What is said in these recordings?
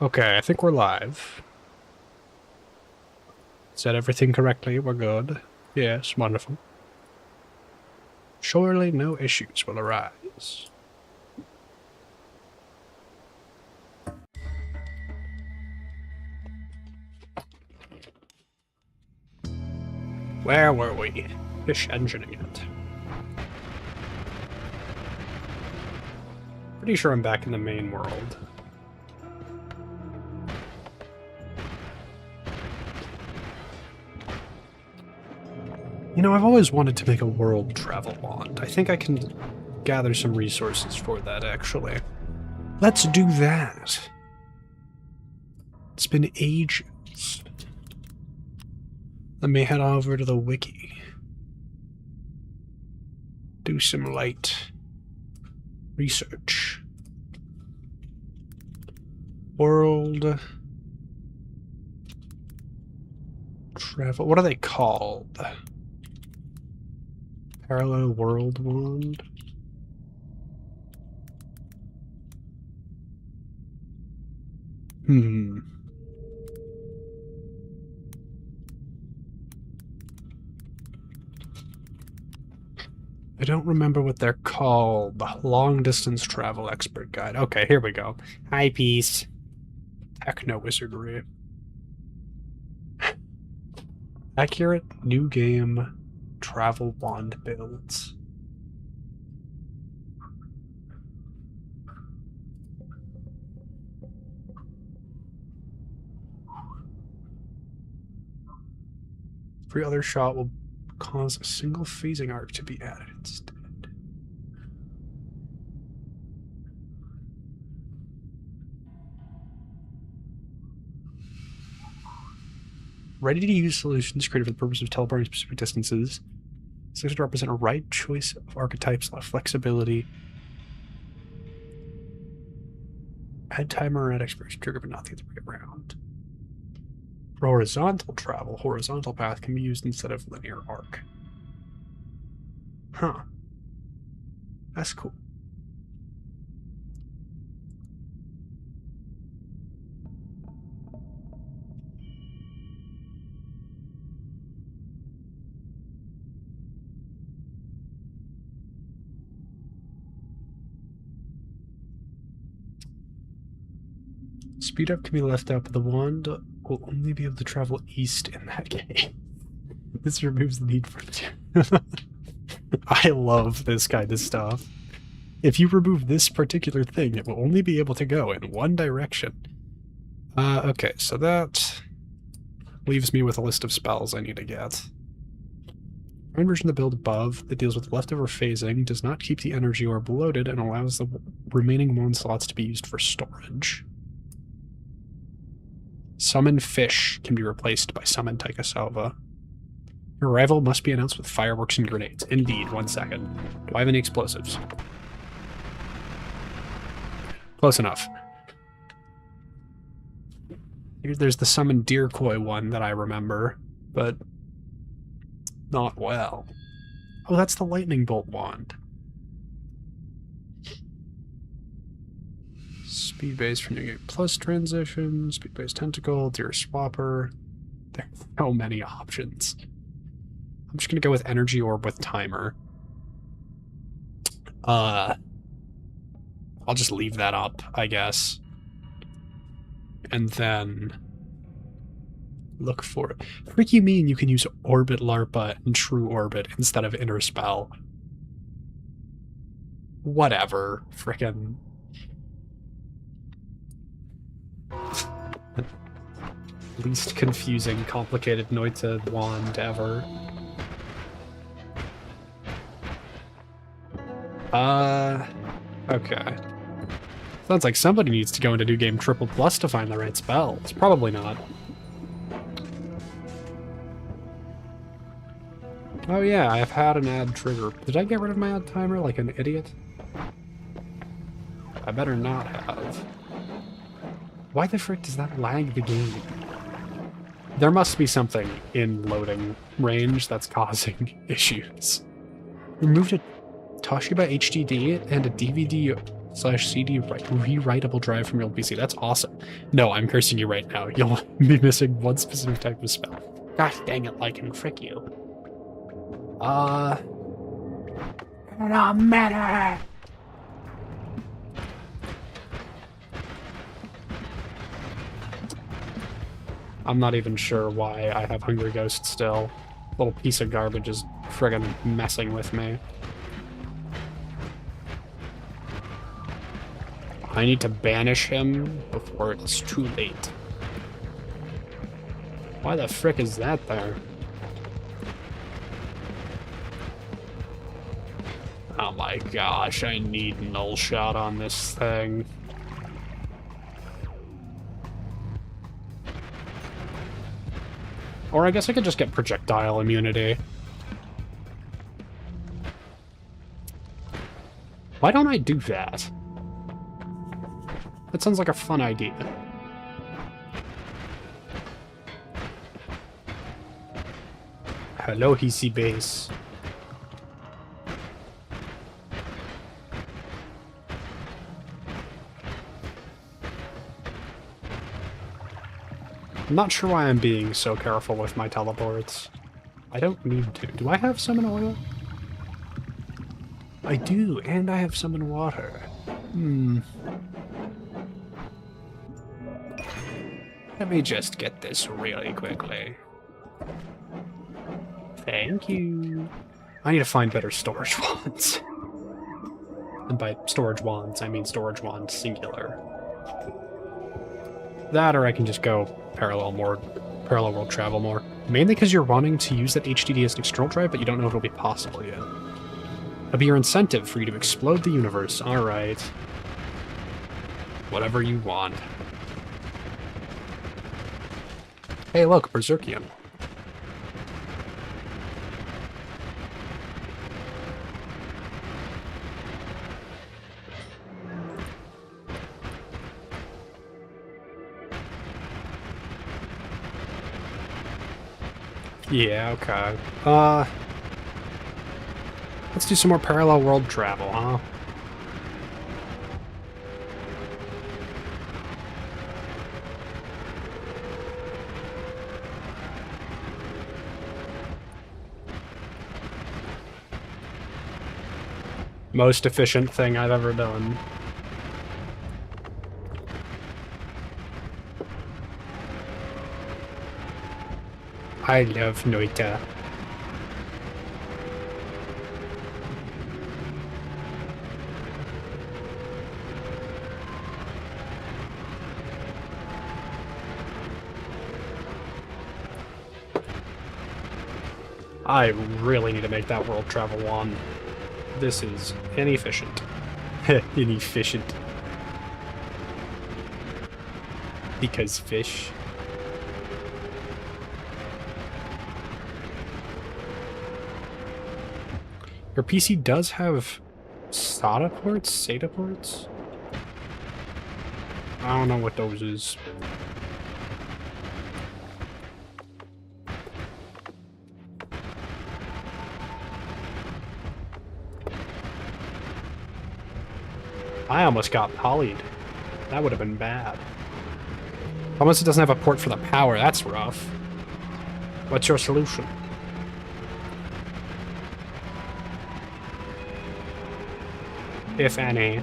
Okay, I think we're live. Said everything correctly, we're good. Yes, wonderful. Surely no issues will arise. Where were we? Fish engineering it. Pretty sure I'm back in the main world. You know, I've always wanted to make a world travel wand. I think I can gather some resources for that, actually. Let's do that. It's been ages. Let me head over to the wiki. Do some light research. World travel. What are they called? Parallel world wand? I don't remember what they're called. Long distance travel expert guide. Okay, here we go. Hi, peace. Techno wizardry. Accurate new game travel wand builds. Every other shot will cause a single phasing arc to be added instead. Ready-to-use solutions created for the purpose of teleporting specific distances. Selected to represent a right choice of archetypes, a lot of flexibility. Add timer at expiration trigger, but not the other way around. For horizontal travel, horizontal path can be used instead of linear arc. Huh. That's cool. Speed up can be left out, but the wand will only be able to travel east in that game. This removes the need for the... I love this kind of stuff. If you remove this particular thing, it will only be able to go in one direction. Okay, so that leaves me with a list of spells I need to get. One version of the build above that deals with leftover phasing does not keep the energy orb loaded and allows the remaining wand slots to be used for storage. Summon fish can be replaced by summon Taikasalva. Your arrival must be announced with fireworks and grenades. Indeed, 1 second. Do I have any explosives? Close enough. There's the summon Deercoy one that I remember, but not well. Oh, that's the lightning bolt wand. Speed base for new game plus transition, speed base tentacle, deer swapper. There are so many options. I'm just gonna go with energy orb with timer. I'll just leave that up, I guess. And then look for it. Frick you mean you can use Orbit LARPA and True Orbit instead of Inner Spell? Whatever. Frickin'. Least confusing, complicated Noita wand ever. Okay. Sounds like somebody needs to go into New Game Triple Plus to find the right spell. It's probably not. Oh yeah, I've had an ad trigger. Did I get rid of my ad timer like an idiot? I better not have. Why the frick does that lag the game? There must be something in loading range that's causing issues. Removed a Toshiba HDD and a DVD CD rewritable drive from your old PC. That's awesome. No, I'm cursing you right now. You'll be missing one specific type of spell. Gosh dang it, I can frick you. No matter. I'm not even sure why I have Hungry Ghost still. Little piece of garbage is friggin' messing with me. I need to banish him before it's too late. Why the frick is that there? Oh my gosh, I need null shot on this thing. Or I guess I could just get projectile immunity. Why don't I do that? That sounds like a fun idea. Hello, Hisi Base. I'm not sure why I'm being so careful with my teleports. I don't need to. Do I have summon oil? I do, and I have summon water. Let me just get this really quickly. Thank you. I need to find better storage wands. And by storage wands, I mean storage wands singular. That, or I can just go parallel world travel more. Mainly because you're wanting to use that HDD as an external drive, but you don't know if it'll be possible yet. It'll be your incentive for you to explode the universe. Alright. Whatever you want. Hey look, Berserkian. Yeah, okay. Let's do some more parallel world travel, huh? Most efficient thing I've ever done. I love Noita. I really need to make that world travel one. This is inefficient. Inefficient. Because fish. Your PC does have SATA ports? SATA ports? I don't know what those is. I almost got polyed. That would have been bad. Almost it doesn't have a port for the power. That's rough. What's your solution? If any. I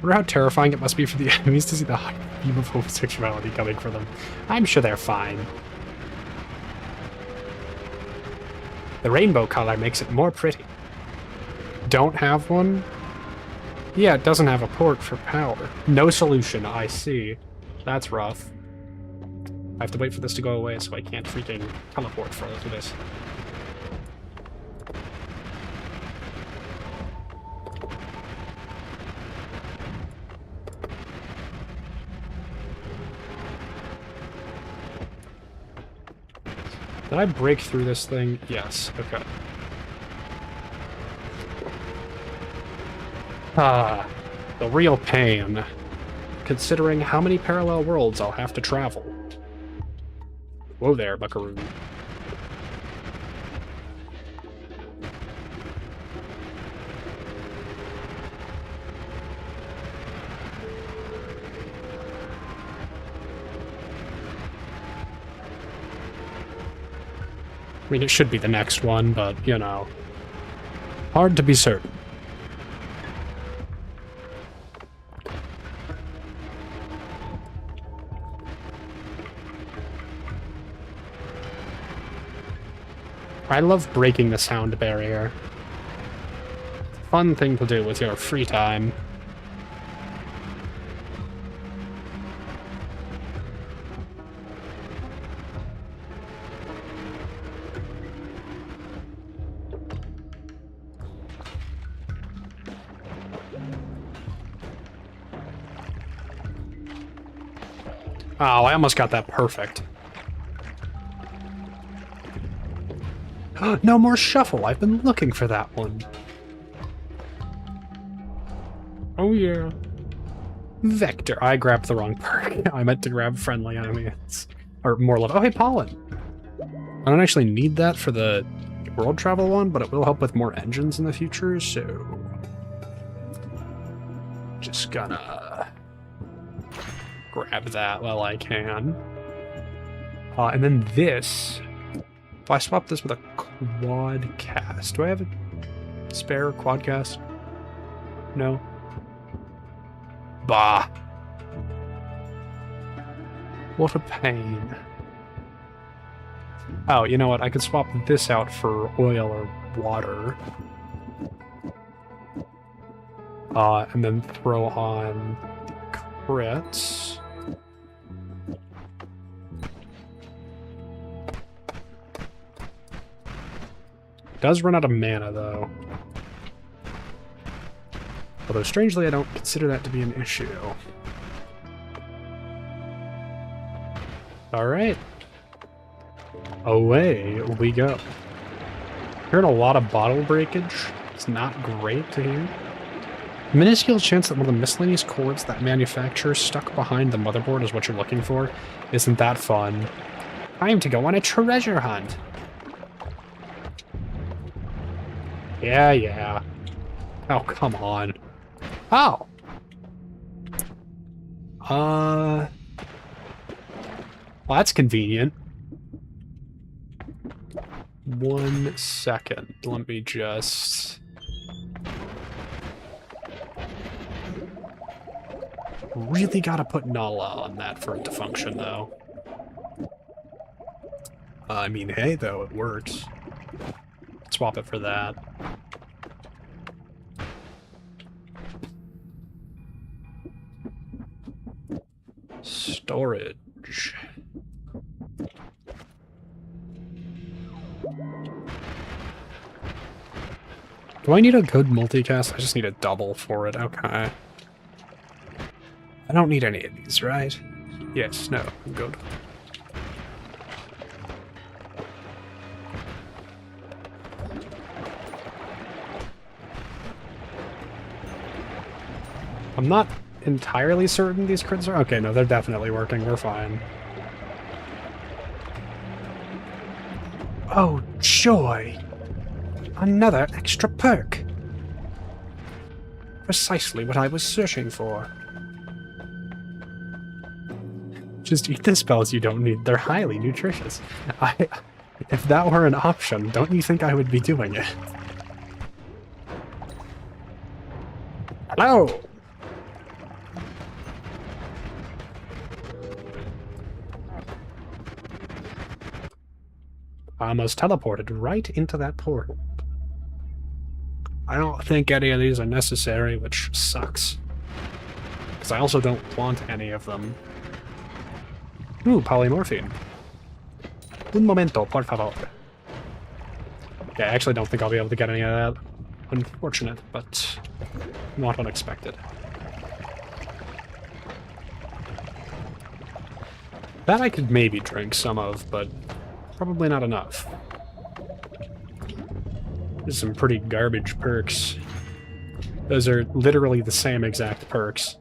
wonder how terrifying it must be for the enemies to see the high beam of homosexuality coming for them. I'm sure they're fine. The rainbow color makes it more pretty. Don't have one? Yeah, it doesn't have a port for power. No solution, I see. That's rough. I have to wait for this to go away so I can't freaking teleport further to this. Did I break through this thing? Yes, okay. Ah, the real pain. Considering how many parallel worlds I'll have to travel. Whoa there, buckaroo. mean, it should be the next one, but, you know, hard to be certain. I love breaking the sound barrier. Fun thing to do with your free time. Oh, I almost got that perfect. No more shuffle. I've been looking for that one. Oh, yeah. Vector. I grabbed the wrong perk. I meant to grab friendly enemies. Or more level. Oh, hey, Pollen. I don't actually need that for the world travel one, but it will help with more engines in the future, so... just gonna... grab that while I can. And then this... if I swap this with a quad cast, do I have a spare quad cast? No. Bah. What a pain. Oh, you know what? I could swap this out for oil or water. And then throw on the crits. Does run out of mana, though. Although, strangely, I don't consider that to be an issue. Alright. Away we go. Hearing a lot of bottle breakage. It's not great to hear. Minuscule chance that one of the miscellaneous cords that manufacturer stuck behind the motherboard is what you're looking for. Isn't that fun? Time to go on a treasure hunt. Yeah. Oh, come on. Oh. Well, that's convenient. 1 second. Let me just... really gotta put Nala on that for it to function, though. I mean, hey, though, it works. Swap it for that. Storage. Do I need a good multicast? I just need a double for it. Okay. I don't need any of these, right? Yes, no, I'm good. I'm not entirely certain these crits are... okay, no, they're definitely working. We're fine. Oh, joy! Another extra perk! Precisely what I was searching for. Just eat the spells you don't need. They're highly nutritious. If that were an option, don't you think I would be doing it? Hello! I almost teleported right into that portal. I don't think any of these are necessary, which sucks. Because I also don't want any of them. Ooh, polymorphine. Un momento, por favor. Okay, I actually don't think I'll be able to get any of that. Unfortunate, but not unexpected. That I could maybe drink some of, but probably not enough. There's some pretty garbage perks. Those are literally the same exact perks.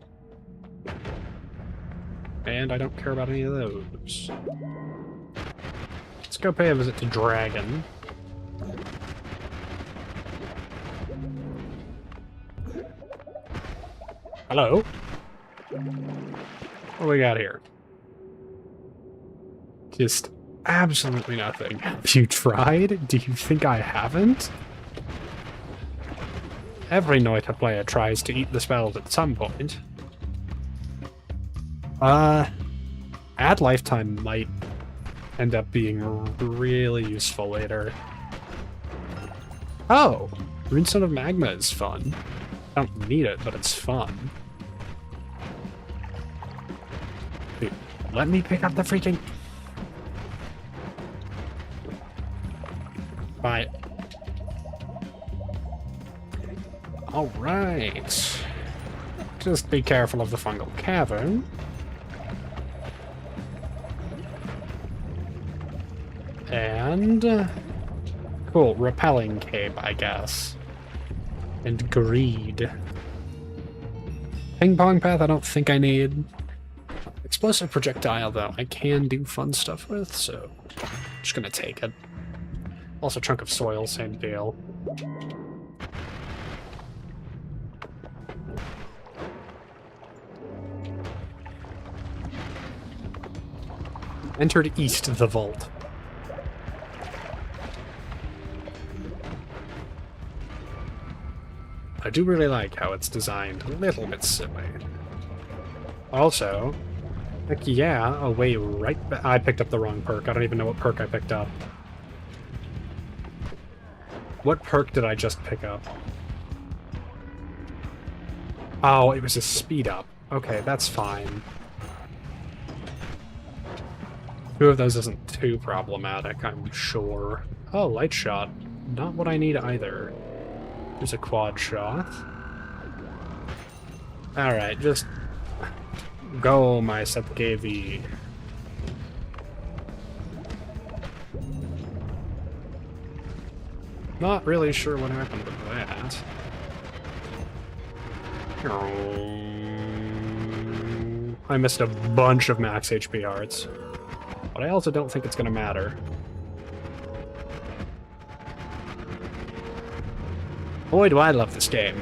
And I don't care about any of those. Let's go pay a visit to Dragon. Hello? What do we got here? Just absolutely nothing. Have you tried? Do you think I haven't? Every Noita player tries to eat the spells at some point. Add lifetime might end up being really useful later. Oh! Runestone of Magma is fun. I don't need it, but it's fun. Dude, let me pick up the freaking... Bye. Alright. Just be careful of the fungal cavern. And... cool, repelling cape, I guess. And greed. Ping pong path I don't think I need. Explosive projectile, though, I can do fun stuff with, so I'm just gonna take it. Also, chunk of soil, same deal. Entered east of the vault. I do really like how it's designed. A little bit silly. Also, heck yeah, away right back. I picked up the wrong perk. I don't even know what perk I picked up. What perk did I just pick up? Oh, it was a speed up. Okay, that's fine. Two of those isn't too problematic, I'm sure. Oh, light shot. Not what I need either. There's a quad shot. Alright, just go, my SEPKV. Not really sure what happened with that. I missed a bunch of max HP hearts. But I also don't think it's gonna matter. Boy, do I love this game.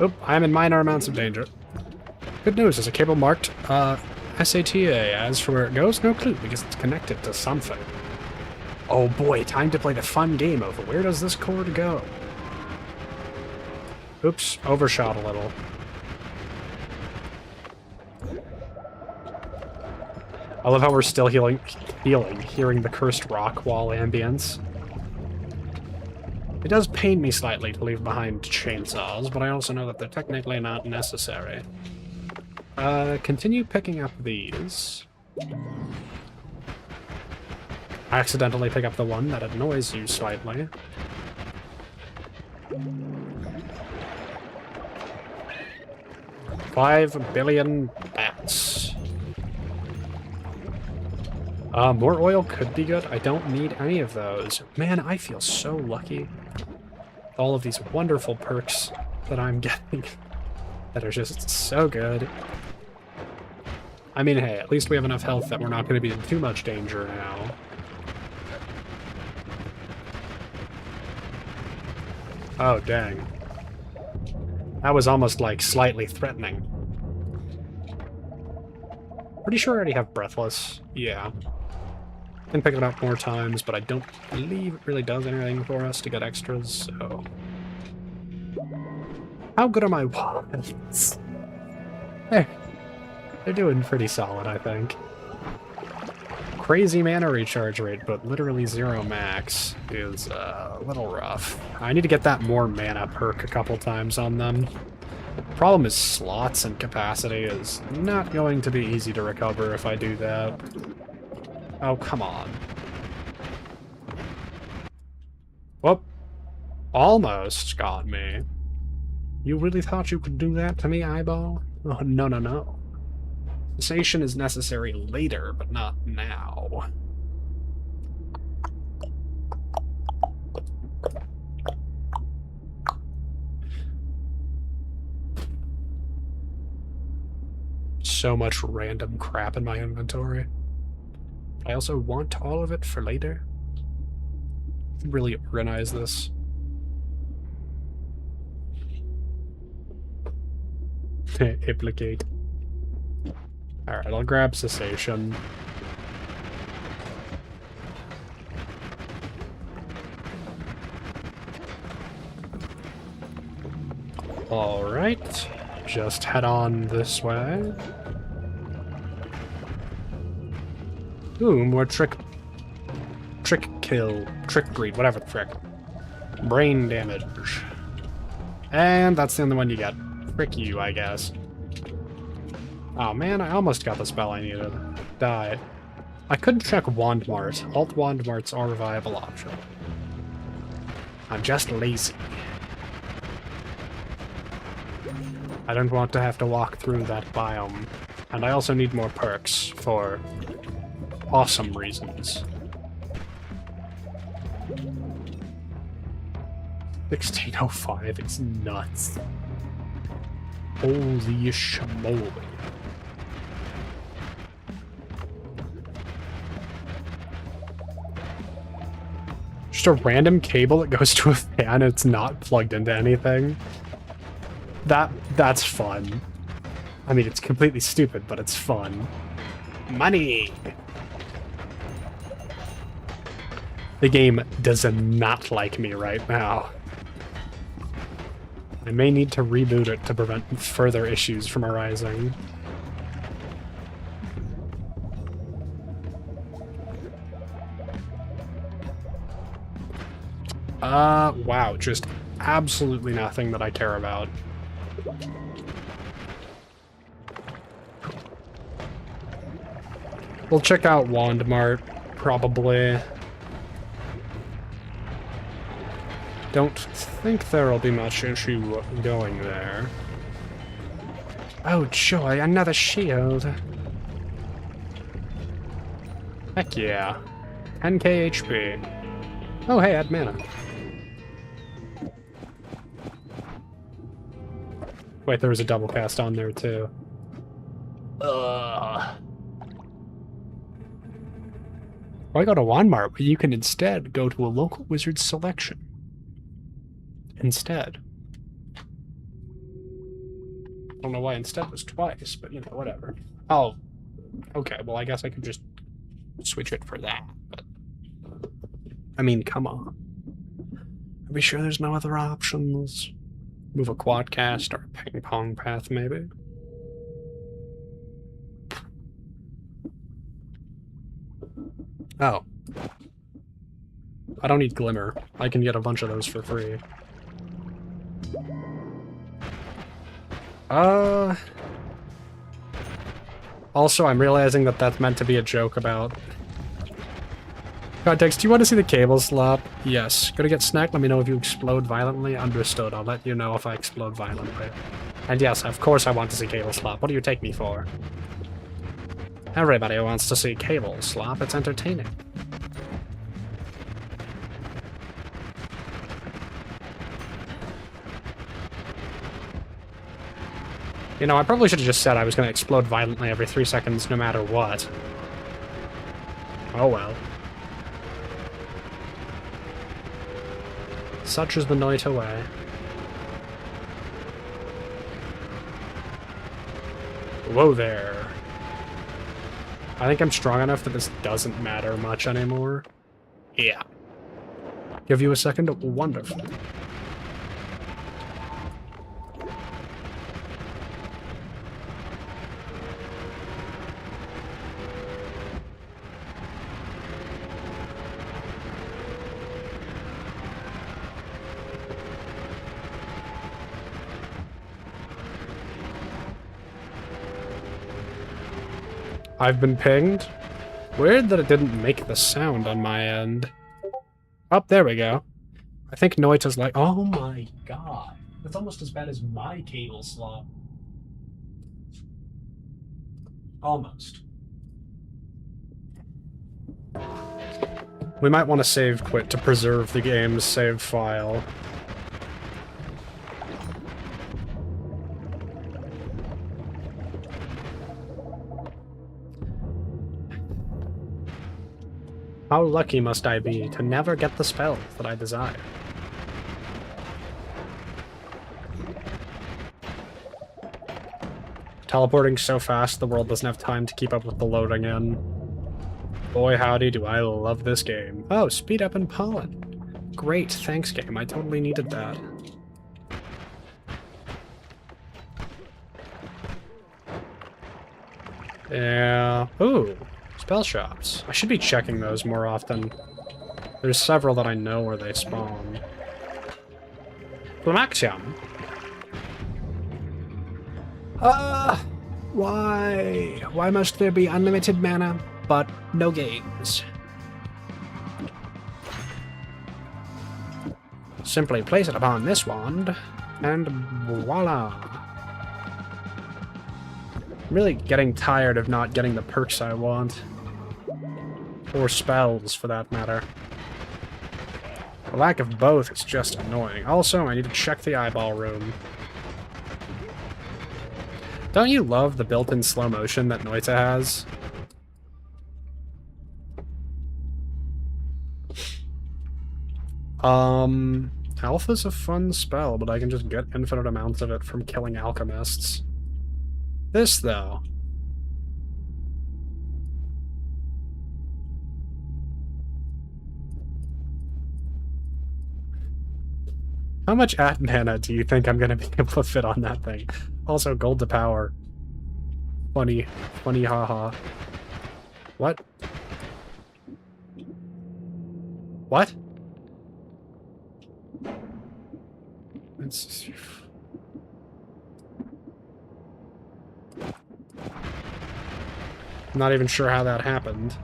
Oh, I'm in minor amounts of danger. Good news, there's a cable marked SATA. As for where it goes, no clue, because it's connected to something. Oh boy, time to play the fun game of where does this cord go? Oops, overshot a little. I love how we're still hearing the cursed rock wall ambience. It does pain me slightly to leave behind chainsaws, but I also know that they're technically not necessary. Continue picking up these. I accidentally pick up the one that annoys you slightly. $5 billion bats. More oil could be good. I don't need any of those. Man, I feel so lucky. All of these wonderful perks that I'm getting that are just so good. I mean, hey, at least we have enough health that we're not going to be in too much danger now. Oh, dang. That was almost, like, slightly threatening. Pretty sure I already have Breathless. Yeah. Can pick it up more times, but I don't believe it really does anything for us to get extras, so... How good are my wands? They're doing pretty solid, I think. Crazy mana recharge rate, but literally 0 max is a little rough. I need to get that more mana perk a couple times on them. Problem is slots and capacity is not going to be easy to recover if I do that. Oh, come on. Whoop. Almost got me. You really thought you could do that to me, eyeball? Oh, no, no, no. Cessation is necessary later, but not now. so much random crap in my inventory. I also want all of it for later. Really organize this. Implicate. Alright, I'll grab cessation. Alright. Just head on this way. Ooh, more trick kill, trick breed, whatever the frick. Brain damage. And that's the only one you get. Frick you, I guess. Oh man, I almost got the spell I needed. Die. I could check Wand Mart. Alt Wand Marts are a viable option. I'm just lazy. I don't want to have to walk through that biome. And I also need more perks for awesome reasons. 1605, it's nuts. Holy schmoly. Just a random cable that goes to a fan, it's not plugged into anything. That's fun. I mean, it's completely stupid, but it's fun. Money! The game does not like me right now. I may need to reboot it to prevent further issues from arising. Wow, just absolutely nothing that I care about. We'll check out Wand Mart, probably. Don't think there'll be much issue going there. Oh joy, another shield! Heck yeah. 10k HP. Oh hey, add mana. Wait, there was a double cast on there too. Ugh. Why go to Wand Mart, but you can instead go to a local wizard's selection. Instead. I don't know why instead was twice, but you know, whatever. Oh, okay, well I guess I could just switch it for that, but... I mean, come on. Are we sure there's no other options? Move a quadcast or a ping pong path, maybe? Oh. I don't need Glimmer. I can get a bunch of those for free. Also, I'm realizing that that's meant to be a joke about... Context, do you want to see the cable slop? Yes. Gonna get snacked? Let me know if you explode violently. Understood. I'll let you know if I explode violently. And yes, of course I want to see cable slop. What do you take me for? Everybody wants to see cable slop. It's entertaining. You know, I probably should have just said I was going to explode violently every 3 seconds no matter what. Oh well. Such is the Noita way. Whoa there. I think I'm strong enough that this doesn't matter much anymore. Yeah. Give you a second? Wonderful. I've been pinged. Weird that it didn't make the sound on my end. Oh, there we go. I think Noita's like, oh my god. That's almost as bad as my cable slot. Almost. We might want to save quit to preserve the game's save file. How lucky must I be to never get the spells that I desire? Teleporting so fast the world doesn't have time to keep up with the loading in. Boy howdy do I love this game. Oh, speed up and pollen. Great, thanks game, I totally needed that. Yeah. Ooh, spell shops. I should be checking those more often. There's several that I know where they spawn. Flamaxium. Why? Why must there be unlimited mana, but no games? Simply place it upon this wand, and voila. I'm really getting tired of not getting the perks I want. Or spells, for that matter. The lack of both is just annoying. Also, I need to check the eyeball room. Don't you love the built-in slow motion that Noita has? Alpha's a fun spell, but I can just get infinite amounts of it from killing alchemists. This, though. How much ad mana do you think I'm gonna be able to fit on that thing? Also, gold to power. Funny. Funny haha. What? What? It's... I'm not even sure how that happened.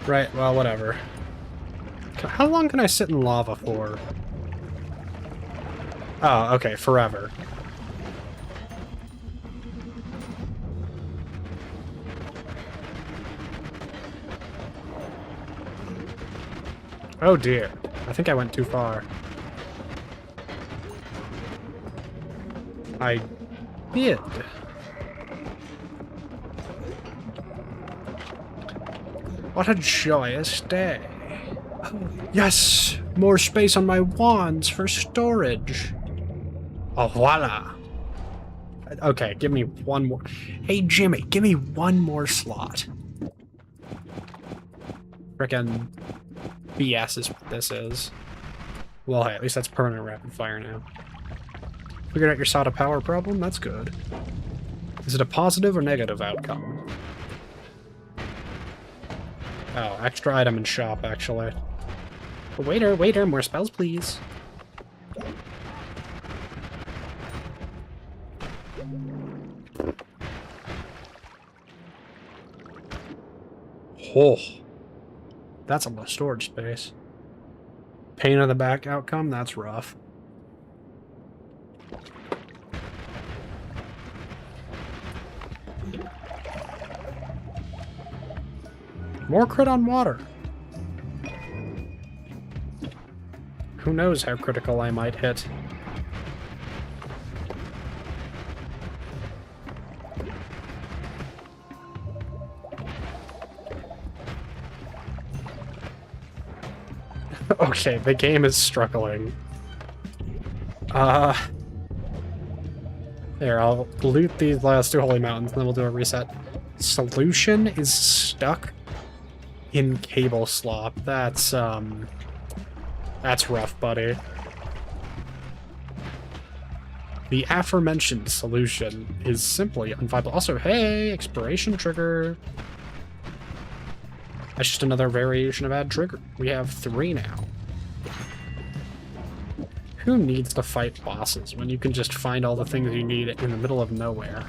Right, well, whatever. How long can I sit in lava for? Oh, okay, forever. Oh dear. I think I went too far. I did. What a joyous day. Yes! More space on my wands for storage. Oh, voila. Okay, give me one more. Hey, Jimmy, give me one more slot. Frickin' BS is what this is. Well, hey, at least that's permanent rapid fire now. Figured out your SATA power problem? That's good. Is it a positive or negative outcome? Oh, extra item in shop, actually. Waiter, waiter, more spells, please. Oh. That's a lot of storage space. Pain in the back outcome? That's rough. More crit on water. Who knows how critical I might hit. Okay, the game is struggling. There, I'll loot these last two holy mountains, and then we'll do a reset. Solution is stuck in cable slop. That's rough, buddy. The aforementioned solution is simply unviable. Also, hey, expiration trigger. That's just another variation of add trigger. We have 3 now. Who needs to fight bosses when you can just find all the things you need in the middle of nowhere?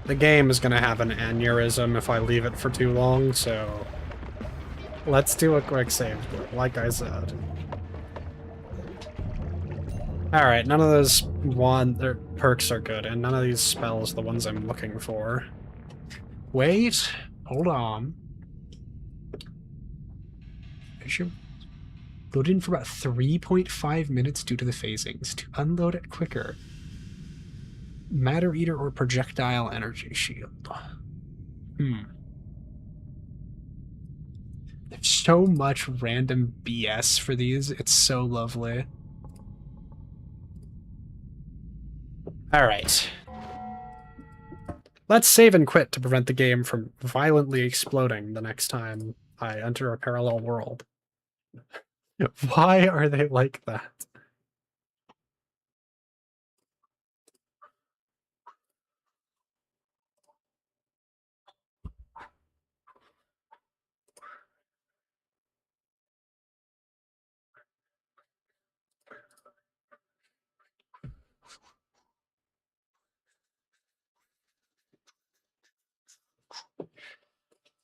The game is gonna have an aneurysm if I leave it for too long, so let's do a quick save, like I said. Alright, none of those perks are good, and none of these spells are the ones I'm looking for. Wait, hold on. Load in for about 3.5 minutes due to the phasings. To unload it quicker. Matter Eater or Projectile Energy Shield. There's so much random BS for these. It's so lovely. Alright. Let's save and quit to prevent the game from violently exploding the next time I enter a parallel world. Why are they like that?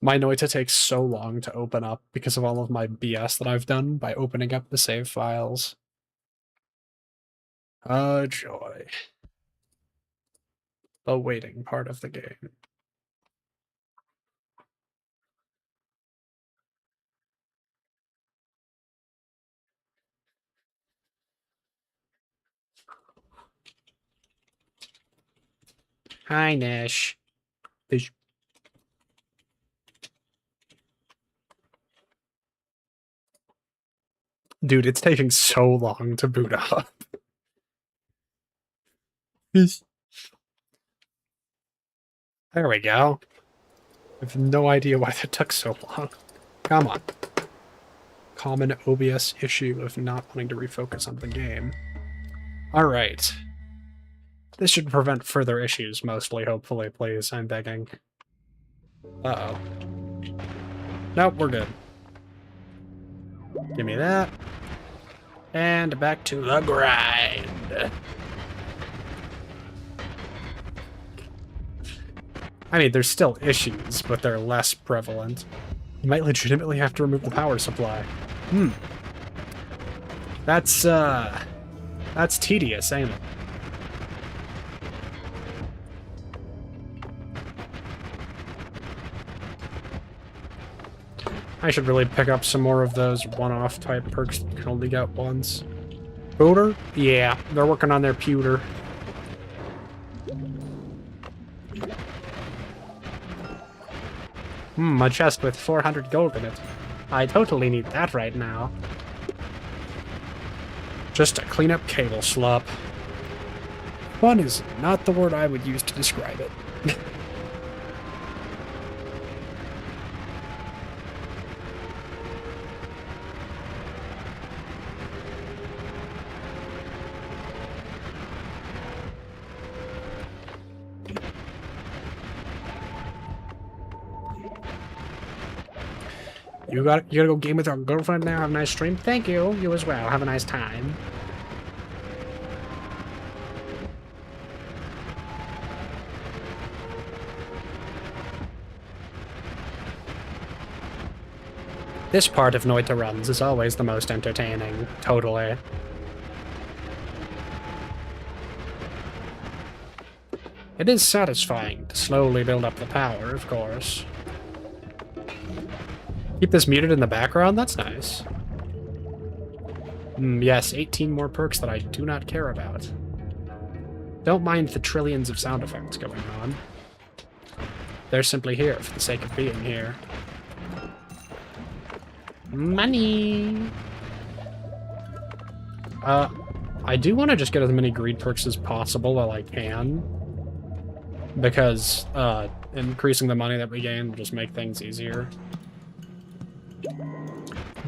My Noita takes so long to open up because of all of my BS that I've done by opening up the save files. Oh, joy. The waiting part of the game. Hi, Nish. Dude, it's taking so long to boot up. There we go. I have no idea why that took so long. Come on. Common OBS issue of not wanting to refocus on the game. Alright. This should prevent further issues, mostly, hopefully, please. I'm begging. Uh-oh. Nope, we're good. Give me that. And back to the grind. I mean, there's still issues, but they're less prevalent. You might legitimately have to remove the power supply. That's tedious, ain't it? I should really pick up some more of those one-off type perks that you can only get once. Pewter? Yeah, they're working on their pewter. A chest with 400 gold in it. I totally need that right now. Just to clean up cable slop. Fun is not the word I would use to describe it. You gotta go game with our girlfriend now. Have a nice stream. Thank you. You as well. Have a nice time. This part of Noita runs is always the most entertaining. Totally. It is satisfying to slowly build up the power, of course. Keep this muted in the background? That's nice. Yes, 18 more perks that I do not care about. Don't mind the trillions of sound effects going on. They're simply here for the sake of being here. Money! I do want to just get as many greed perks as possible while I can. Because, increasing the money that we gain will just make things easier.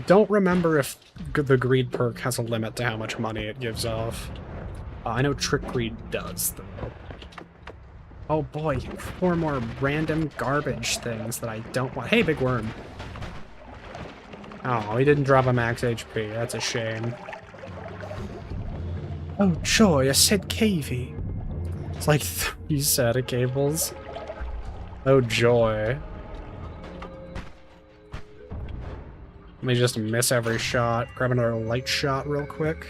Don't remember if the greed perk has a limit to how much money it gives off. I know Trick Greed does, though. Oh boy, 4 more random garbage things that I don't want. Hey, big worm. Oh, he didn't drop a max HP. That's a shame. Oh joy, a set cavey. It's like 3 set of cables. Oh joy. Let me just miss every shot. Grab another light shot real quick.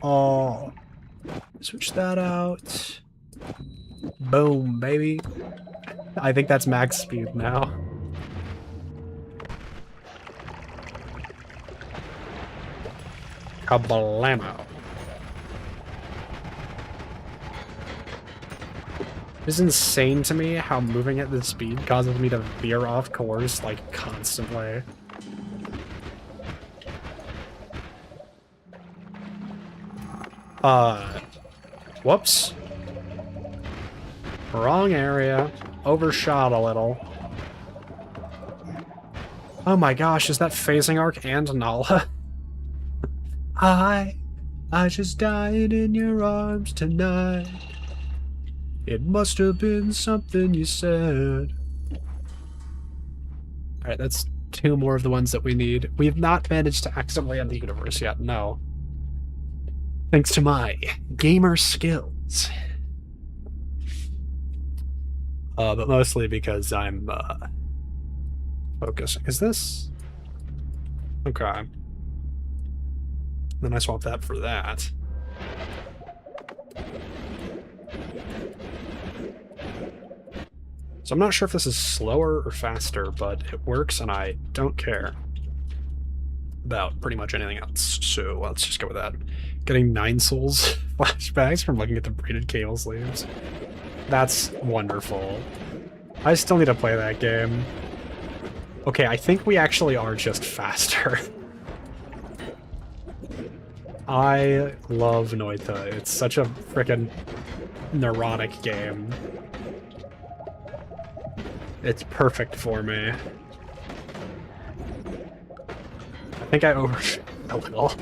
Oh. Switch that out. Boom, baby. I think that's max speed now. Kablamo. It's insane to me how moving at this speed causes me to veer off course, like, constantly. Whoops. Wrong area. Overshot a little. Oh my gosh, is that phasing arc and Nala? I just died in your arms tonight. It must have been something you said. Alright, that's 2 more of the ones that we need. We have not managed to accidentally end the universe yet, no. Thanks to my gamer skills. But mostly because I'm, focusing. Is this? Okay. Then I swap that for that. So I'm not sure if this is slower or faster, but it works and I don't care about pretty much anything else. So let's just go with that. Getting 9 souls flashbacks from looking at the braided cable sleeves. That's wonderful. I still need to play that game. Okay, I think we actually are just faster. I love Noita. It's such a frickin' neurotic game. It's perfect for me. I think I overshot a little.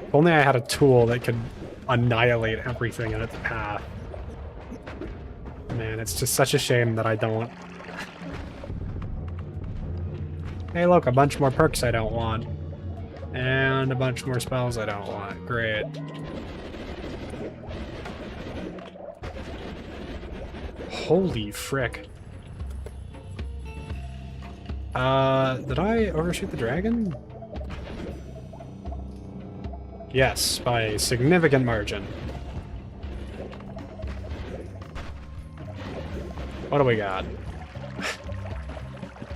If only I had a tool that could annihilate everything in its path. Man, it's just such a shame that I don't. Hey look, a bunch more perks I don't want. And a bunch more spells I don't want. Great. Holy frick. Did I overshoot the dragon? Yes, by a significant margin. What do we got?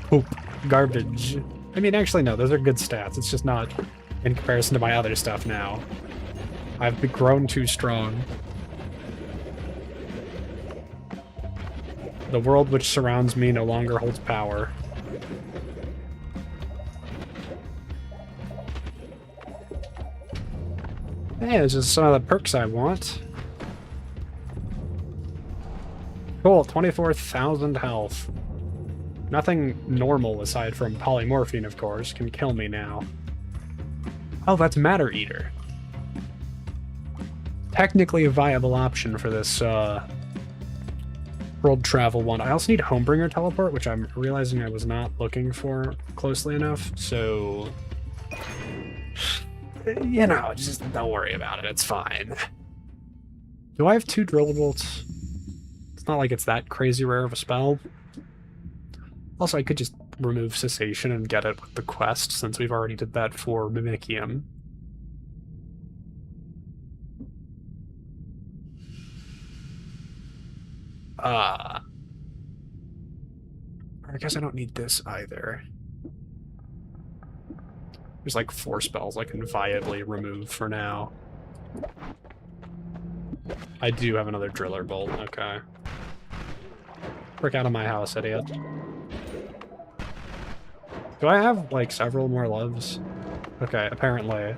Poop. Garbage. I mean, actually, no, those are good stats. It's just not in comparison to my other stuff now. I've grown too strong. The world which surrounds me no longer holds power. Hey, this is some of the perks I want. Cool, 24,000 health. Nothing normal aside from polymorphine, of course, can kill me now. Oh, that's Matter Eater. Technically a viable option for this, world travel one. I also need Homebringer Teleport, which I'm realizing I was not looking for closely enough, so... You know, just don't worry about it, it's fine. Do I have 2 Drill Bolts? It's not like it's that crazy rare of a spell. Also, I could just remove Cessation and get it with the quest, since we've already did that for Mimicium. I guess I don't need this either. There's like 4 spells I can viably remove for now. I do have another Driller Bolt, okay. Frick out of my house, idiot. Do I have, like, several more loves? Okay, apparently.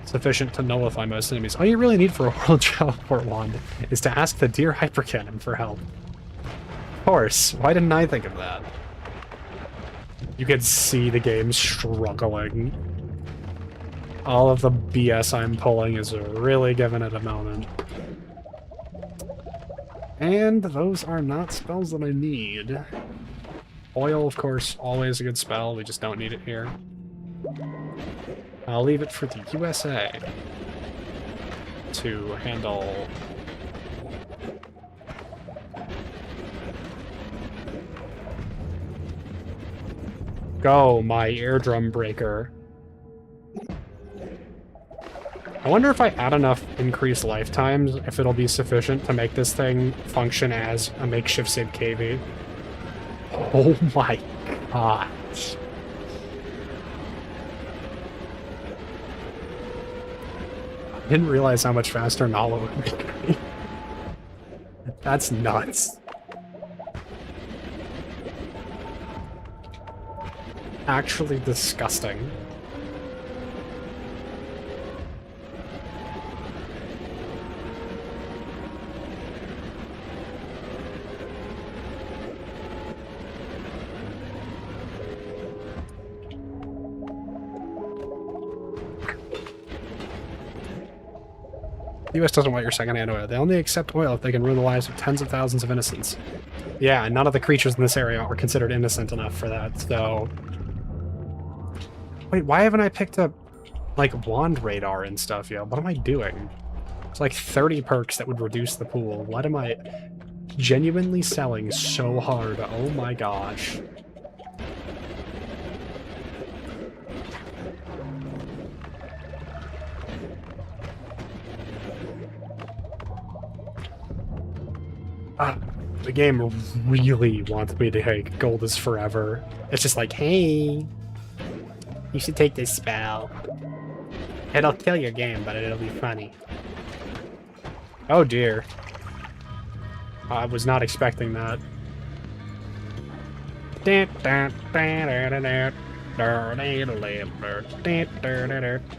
Sufficient to nullify most enemies. All you really need for a World Teleport Wand is to ask the Deer Hypercannon for help. Of course, why didn't I think of that? You could see the game struggling. All of the BS I'm pulling is really giving it a moment. And those are not spells that I need. Oil, of course, always a good spell, we just don't need it here. I'll leave it for the USA to handle. Go, my eardrum breaker. I wonder if I add enough increased lifetimes, if it'll be sufficient to make this thing function as a makeshift Sid KV. Oh my god. didn't realize how much faster Nala would be. That's nuts. Actually disgusting. The U.S. doesn't want your secondhand oil. They only accept oil if they can ruin the lives of tens of thousands of innocents. Yeah, and none of the creatures in this area are considered innocent enough for that, so... Wait, why haven't I picked up, like, wand radar and stuff yet? What am I doing? It's like 30 perks that would reduce the pool. What am I genuinely selling so hard? Oh my gosh. The game really wants me to take gold is forever. It's just like, hey, you should take this spell. It'll kill your game, but it'll be funny. Oh dear. I was not expecting that.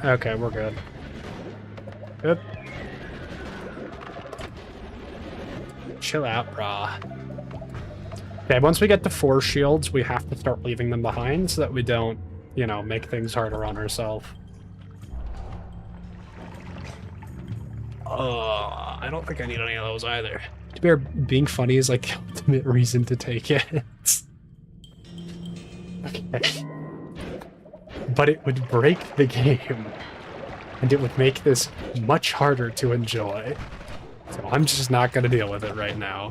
Okay, we're good. Good. Chill out, brah. Okay, once we get to 4 shields, we have to start leaving them behind so that we don't, you know, make things harder on ourselves. I don't think I need any of those either. To be fair, being funny is like the ultimate reason to take it. Okay. But it would break the game. And it would make this much harder to enjoy. So I'm just not going to deal with it right now.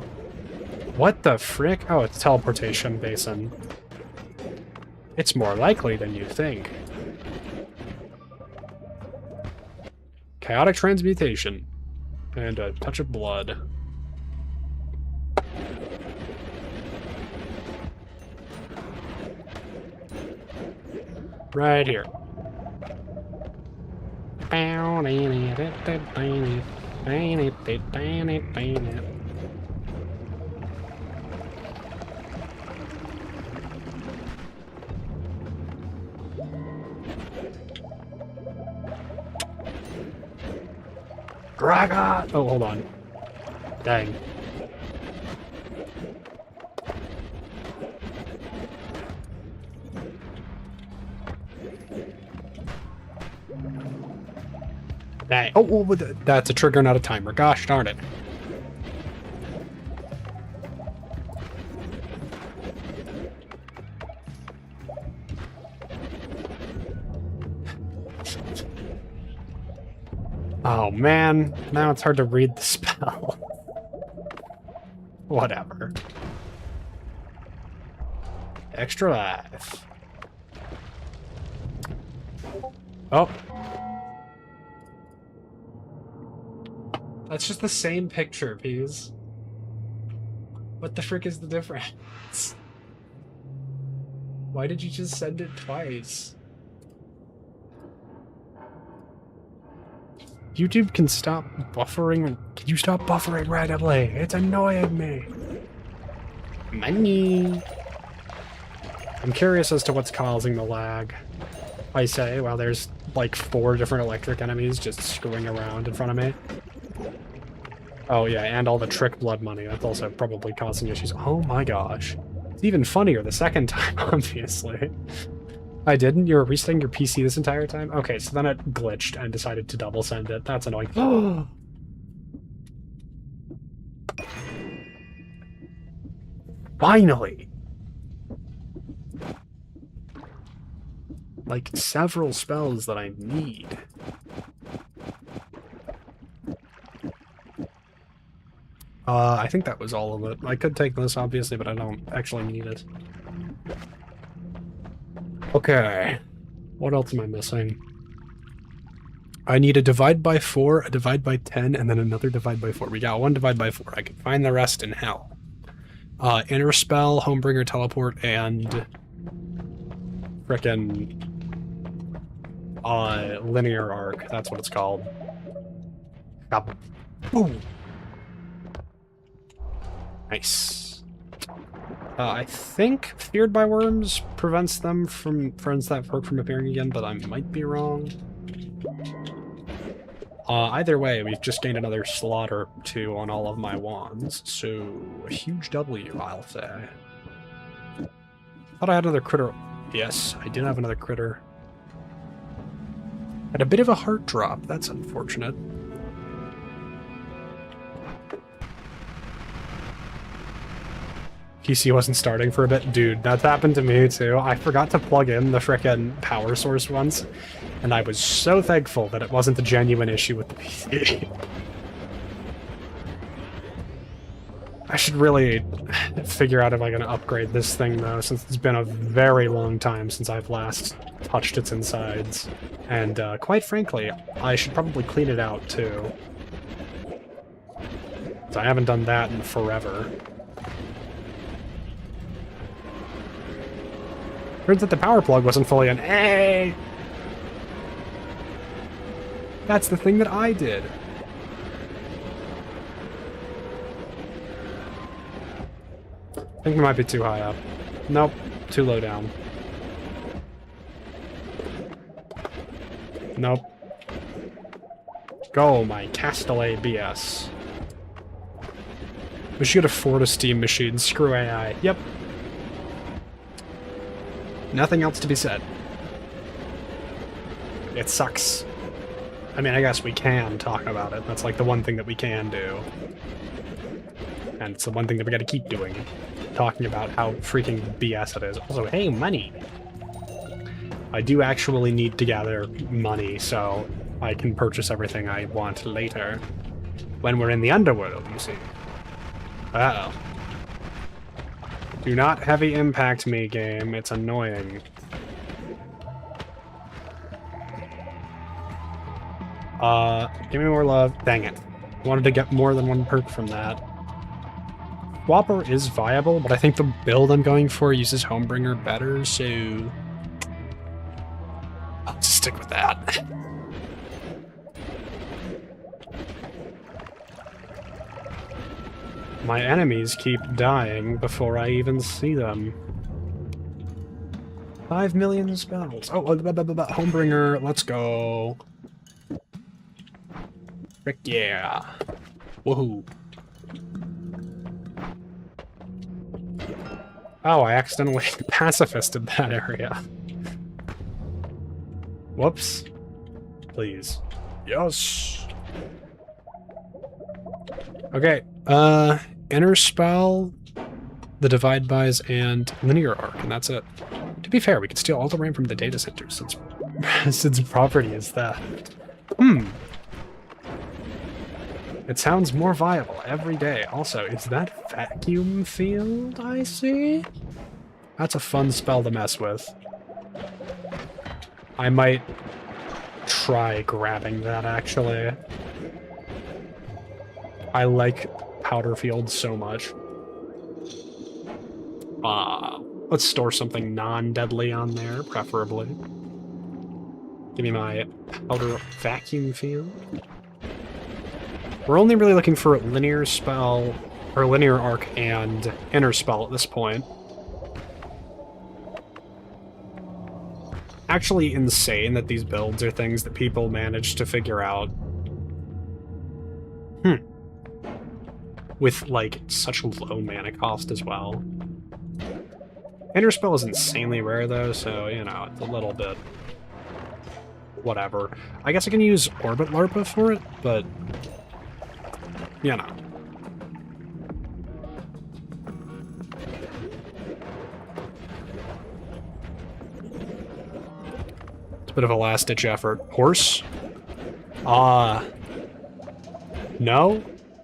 What the frick? Oh, it's teleportation basin. It's more likely than you think. Chaotic transmutation. And a touch of blood. Right here. Dragon! Oh, hold on. Dang. Dang. Oh, that's a trigger, not a timer. Gosh darn it. Oh man, now it's hard to read the spell. Whatever. Extra life. Oh. That's just the same picture, Peas. What the frick is the difference? Why did you just send it twice? YouTube can stop buffering. Can you stop buffering randomly? It's annoying me. Money. I'm curious as to what's causing the lag. I say, while there's like 4 different electric enemies just screwing around in front of me. Oh yeah, and all the trick blood money. That's also probably causing issues. Oh my gosh. It's even funnier the second time, obviously. I didn't? You were restarting your PC this entire time? Okay, so then it glitched and decided to double send it. That's annoying. Finally! Like, several spells that I need. I think that was all of it. I could take this, obviously, but I don't actually need it. Okay. What else am I missing? I need a divide by 4, a divide by 10, and then another divide by 4. We got 1 divide by 4. I can find the rest in hell. Inner spell, Homebringer teleport, and frickin' linear arc. That's what it's called. Boom. Nice. I think Feared by Worms prevents them from that perk from appearing again, but I might be wrong. Either way, we've just gained another slot or two on all of my wands, so a huge W, I'll say. Thought I had another critter. Yes, I did have another critter. Had a bit of a heart drop. That's unfortunate. PC wasn't starting for a bit. Dude, that's happened to me too. I forgot to plug in the frickin' power source once, and I was so thankful that it wasn't a genuine issue with the PC. I should really figure out if I can upgrade this thing though, since it's been a very long time since I've last touched its insides. And quite frankly, I should probably clean it out too. So I haven't done that in forever. Turns out the power plug wasn't fully on. Hey! That's the thing that I did. I think we might be too high up. Nope, too low down. Nope. Go, my Castellet BS. We should afford a Steam machine. Screw AI. Yep. Nothing else to be said. It sucks. I mean, I guess we can talk about it. That's like the one thing that we can do. And it's the one thing that we gotta keep doing. Talking about how freaking BS it is. Also, hey, money! I do actually need to gather money, so I can purchase everything I want later. When we're in the underworld, you see. Uh-oh. Do not heavy impact me, game. It's annoying. Give me more love. Dang it. Wanted to get more than one perk from that. Whopper is viable, but I think the build I'm going for uses Homebringer better, so I'll just stick with that. My enemies keep dying before I even see them. 5 million spells. Oh, Homebringer, let's go. Frick yeah. Woohoo. Oh, I accidentally pacifisted that area. Whoops. Please. Yes. Okay, Inner Spell, the Divide Bys, and Linear Arc, and that's it. To be fair, we could steal all the RAM from the data center since property is that. It sounds more viable every day. Also, is that Vacuum Field I see? That's a fun spell to mess with. I might try grabbing that, actually. I like Powder Field so much. Let's store something non-deadly on there, preferably. Give me my Powder Vacuum Field. We're only really looking for Linear Spell, or Linear Arc and Inner Spell at this point. Actually insane that these builds are things that people manage to figure out. With, like, such low mana cost as well. Inner Spell is insanely rare, though, so, you know, it's a little bit whatever. I guess I can use Orbit Larpa for it, but you know. It's a bit of a last-ditch effort. Horse? No?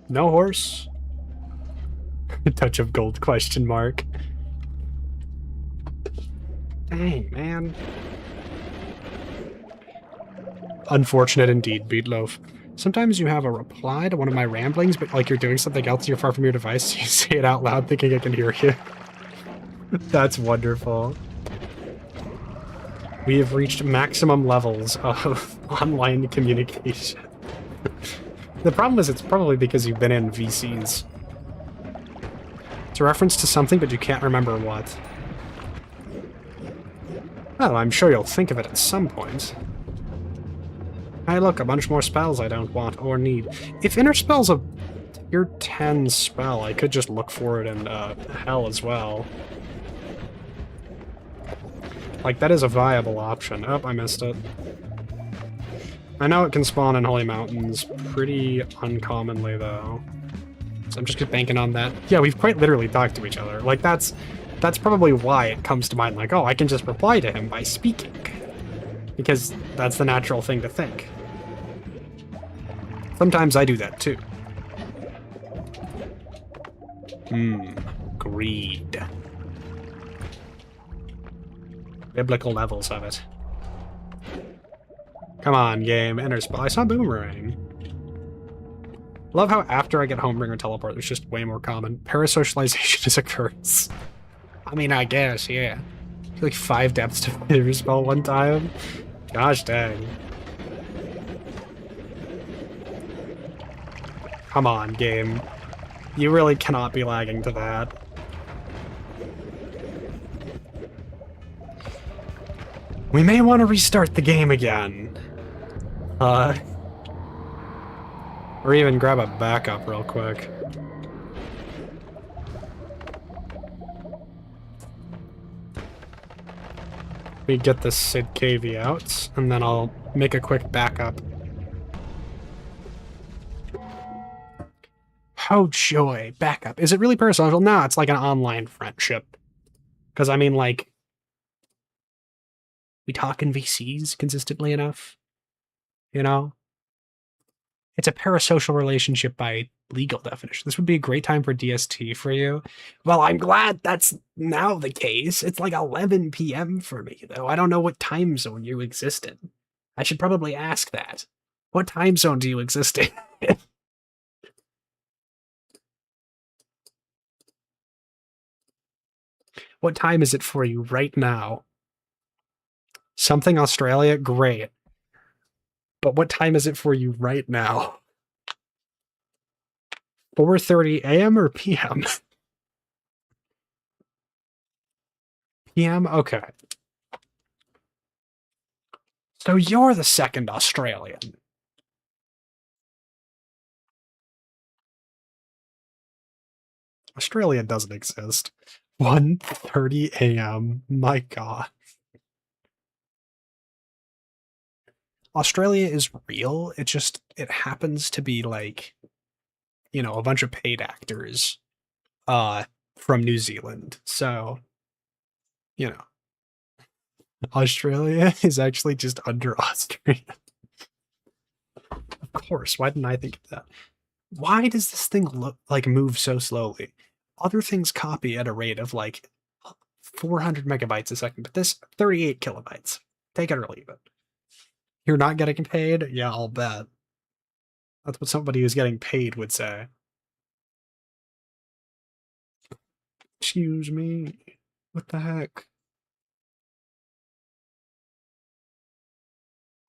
No horse? Touch of gold, question mark. Dang, man. Unfortunate indeed, Beatloaf. Sometimes you have a reply to one of my ramblings, but like you're doing something else and you're far from your device, so you say it out loud thinking I can hear you. That's wonderful. We have reached maximum levels of online communication. The problem is it's probably because you've been in VCs. It's a reference to something, but you can't remember what. Well, I'm sure you'll think of it at some point. Hey look, a bunch more spells I don't want or need. If Inner Spell's a tier 10 spell, I could just look for it in Hell as well. Like, that is a viable option. Oh, I missed it. I know it can spawn in Holy Mountains pretty uncommonly, though. So I'm just banking on that. Yeah, we've quite literally talked to each other. Like, that's probably why it comes to mind, like, oh, I can just reply to him by speaking. Because that's the natural thing to think. Sometimes I do that, too. Greed. Biblical levels of it. Come on, game. Enter spell. I saw Boomerang. Love how after I get Homebringer Teleport, there's just way more common. Parasocialization is a curse. I mean, I guess, yeah. Like 5 depths to Inner Spell one time. Gosh dang. Come on, game. You really cannot be lagging to that. We may want to restart the game again. Or even grab a backup real quick. We get this Sid KV out, and then I'll make a quick backup. Oh joy, backup. Is it really parasocial? No, it's like an online friendship. Because I mean, like, we talk in VCs consistently enough, you know? It's a parasocial relationship by legal definition. This would be a great time for DST for you. Well, I'm glad that's now the case. It's like 11 p.m. for me, though. I don't know what time zone you exist in. I should probably ask that. What time zone do you exist in? What time is it for you right now? Something Australia? Great. But what time is it for you right now? 4:30 a.m. or p.m.? p.m.? Okay. So you're the second Australian. Australia doesn't exist. 1:30 a.m. My God. Australia is real. It happens to be like, you know, a bunch of paid actors from New Zealand. So, you know, Australia is actually just under Austria. Of course, why didn't I think of that? Why does this thing move so slowly? Other things copy at a rate of like 400 megabytes a second, but this 38 kilobytes. Take it or leave it. You're not getting paid? Yeah, I'll bet. That's what somebody who's getting paid would say. Excuse me. What the heck?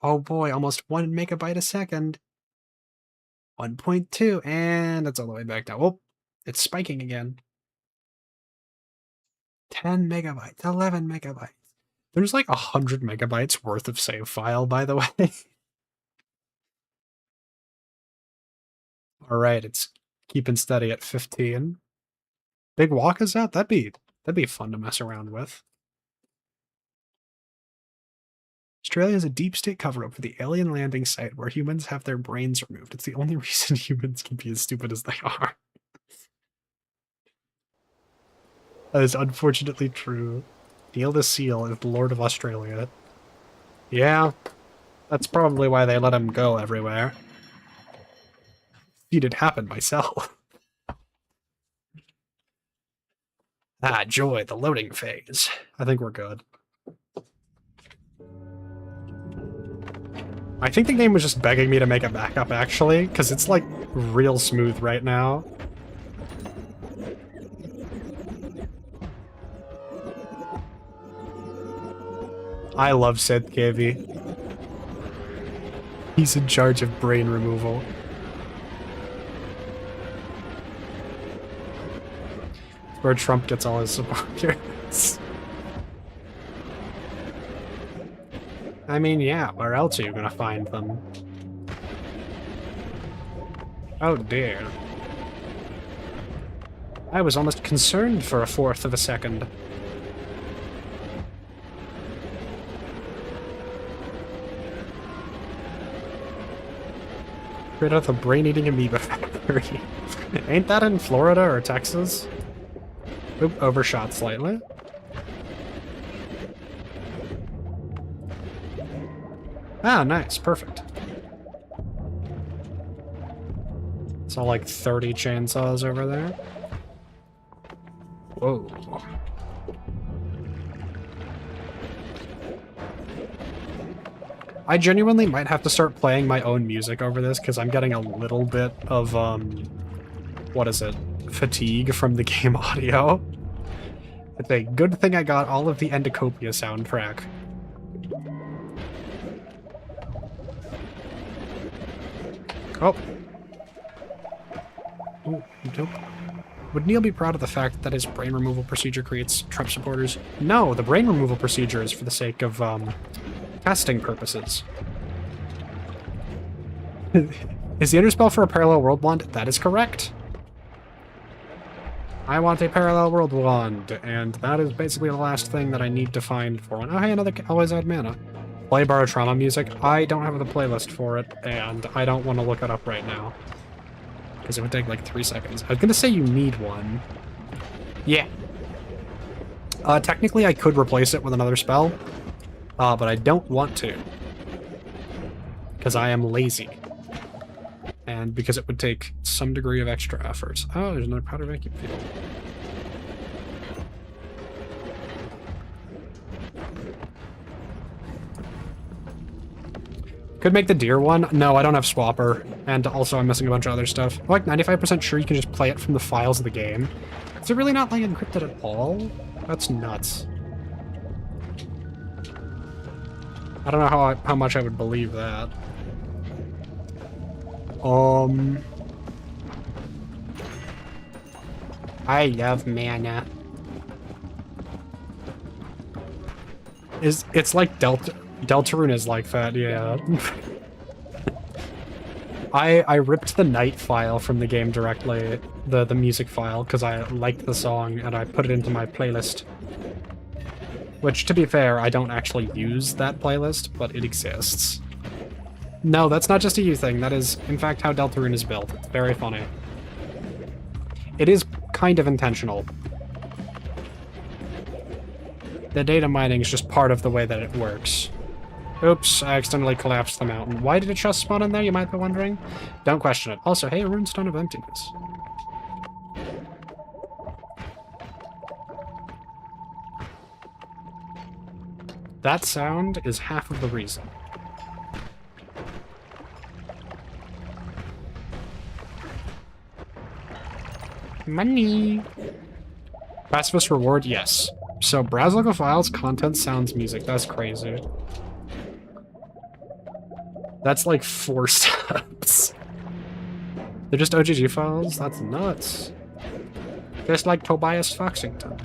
Oh boy, almost 1 megabyte a second. 1.2, and it's all the way back down. Oh, it's spiking again. 10 megabytes, 11 megabytes. There's like 100 megabytes worth of save file, by the way. Alright, it's keeping steady at 15. Big walk is that? That'd be fun to mess around with. Australia is a deep state cover-up for the alien landing site where humans have their brains removed. It's the only reason humans can be as stupid as they are. That is unfortunately true. Neil the Seal is the Lord of Australia. Yeah, that's probably why they let him go everywhere. Seen it happen myself. Ah, joy, the loading phase. I think we're good. I think the game was just begging me to make a backup, actually, because it's, like, real smooth right now. I love Sid KV. He's in charge of brain removal. where Trump gets all his supporters. I mean, yeah, where else are you gonna find them? Oh dear. I was almost concerned for a fourth of a second. Rid of the brain-eating amoeba factory. Ain't that in Florida or Texas? Oop, overshot slightly. Ah, nice, perfect. It's all like 30 chainsaws over there. Whoa. I genuinely might have to start playing my own music over this because I'm getting a little bit of, what is it? Fatigue from the game audio. It's a good thing I got all of the Endocopia soundtrack. Oh. Ooh, nope. Would Neil be proud of the fact that his brain removal procedure creates Trump supporters? No, the brain removal procedure is for the sake of, testing purposes. Is the underspell for a parallel world wand? That is correct. I want a parallel world wand, and that is basically the last thing that I need to find for one. Oh, hey, another always add mana. Play Borrow Trauma music. I don't have the playlist for it, and I don't want to look it up right now. Because it would take like 3 seconds. I was gonna say you need one. Yeah. Technically I could replace it with another spell, but I don't want to. Because I am lazy. And because it would take some degree of extra effort. Oh, there's another powder vacuum field. Could make the deer one. No, I don't have Swapper. And also I'm missing a bunch of other stuff. I'm like 95% sure you can just play it from the files of the game. Is it really not like encrypted at all? That's nuts. I don't know how much I would believe that. I love mana. It's like Deltarune is like that, yeah. I ripped the night file from the game directly, the music file, because I liked the song and I put it into my playlist. Which, to be fair, I don't actually use that playlist, but it exists. No, that's not just a you thing. That is, in fact, how Deltarune is built. It's very funny. It is kind of intentional. The data mining is just part of the way that it works. Oops, I accidentally collapsed the mountain. Why did a chest spawn in there, you might be wondering? Don't question it. Also, hey, a runestone of emptiness. That sound is half of the reason. Money! Pacifist reward, yes. So, browse local files, content, sounds, music. That's crazy. That's like 4 steps. They're just OGG files? That's nuts. Just like Tobias Foxington.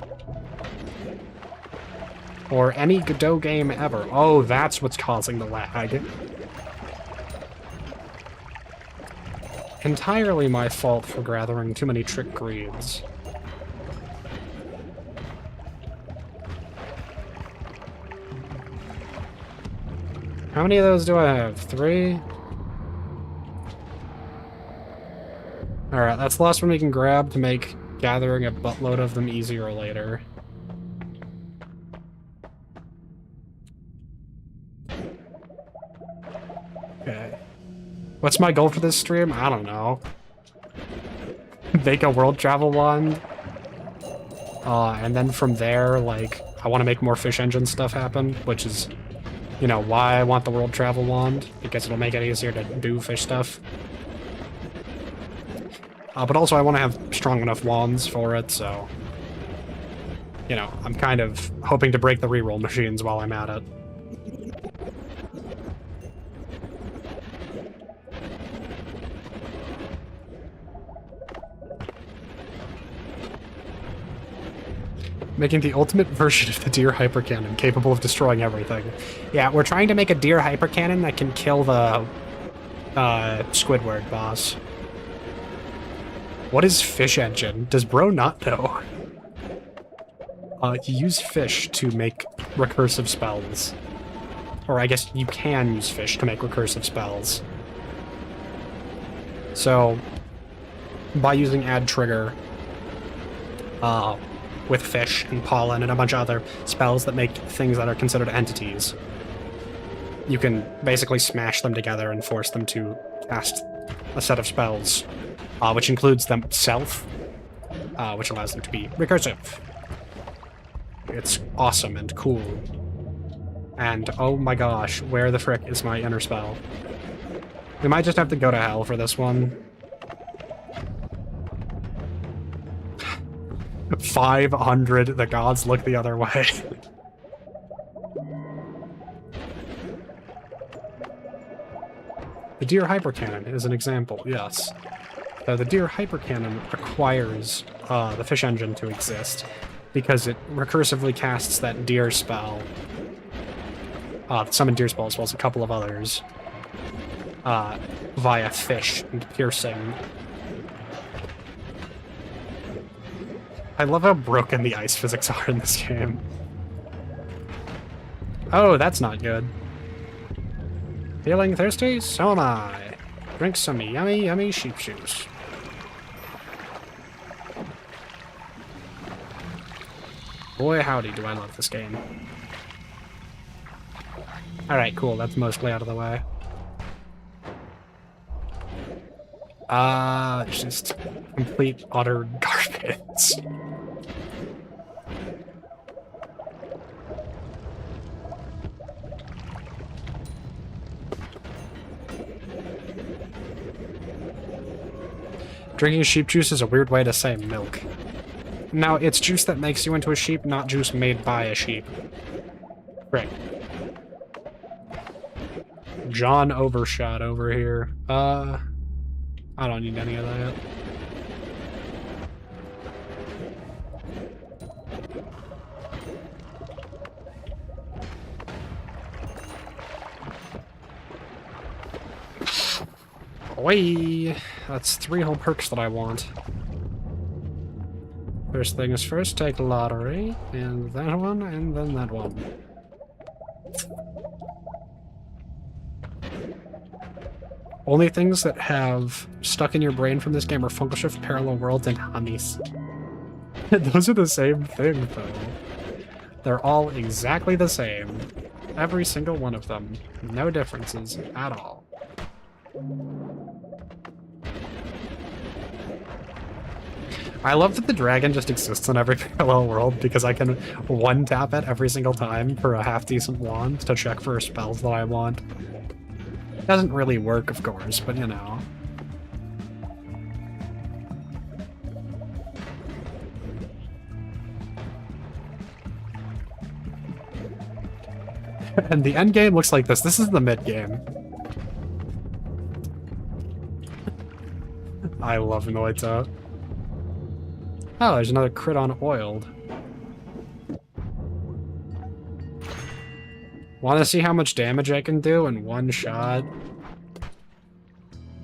Or any Godot game ever. Oh, that's what's causing the lag. Entirely my fault for gathering too many trick greeds. How many of those do I have? 3? Alright, that's the last one we can grab to make gathering a buttload of them easier later. Okay. What's my goal for this stream? I don't know. Make a world travel wand. And then from there, like, I want to make more fish engine stuff happen, which is, you know, why I want the world travel wand, because it'll make it easier to do fish stuff. But also I want to have strong enough wands for it, so... You know, I'm kind of hoping to break the reroll machines while I'm at it. Making the ultimate version of the deer hypercannon, capable of destroying everything. Yeah, we're trying to make a deer hypercannon that can kill the Squidward boss. What is fish engine? Does bro not know? You use fish to make recursive spells. Or I guess you can use fish to make recursive spells. So, by using add trigger, with fish and pollen and a bunch of other spells that make things that are considered entities, you can basically smash them together and force them to cast a set of spells, which includes themselves, which allows them to be recursive. It's awesome and cool. And oh my gosh, where the frick is my inner spell? We might just have to go to hell for this one. 500, the gods look the other way. The deer hypercannon is an example, yes. The deer hypercannon requires the fish engine to exist, because it recursively casts that deer spell, summon deer spell as well as a couple of others, via fish and piercing. I love how broken the ice physics are in this game. Oh, that's not good. Feeling thirsty? So am I. Drink some yummy, yummy sheep juice. Boy, howdy, do I love this game. Alright, cool. That's mostly out of the way. Just complete, utter garbage. Drinking sheep juice is a weird way to say milk. Now, it's juice that makes you into a sheep, not juice made by a sheep. Right. John Overshot over here. I don't need any of that. Away! That's 3 whole perks that I want. First thing is first, take lottery, and that one, and then that one. Only things that have stuck in your brain from this game are Fungal Shift, Parallel Worlds, and Honeys. Those are the same thing, though. They're all exactly the same. Every single one of them. No differences at all. I love that the dragon just exists in every parallel world because I can one-tap it every single time for a half-decent wand to check for spells that I want. It doesn't really work, of course, but you know. And the end game looks like this. This is the mid game. I love Noita. Oh, there's another crit on oiled. Want to see how much damage I can do in one shot?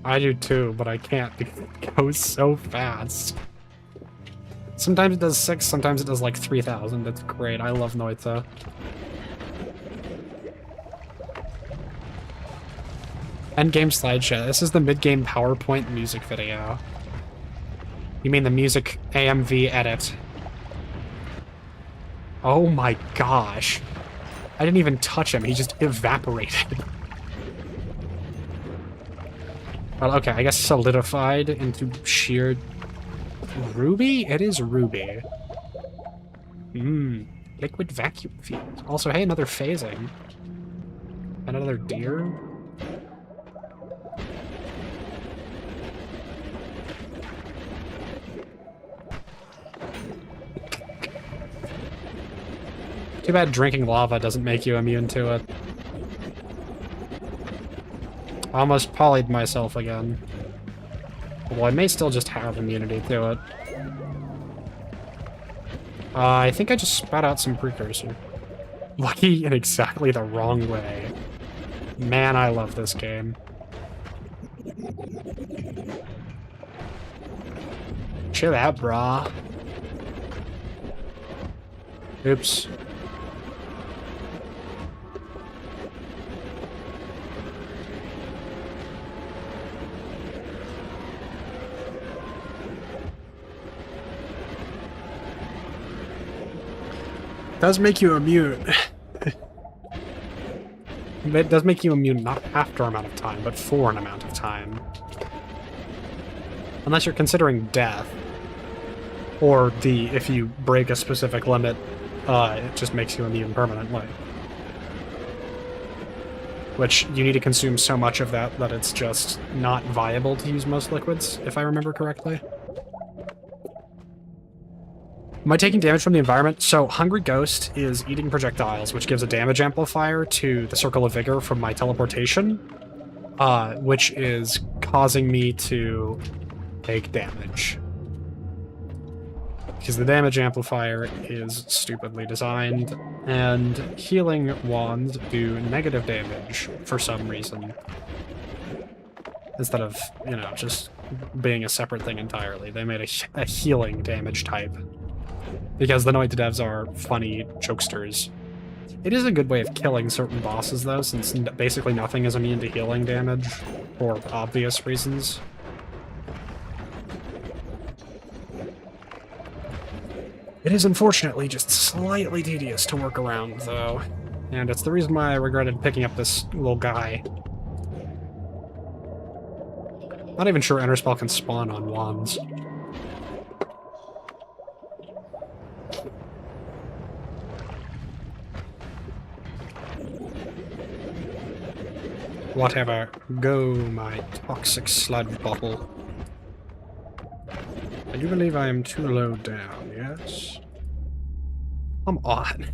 I do too, but I can't because it goes so fast. Sometimes it does 6, sometimes it does like 3,000. That's great. I love Noita. Endgame slideshow. This is the mid-game PowerPoint music video. You mean the music AMV edit? Oh my gosh. I didn't even touch him, he just evaporated. Well, okay, I guess solidified into sheer ruby? It is ruby. Liquid vacuum field. Also, hey, another phasing. Another deer? Too bad drinking lava doesn't make you immune to it. Almost polyed myself again. Well, I may still just have immunity to it. I think I just spat out some precursor. Lucky in exactly the wrong way. Man, I love this game. Chill out, brah. Oops. Does make you immune. It does make you immune not after an amount of time, but for an amount of time. Unless you're considering death. Or if you break a specific limit, it just makes you immune permanently. Which, you need to consume so much of that that it's just not viable to use most liquids, if I remember correctly. Am I taking damage from the environment? So, Hungry Ghost is eating projectiles, which gives a damage amplifier to the Circle of Vigor from my teleportation, which is causing me to take damage. Because the damage amplifier is stupidly designed, and healing wands do negative damage for some reason. Instead of, you know, just being a separate thing entirely. They made a healing damage type. Because the Noita devs are funny jokesters. It is a good way of killing certain bosses, though, since basically nothing is immune to healing damage, for obvious reasons. It is unfortunately just slightly tedious to work around, though. And it's the reason why I regretted picking up this little guy. Not even sure Enderspell can spawn on wands. Whatever. Go, my toxic sludge bottle. I do believe I am too low down, yes? Come on.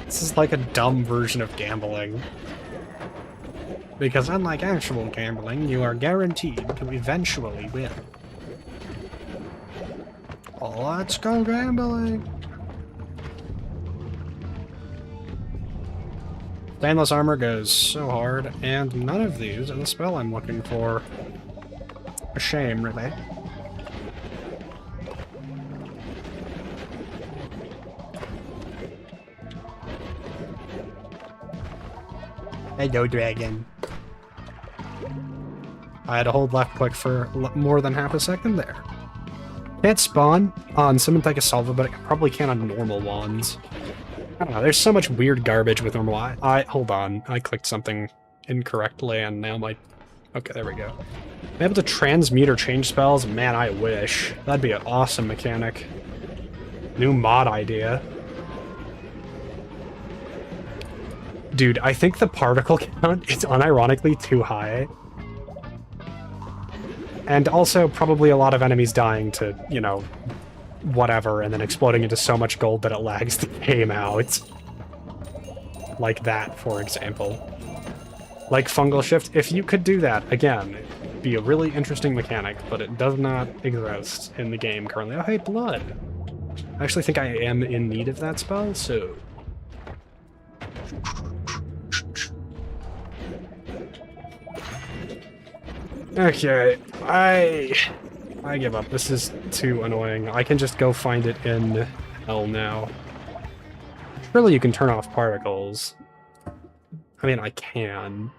This is like a dumb version of gambling. Because unlike actual gambling, you are guaranteed to eventually win. Let's go gambling! Stainless armor goes so hard, and none of these are the spell I'm looking for. A shame, really. Hello, dragon. I had to hold left click for more than half a second there. Can't spawn on Cementica Salva, but it probably can on normal wands. I don't know, there's so much weird garbage with normal. Hold on, I clicked something incorrectly and now my... Okay, there we go. I'm able to transmute or change spells? Man, I wish. That'd be an awesome mechanic. New mod idea. Dude, I think the particle count is unironically too high. And also probably a lot of enemies dying to, you know, whatever, and then exploding into so much gold that it lags the game out. Like that, for example. Like Fungal Shift, if you could do that, again, it'd be a really interesting mechanic, but it does not exist in the game currently. Oh, hey, blood! I actually think I am in need of that spell, so... Okay, I give up. This is too annoying. I can just go find it in hell now. Surely you can turn off particles. I mean, I can.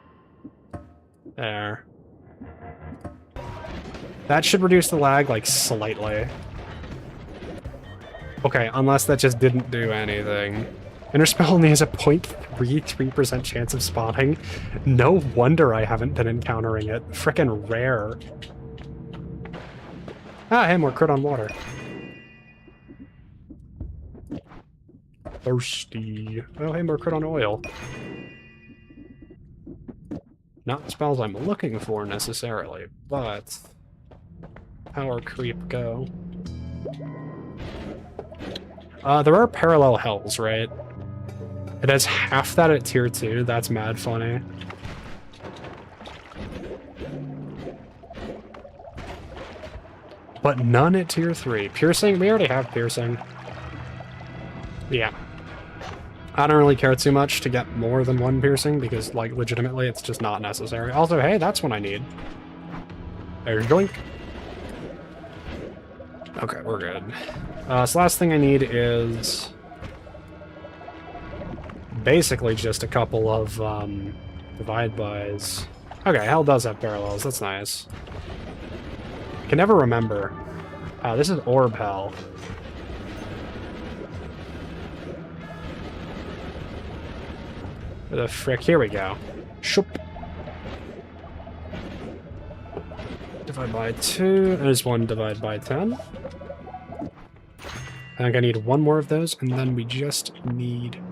There. That should reduce the lag, like, slightly. Okay, unless that just didn't do anything. Interspell only has a 0.33% chance of spawning. No wonder I haven't been encountering it. Frickin' rare. Ah, hey, more crit on water. Thirsty. Oh, hey, more crit on oil. Not spells I'm looking for, necessarily, but... Power creep go. There are parallel hells, right? It has half that at tier 2, that's mad funny. But none at tier 3. Piercing? We already have piercing. Yeah. I don't really care too much to get more than one piercing because, like, legitimately, it's just not necessary. Also, hey, that's what I need. There's doink. Okay, we're good. So last thing I need is basically just a couple of divide bys. Okay, hell does have parallels. That's nice. I can never remember. This is orb hell. Where the frick? Here we go. Shoop. Divide by 2. There's one divide by 10. I think I need one more of those, and then we just need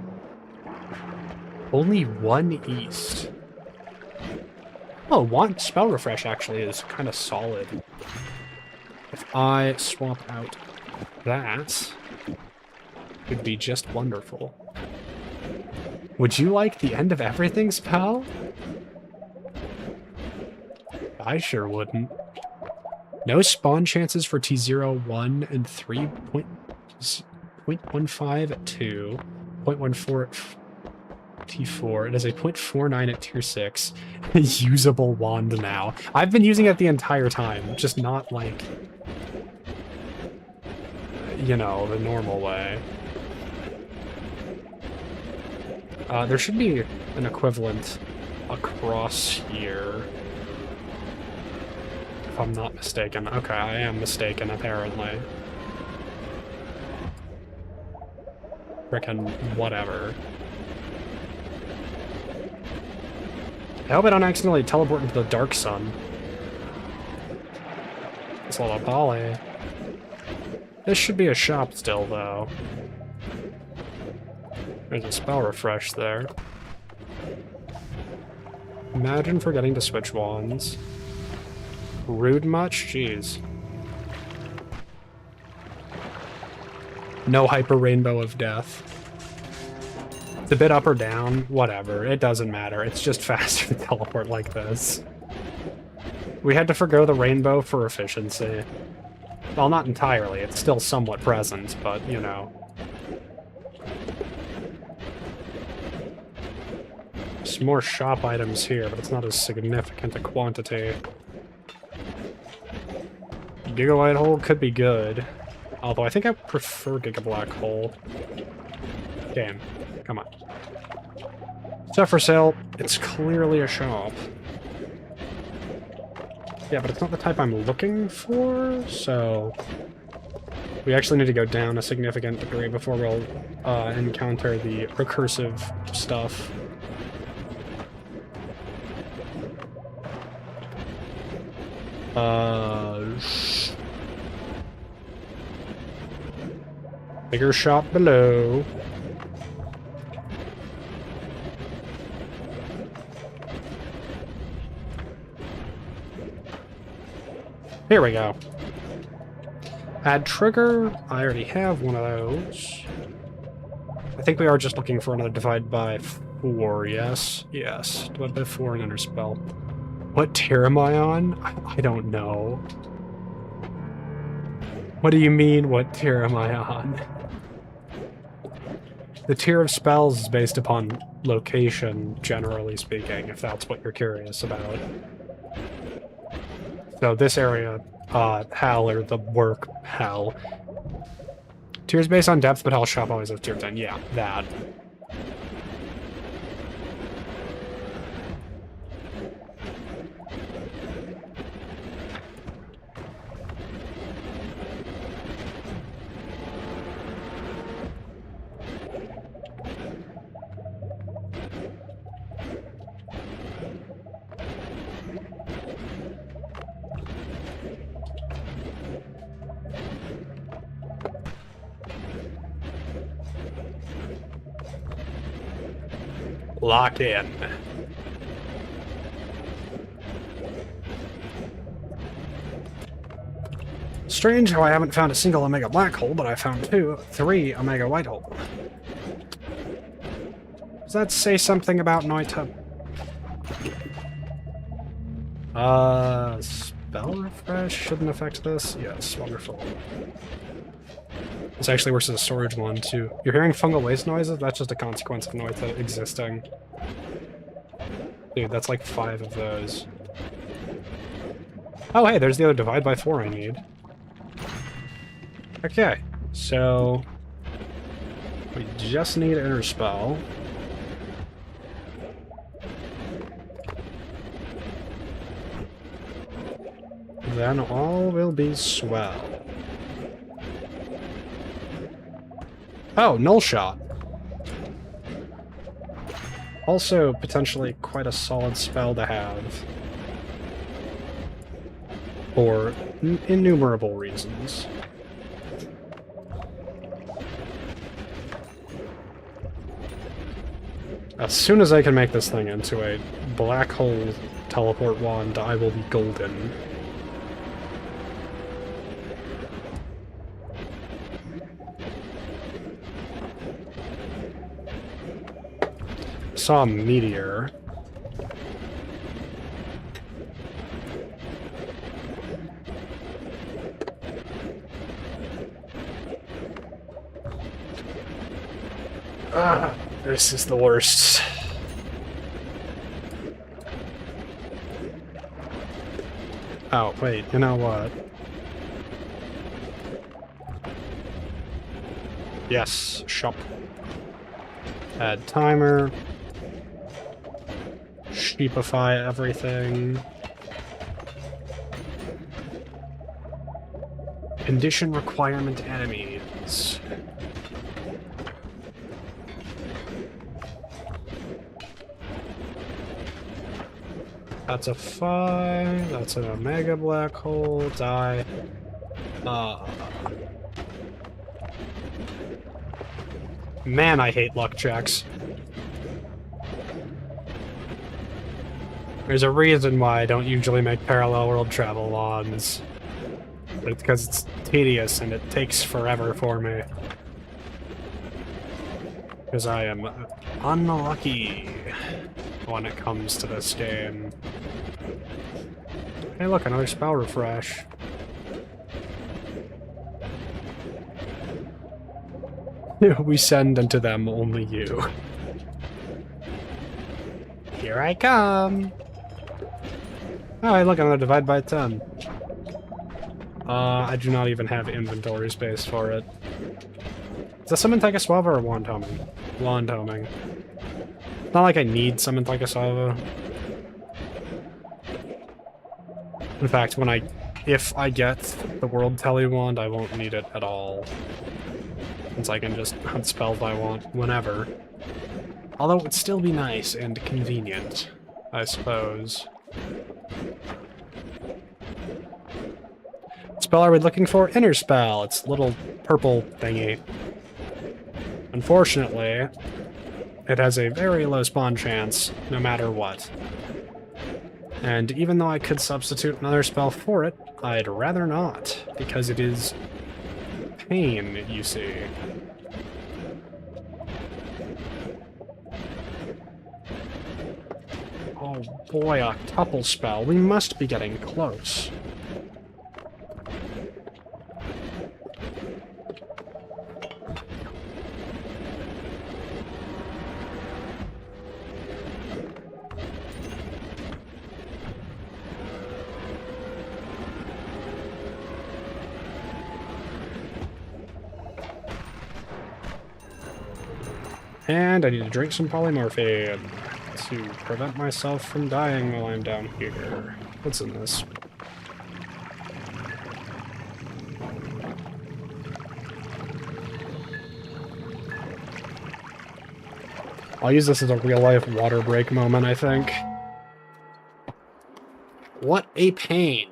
only one east. Oh, one spell refresh actually is kind of solid. If I swap out that, it would be just wonderful. Would you like the end of everything spell? I sure wouldn't. No spawn chances for T0, 1, and 3.15 at 2, 0.14 at T4. It is a 0.49 at tier 6. Usable wand now. I've been using it the entire time, just not like, you know, the normal way. There should be an equivalent across here. If I'm not mistaken. Okay, I am mistaken, apparently. Frickin' whatever. I hope I don't accidentally teleport into the Dark Sun. It's a lot of poly. This should be a shop still, though. There's a spell refresh there. Imagine forgetting to switch wands. Rude much? Jeez. No hyper rainbow of death. It's a bit up or down, whatever. It doesn't matter. It's just faster to teleport like this. We had to forgo the rainbow for efficiency. Well, not entirely. It's still somewhat present, but, you know. There's more shop items here, but it's not as significant a quantity. Giga White Hole could be good. Although I think I prefer Giga Black Hole. Damn. Come on. Stuff for sale. It's clearly a shop. Yeah, but it's not the type I'm looking for, so... We actually need to go down a significant degree before we'll encounter the recursive stuff. Bigger shop below. Here we go. Add trigger. I already have one of those. I think we are just looking for another divide by 4, yes? Yes. Divide by 4 and enter spell. What tier am I on? I don't know. What do you mean, what tier am I on? The tier of spells is based upon location, generally speaking, if that's what you're curious about. So this area, Hell, or the work Hell. Tiers based on depth, but Hell shop always has tier 10. Yeah, that. Lock in. Strange how I haven't found a single Omega Black Hole, but I found 3 Omega White Hole. Does that say something about Noita? Spell refresh shouldn't affect this? Yes, wonderful. It's actually worse as a storage one, too. You're hearing fungal waste noises? That's just a consequence of Noita existing. Dude, that's like 5 of those. Oh, hey, there's the other divide by 4 I need. Okay, so... we just need Inner Spell. Then all will be swell. Oh, Null Shot. Also, potentially quite a solid spell to have. For innumerable reasons. As soon as I can make this thing into a black hole teleport wand, I will be golden. Saw a meteor. This is the worst. Oh, wait, you know what? Yes, shop. Add timer. Sheepify everything. Condition requirement enemies. That's a 5, that's an Omega Black Hole, die. Man, I hate luck checks. There's a reason why I don't usually make parallel world travel wands. It's because it's tedious and it takes forever for me. Because I am unlucky when it comes to this game. Hey look, another spell refresh. We send unto them only you. Here I come! Oh, hey look, another divide by 10. I do not even have inventory space for it. Is that Summon Tychoswava or Wand Homing? Wand Homing. It's not like I need Summon Tychoswava. In fact, if I get the World Telly Wand, I won't need it at all. Since I can just hunt spells I want whenever. Although it would still be nice and convenient, I suppose. What spell are we looking for? Inner Spell. It's a little purple thingy. Unfortunately, it has a very low spawn chance, no matter what. And even though I could substitute another spell for it, I'd rather not, because it is pain, you see. Oh boy, a couple spell. We must be getting close. And I need to drink some polymorphine to prevent myself from dying while I'm down here. What's in this? I'll use this as a real-life water break moment, I think. What a pain!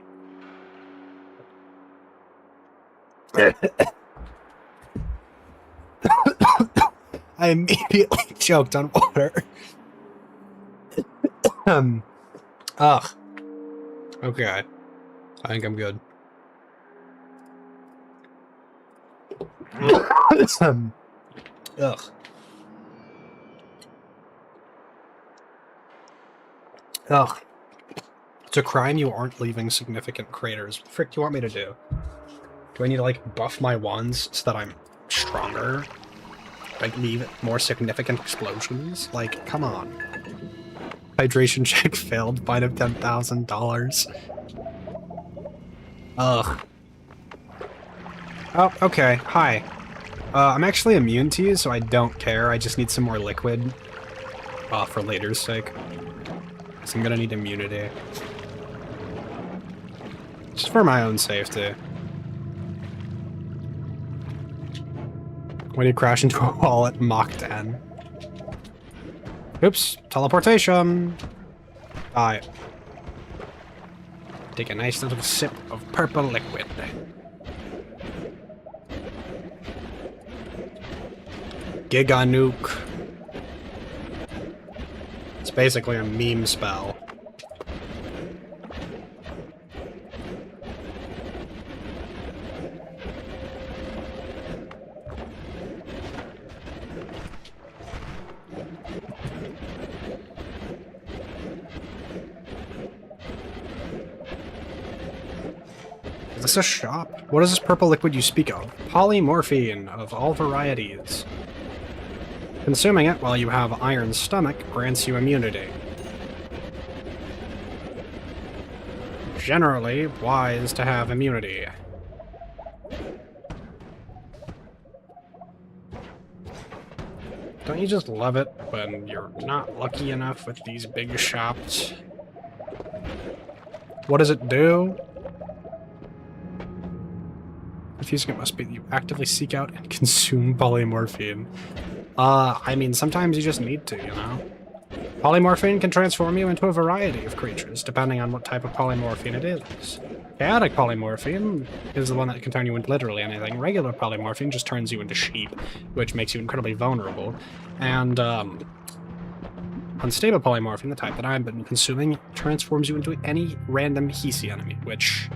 I immediately choked on water. Ugh. Okay. I think I'm good. Ugh. Ugh. It's a crime you aren't leaving significant craters. What the frick do you want me to do? Do I need to, like, buff my wands so that I'm stronger. Like, leave more significant explosions. Like, come on. Hydration check failed, fine of $10,000. Ugh. Oh, okay. Hi. I'm actually immune to you, so I don't care. I just need some more liquid. For later's sake. So I'm gonna need immunity. Just for my own safety. When you crash into a wall at Mach 10. Oops, teleportation! Die. Take a nice little sip of purple liquid. Giga nuke. It's basically a meme spell. Is this a shop? What is this purple liquid you speak of? Polymorphine of all varieties. Consuming it while you have iron stomach grants you immunity. Generally wise to have immunity. Don't you just love it when you're not lucky enough with these big shops? What does it do? Confusing it must be that you actively seek out and consume polymorphine. I mean, sometimes you just need to, you know? Polymorphine can transform you into a variety of creatures, depending on what type of polymorphine it is. Chaotic polymorphine is the one that can turn you into literally anything. Regular polymorphine just turns you into sheep, which makes you incredibly vulnerable. And, unstable polymorphine, the type that I've been consuming, transforms you into any random Hisi enemy, which,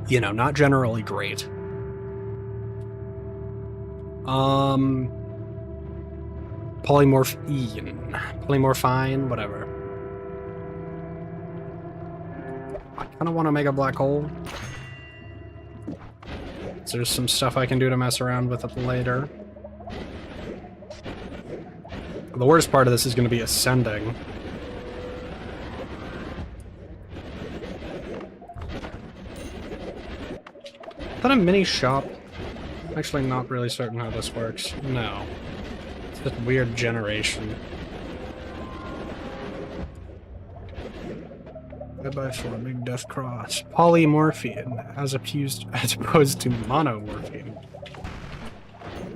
you know, not generally great. Polymorphine, whatever. I kind of want to make a black hole. So there's some stuff I can do to mess around with it later. The worst part of this is going to be ascending. Is that a mini shop? Actually, not really certain how this works. No. It's this weird generation. Goodbye for a big death cross. Polymorphine, as opposed to monomorphine.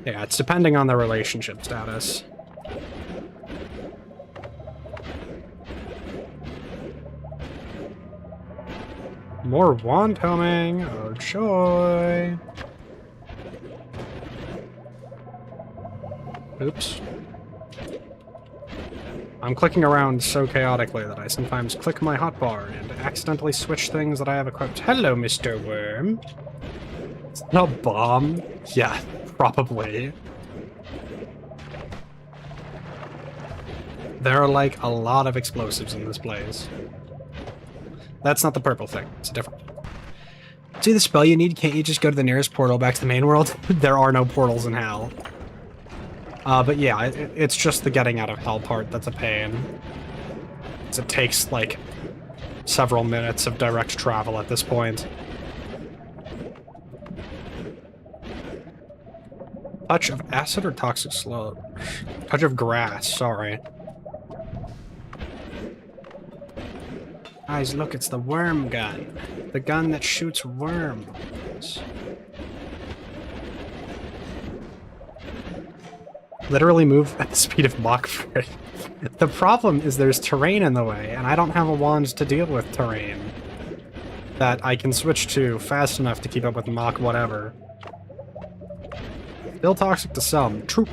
Yeah, it's depending on the relationship status. More wand coming! Oh joy! Oops. I'm clicking around so chaotically that I sometimes click my hotbar and accidentally switch things that I have equipped. Hello, Mr. Worm. Is that a bomb? Yeah, probably. There are, like, a lot of explosives in this place. That's not the purple thing. It's a different one. See the spell you need? Can't you just go to the nearest portal back to the main world? There are no portals in hell. But yeah, it's just the getting out of hell part that's a pain. It takes, like, several minutes of direct travel at this point. Touch of acid or toxic sludge? Touch of grass, sorry. Guys, look, it's the worm gun. The gun that shoots worms. Literally move at the speed of Mach 3. The problem is there's terrain in the way, and I don't have a wand to deal with terrain that I can switch to fast enough to keep up with Mach whatever. Still toxic to some. True.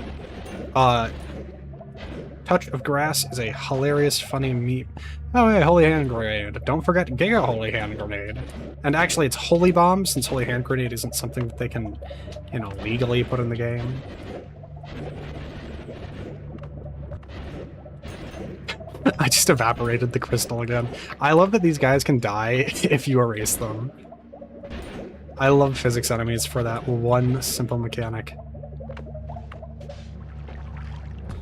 Touch of grass is a hilarious, funny meme. Oh, hey, Holy Hand Grenade. Don't forget Giga Holy Hand Grenade. And actually, it's Holy Bomb, since Holy Hand Grenade isn't something that they can, you know, legally put in the game. I just evaporated the crystal again. I love that these guys can die if you erase them. I love physics enemies for that one simple mechanic.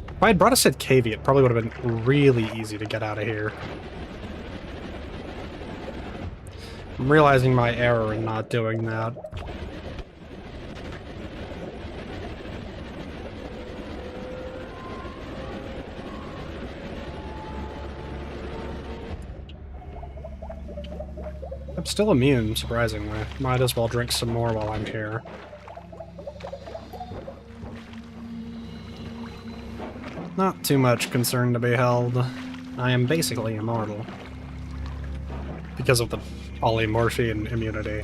If I had brought a Sid Cavey, it probably would have been really easy to get out of here. I'm realizing my error in not doing that. I'm still immune, surprisingly. Might as well drink some more while I'm here. Not too much concern to be held. I am basically immortal. Because of the polymorphine immunity.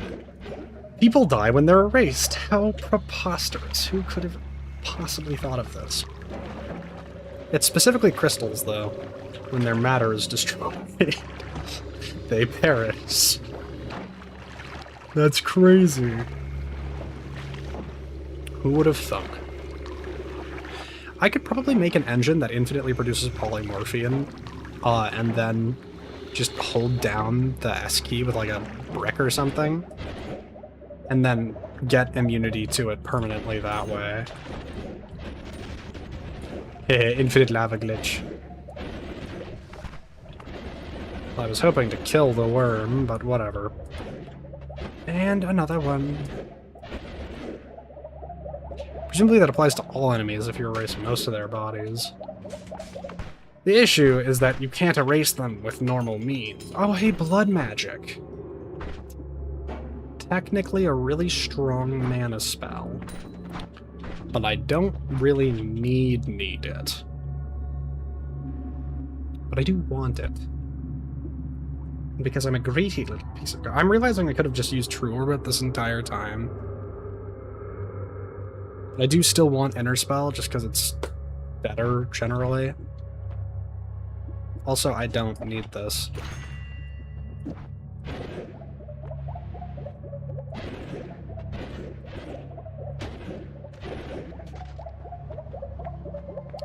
People die when they're erased. How preposterous. Who could have possibly thought of this? It's specifically crystals, though. When their matter is destroyed, they perish. That's crazy. Who would have thunk? I could probably make an engine that infinitely produces polymorphine, and then just hold down the S key with like a brick or something, and then get immunity to it permanently that way. Infinite lava glitch. I was hoping to kill the worm, but whatever. And another one. Presumably that applies to all enemies if you erase most of their bodies. The issue is that you can't erase them with normal means. Oh, hey, blood magic. Technically a really strong mana spell. But I don't really need it. But I do want it. Because I'm a greedy little piece of... I'm realizing I could have just used True Orbit this entire time. But I do still want Inner Spell, just because it's better, generally. Also, I don't need this.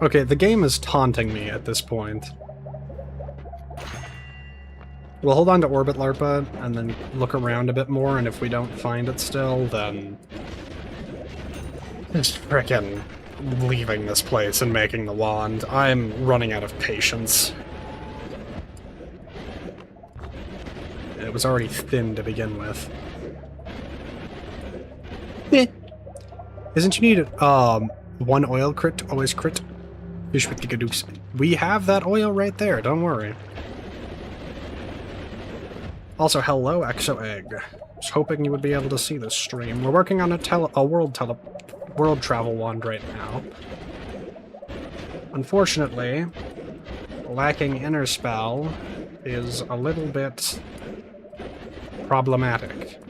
Okay, the game is taunting me at this point. We'll hold on to Orbit Larpa, and then look around a bit more, and if we don't find it still, then... just frickin' leaving this place and making the wand. I'm running out of patience. It was already thin to begin with. Isn't you need one oil crit to always crit? Fish with Gigadoos. We have that oil right there, don't worry. Also, hello, Exo Egg. Was hoping you would be able to see this stream. We're working on a world travel wand right now. Unfortunately, lacking Inner Spell is a little bit problematic.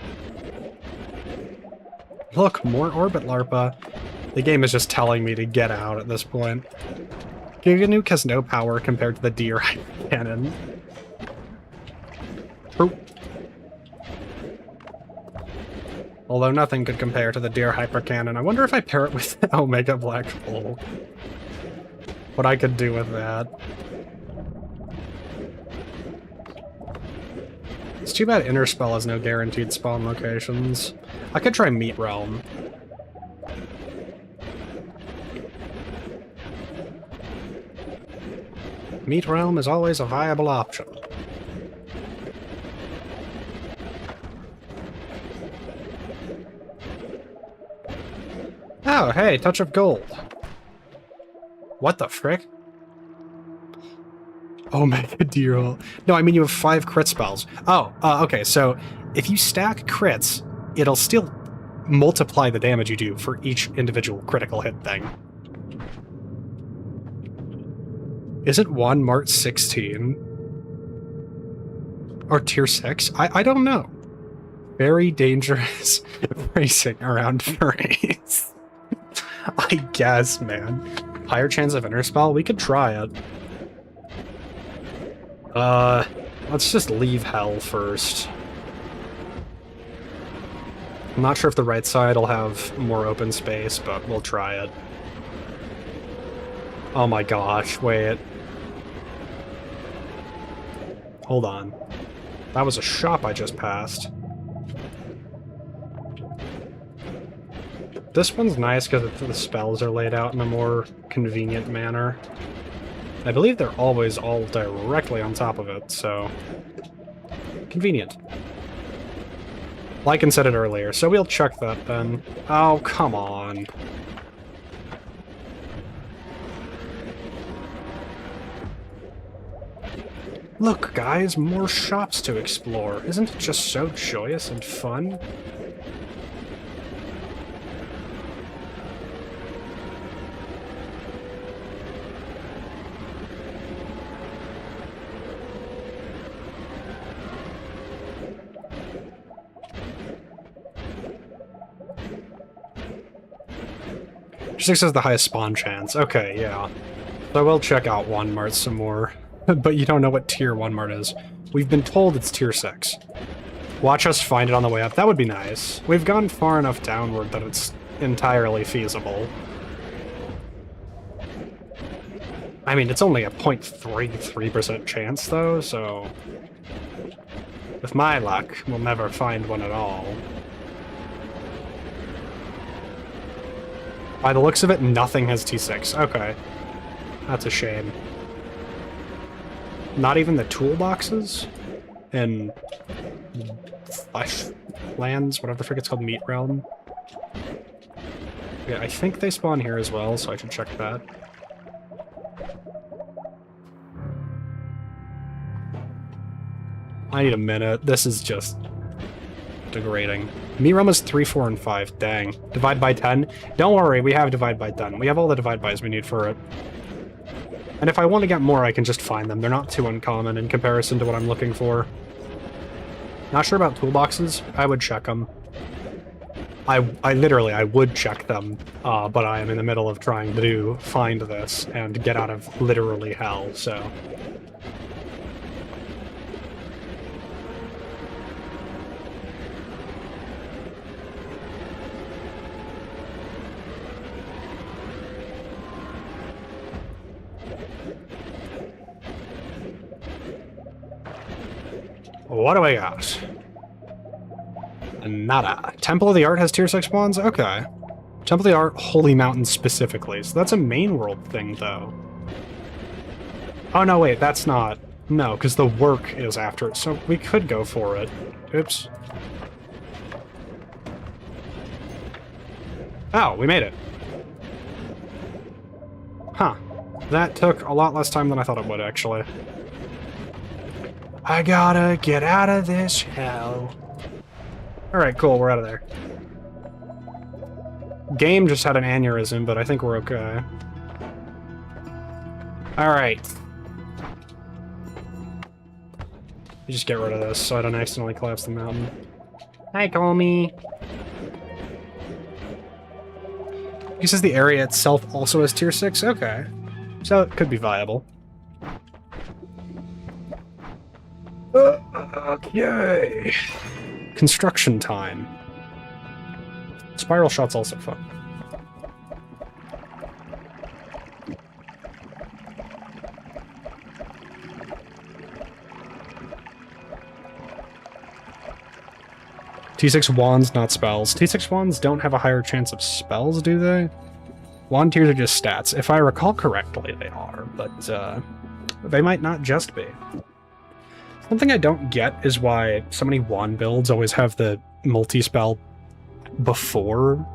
Look, more Orbit Larpa. The game is just telling me to get out at this point. Giganuke has no power compared to the Deer Cannon. Although nothing could compare to the Deer Hyper Cannon. I wonder if I pair it with Omega Black Hole. What I could do with that. It's too bad Inner Spell has no guaranteed spawn locations. I could try Meat Realm. Meat Realm is always a viable option. Oh, hey, Touch of Gold. What the frick? Omega Deer. No, I mean you have 5 crit spells. Oh, okay, so if you stack crits, it'll still multiply the damage you do for each individual critical hit thing. Isn't one Mart 16? Or tier 6? I don't know. Very dangerous racing around furries. I guess, man. Higher chance of Inner Spell? We could try it. Let's just leave Hell first. I'm not sure if the right side will have more open space, but we'll try it. Oh my gosh, wait. Hold on. That was a shop I just passed. This one's nice because the spells are laid out in a more convenient manner. I believe they're always all directly on top of it, so... convenient. Like I said it earlier, so we'll check that then. Oh, come on. Look, guys, more shops to explore. Isn't it just so joyous and fun? Tier 6 has the highest spawn chance. Okay, yeah. So I will check out One Mart some more. But you don't know what tier 1 Mart is. We've been told it's tier 6. Watch us find it on the way up. That would be nice. We've gone far enough downward that it's entirely feasible. I mean, it's only a 0.33% chance, though, so... with my luck, we'll never find one at all. By the looks of it, nothing has T6. Okay. That's a shame. Not even the toolboxes? And... Flesh lands, whatever the frick it's called, Meat Realm. Yeah, I think they spawn here as well, so I should check that. I need a minute. This is just... degrading. Meat Realm is 3, 4, and 5. Dang. Divide by 10? Don't worry, we have divide by 10. We have all the divide bys we need for it. And if I want to get more, I can just find them. They're not too uncommon in comparison to what I'm looking for. Not sure about toolboxes. I would check them. I would check them, but I am in the middle of trying to find this and get out of literally hell, so... What do I got? Nada. Temple of the Art has tier 6 spawns? Okay. Temple of the Art, Holy Mountain specifically. So that's a main world thing, though. Oh, no, wait, that's not... No, because the work is after it, so we could go for it. Oops. Oh, we made it. Huh. That took a lot less time than I thought it would, actually. I gotta get out of this hell. Alright, cool, we're out of there. Game just had an aneurysm, but I think we're okay. Alright. Just get rid of this so I don't accidentally collapse the mountain. Hi, Comey. He says the area itself also has tier 6? Okay. So it could be viable. Okay. Construction time. Spiral shot's also fun. T6 wands, not spells. T6 wands don't have a higher chance of spells, do they? Wand tiers are just stats. If I recall correctly, they are, but they might not just be. Something I don't get is why so many wand builds always have the multi-spell before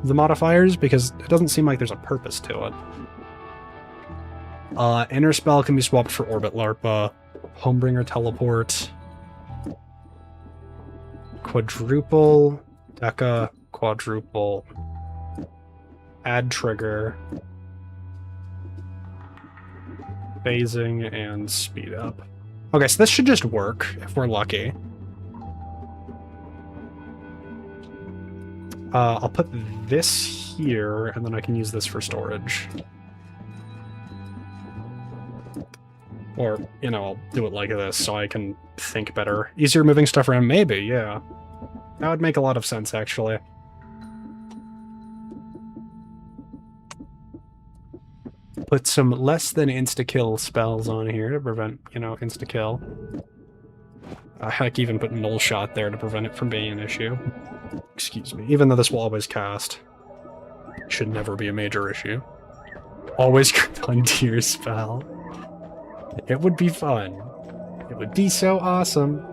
the modifiers, because it doesn't seem like there's a purpose to it. Inner spell can be swapped for Orbit Larpa, Homebringer Teleport, Quadruple, Deca, Quadruple, Add Trigger, Phasing, and Speed Up. Okay, so this should just work, if we're lucky. I'll put this here, and then I can use this for storage. Or, you know, I'll do it like this so I can think better. Easier moving stuff around? Maybe, yeah. That would make a lot of sense, actually. Put some less than insta-kill spells on here to prevent, you know, insta-kill. Heck, even put null shot there to prevent it from being an issue. Excuse me, even though this will always cast. Should never be a major issue. Always crit on tier spell. It would be fun. It would be so awesome.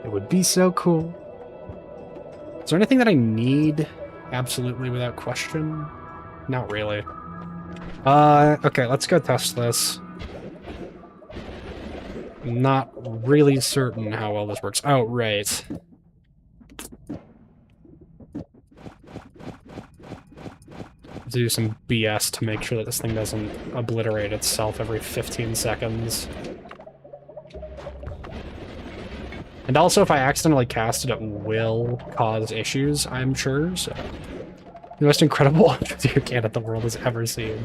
It would be so cool. Is there anything that I need absolutely without question? Not really. Okay, let's go test this. Not really certain how well this works. Oh, right. Do some BS to make sure that this thing doesn't obliterate itself every 15 seconds. And also, if I accidentally cast it, it will cause issues, I'm sure, so... The most incredible deer cat the world has ever seen.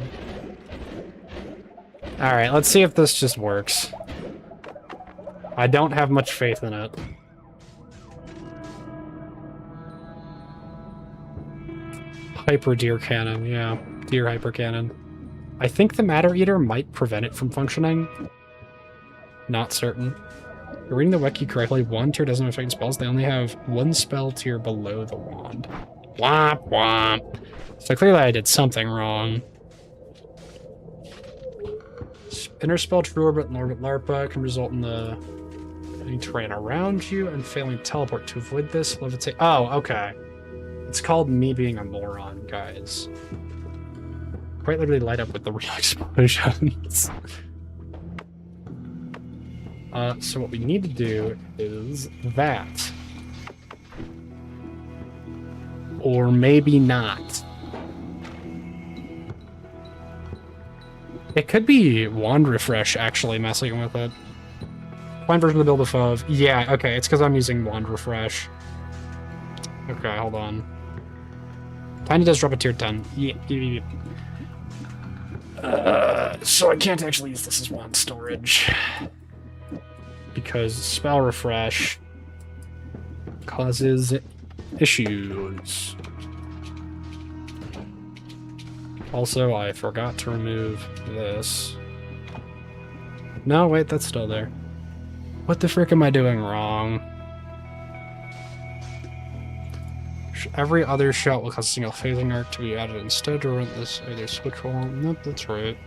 Alright, let's see if this just works. I don't have much faith in it. Hyper deer cannon, yeah. Deer hyper cannon. I think the Matter Eater might prevent it from functioning. Not certain. You're reading the wiki correctly, one tier doesn't affect spells, they only have one spell tier below the wand. Womp womp. So clearly I did something wrong. Inner spell, True Orbit, and Orbit Larpa can result in the hitting terrain around you and failing teleport. To avoid this, levitate. Oh, okay. It's called me being a moron, guys. Quite literally light up with the real explosions. So what we need to do is that. Or maybe not. It could be Wand Refresh actually messing with it. Find version of the build above. Yeah, okay, it's because I'm using Wand Refresh. Okay, hold on. Tiny does drop a tier 10. Yeah. So I can't actually use this as wand storage. Because Spell Refresh causes issues. Also, I forgot to remove this. No, wait, that's still there. What the frick am I doing wrong? Every other shot will cause a single phasing arc to be added instead, or this either switch roll. Nope, that's right.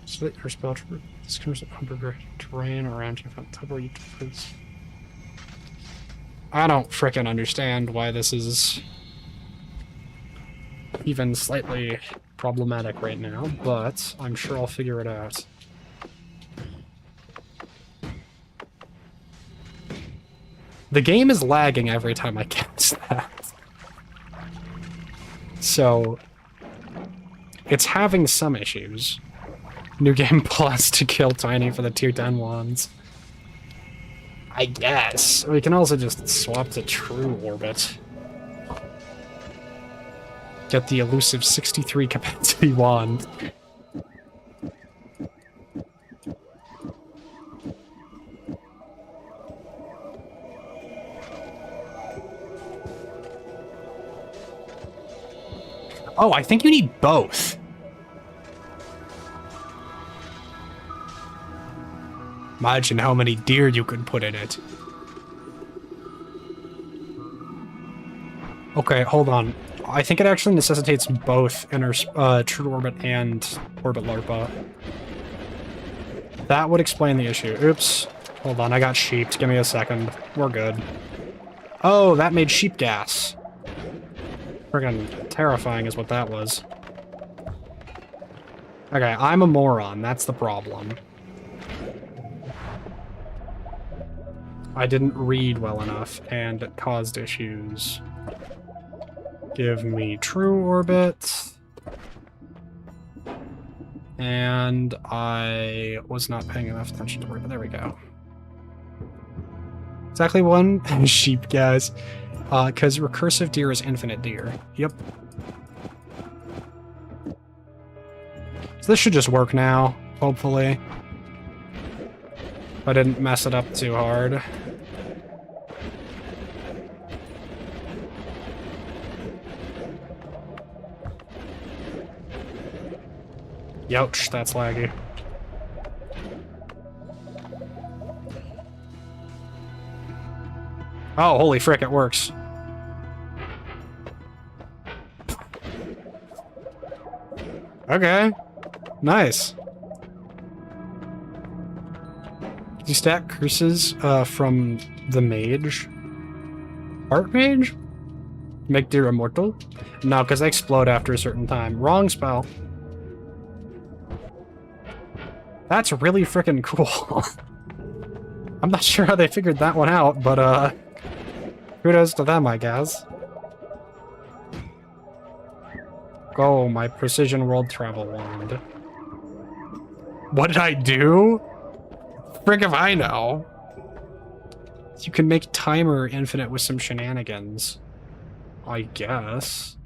Split your spell trigger. This comes under terrain around you on top of you. I don't frickin' understand why this is even slightly problematic right now, but I'm sure I'll figure it out. The game is lagging every time I cast that. So, it's having some issues. New Game Plus to kill Tiny for the tier 10 wands. I guess. We can also just swap to True Orbit. Get the elusive 63 capacity wand. Oh, I think you need both. Imagine how many deer you could put in it. Okay, hold on. I think it actually necessitates both True Orbit and Orbit Larpa. That would explain the issue. Oops. Hold on, I got sheeped. Give me a second. We're good. Oh, that made sheep gas. Friggin' terrifying is what that was. Okay, I'm a moron. That's the problem. I didn't read well enough, and it caused issues. Give me True Orbit. And I was not paying enough attention to it, but there we go. Exactly one sheep, guys. Because recursive deer is infinite deer. Yep. So this should just work now, hopefully. If I didn't mess it up too hard. Youch, that's laggy. Oh, holy frick, it works. Okay. Nice. You stack curses from the mage? Archmage? Make deer immortal? No, because they explode after a certain time. Wrong spell. That's really freaking cool. I'm not sure how they figured that one out, but kudos to them, I guess. Go, my precision world travel wand. What did I do? Frick if I know. You can make timer infinite with some shenanigans. I guess.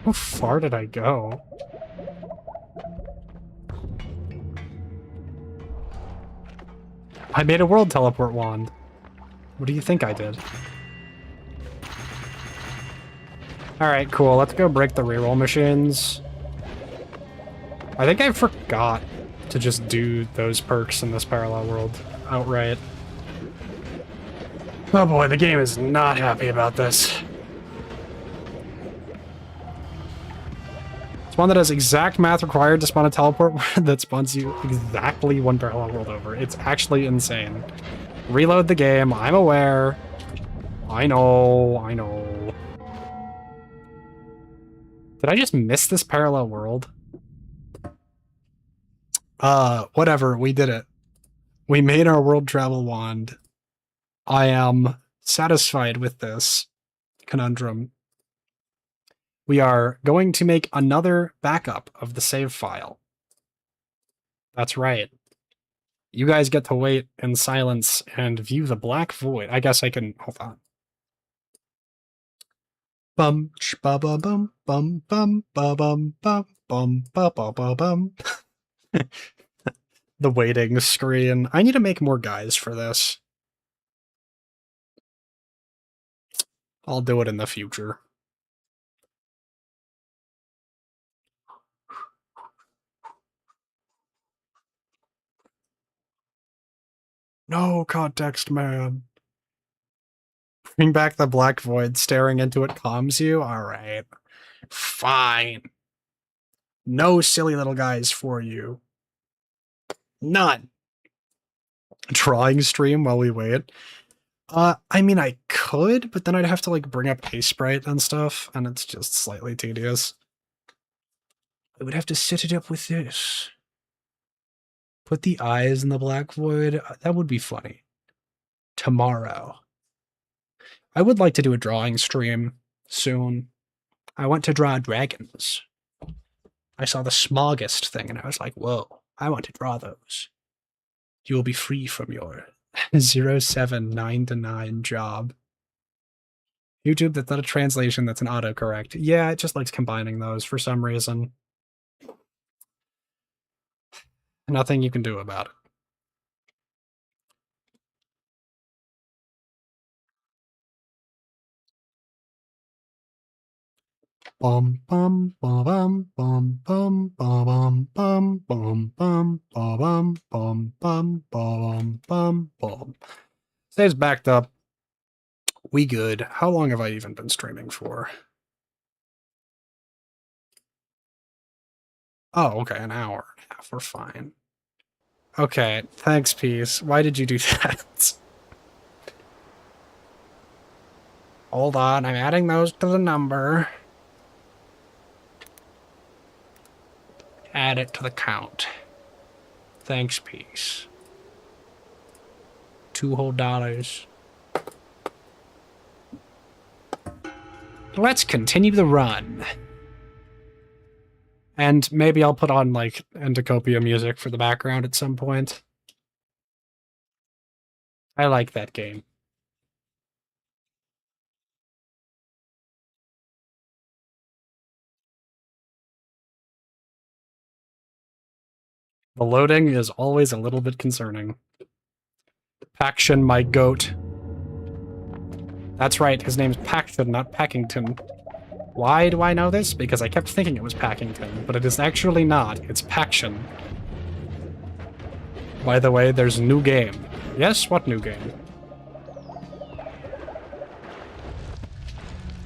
How far did I go? I made a world teleport wand. What do you think I did? Alright, cool. Let's go break the reroll machines. I think I forgot to just do those perks in this parallel world outright. Oh boy, the game is not happy about this. It's one that has exact math required to spawn a teleport that spawns you exactly one parallel world over. It's actually insane. Reload the game, I'm aware. I know. Did I just miss this parallel world? Whatever, we did it. We made our world travel wand. I am satisfied with this conundrum. We are going to make another backup of the save file. That's right. You guys get to wait in silence and view the black void. I guess I can... Hold on. Bum ba ba bum bum bum ba bum bum bum ba ba ba bum. The waiting screen. I need to make more guys for this. I'll do it in the future. No context, man. Bring back the black void. Staring into it calms you? Alright. Fine. No silly little guys for you. None. Drawing stream while we wait. I mean, I could, but then I'd have to, like, bring up Sprite and stuff, and it's just slightly tedious. I would have to set it up with this. Put the eyes in the black void. That would be funny. Tomorrow. I would like to do a drawing stream soon. I want to draw dragons. I saw the smogest thing, and I was like, whoa, I want to draw those. You will be free from your 079 to 9 job. YouTube, that's not a translation, that's an autocorrect. Yeah, it just likes combining those for some reason. Nothing you can do about it. Bum bum bum bum bum bum bum bum bum bum bum bum bum bum bum bum. Saves backed up. We good. How long have I even been streaming for? Oh, okay, an hour and a half. We're fine. Okay, thanks, Peace. Why did you do that? Hold on, I'm adding those to the number. Add it to the count. Thanks, Peace. $2 whole. Let's continue the run. And maybe I'll put on, like, Endocopia music for the background at some point. I like that game. The loading is always a little bit concerning. Paction, my goat. That's right, his name's Paction, not Packington. Why do I know this? Because I kept thinking it was Packington, but it is actually not. It's Paction. By the way, there's a new game. Yes? What new game?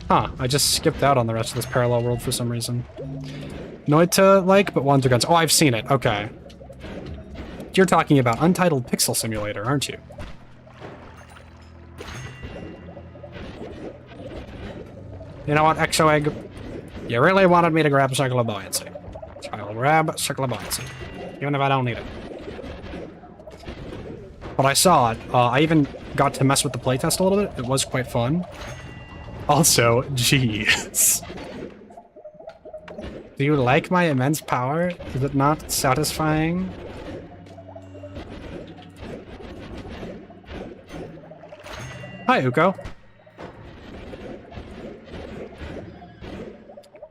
Huh, I just skipped out on the rest of this parallel world for some reason. Noita-like, but wands are guns. Oh, I've seen it. Okay. You're talking about Untitled Pixel Simulator, aren't you? You know what, Exo-Egg? You really wanted me to grab Circle of Buoyancy. So I will grab Circle of Buoyancy. Even if I don't need it. But I saw it. I even got to mess with the playtest a little bit. It was quite fun. Also, jeez. Do you like my immense power? Is it not satisfying? Hi, Uko.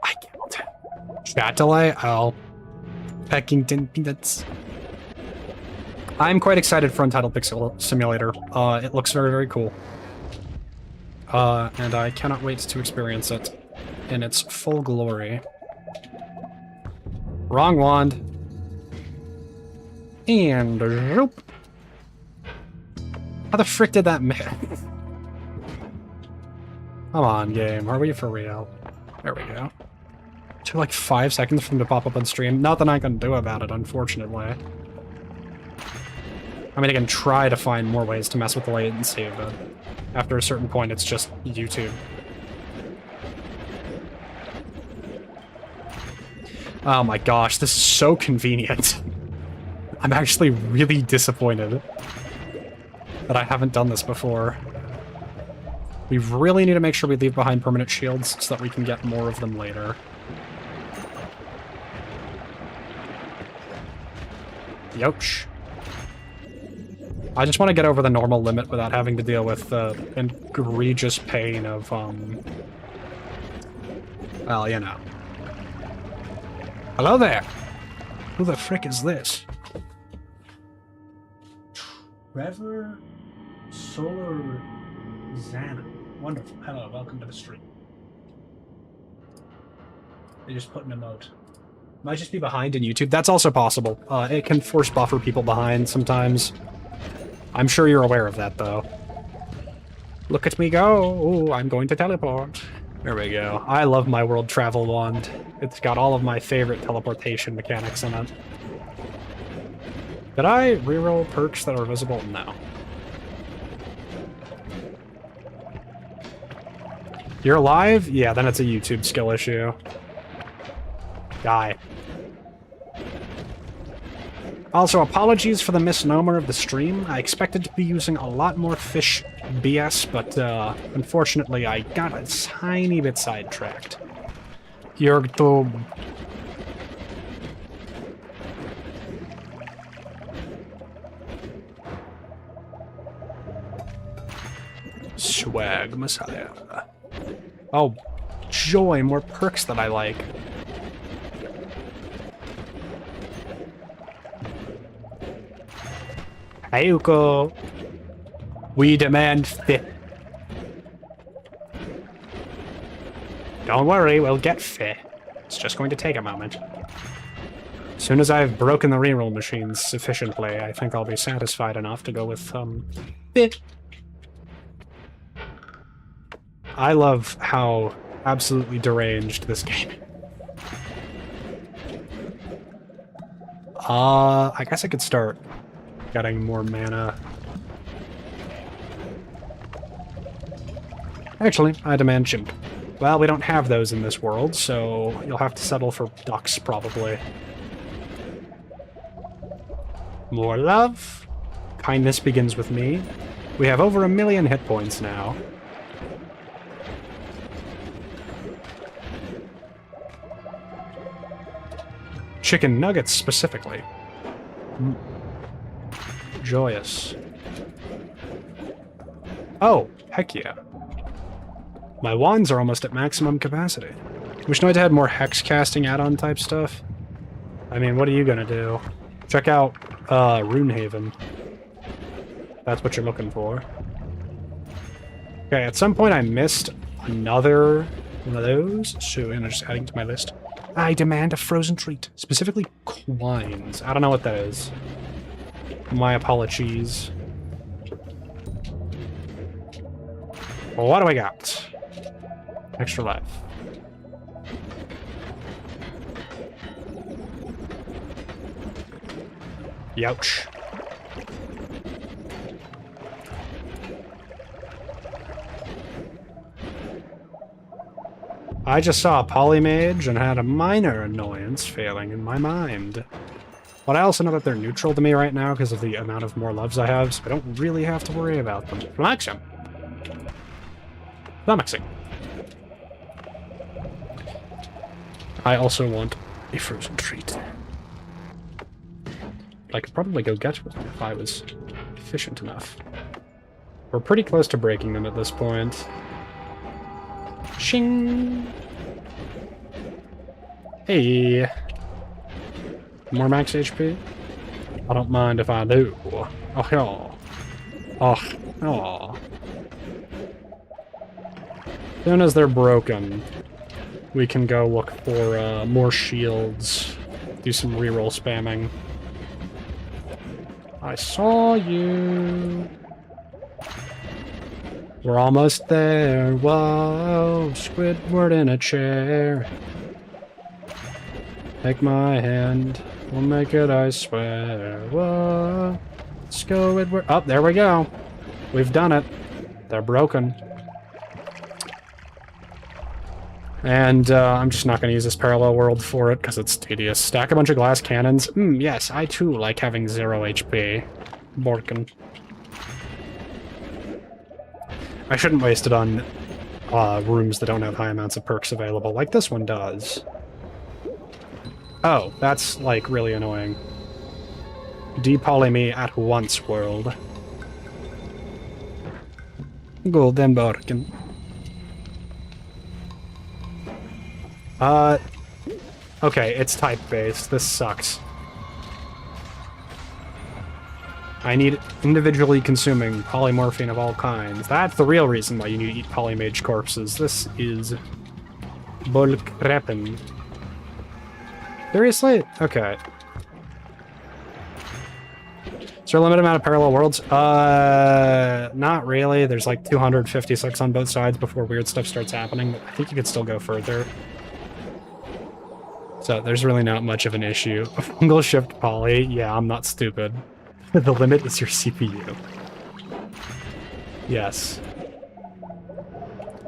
I can't. Chat delay? Oh. Peckington peanuts. I'm quite excited for Untitled Pixel Simulator. It looks very, very cool. And I cannot wait to experience it in its full glory. Wrong wand. And zoop. How the frick did that miss? Come on, game. Are we for real? There we go. Took like 5 seconds for him to pop up on stream. Nothing I can do about it, unfortunately. I mean, I can try to find more ways to mess with the latency, but after a certain point, it's just YouTube. Oh my gosh, this is so convenient. I'm actually really disappointed that I haven't done this before. We really need to make sure we leave behind permanent shields so that we can get more of them later. Youch. I just want to get over the normal limit without having to deal with the egregious pain of, well, you know. Hello there! Who the frick is this? Trevor Solar Zana. Wonderful. Hello, welcome to the stream. They just put an emote. Might just be behind in YouTube. That's also possible. It can force buffer people behind sometimes. I'm sure you're aware of that, though. Look at me go! Ooh, I'm going to teleport. There we go. I love my world travel wand. It's got all of my favorite teleportation mechanics in it. Did I reroll perks that are visible? No. You're alive? Yeah, then it's a YouTube skill issue. Die. Also, apologies for the misnomer of the stream. I expected to be using a lot more fish BS, but unfortunately I got a tiny bit sidetracked. YouTube. Swag Messiah. Oh, joy, more perks that I like. Ayuko. We demand fit. Don't worry, we'll get fit. It's just going to take a moment. As soon as I've broken the reroll machines sufficiently, I think I'll be satisfied enough to go with, fit. I love how absolutely deranged this game is. I guess I could start getting more mana. Actually, I demand chimp. Well, we don't have those in this world, so you'll have to settle for ducks, probably. More love. Kindness begins with me. We have over 1 million hit points now. Chicken nuggets, specifically. Joyous. Oh, heck yeah. My wands are almost at maximum capacity. Wish Noita had more hex casting add-on type stuff. I mean, what are you gonna do? Check out, Runehaven. That's what you're looking for. Okay, at some point I missed another one of those. So, and I'm just adding to my list. I demand a frozen treat, specifically quines. I don't know what that is. My apologies. Well, what do we got? Extra life. Youch. I just saw a polymage and had a minor annoyance failing in my mind. But I also know that they're neutral to me right now because of the amount of more loves I have, so I don't really have to worry about them. Flummoxing. Flummoxing. I also want a frozen treat. I could probably go get one if I was efficient enough. We're pretty close to breaking them at this point. Shing! Hey! More max HP? I don't mind if I do. Oh, yeah. Oh, oh. As soon as they're broken, we can go look for more shields, do some reroll spamming. I saw you. We're almost there. Whoa, Squidward in a chair. Take my hand. We'll make it, I swear. Whoa. Let's go, Squidward. Oh, there we go. We've done it. They're broken. And I'm just not going to use this parallel world for it, because it's tedious. Stack a bunch of glass cannons. Yes, I too like having 0 HP. Borkin. I shouldn't waste it on rooms that don't have high amounts of perks available, like this one does. Oh, that's, like, really annoying. Depoly me at once, world. Golden Borkin. Okay, it's type-based. This sucks. I need individually consuming polymorphine of all kinds. That's the real reason why you need to eat polymage corpses. This is bullcrappin'. Seriously? Okay. Is there a limited amount of parallel worlds? Not really. There's like 256 on both sides before weird stuff starts happening, but I think you could still go further. So there's really not much of an issue. Fungal shift poly, yeah, I'm not stupid. The limit is your CPU. Yes.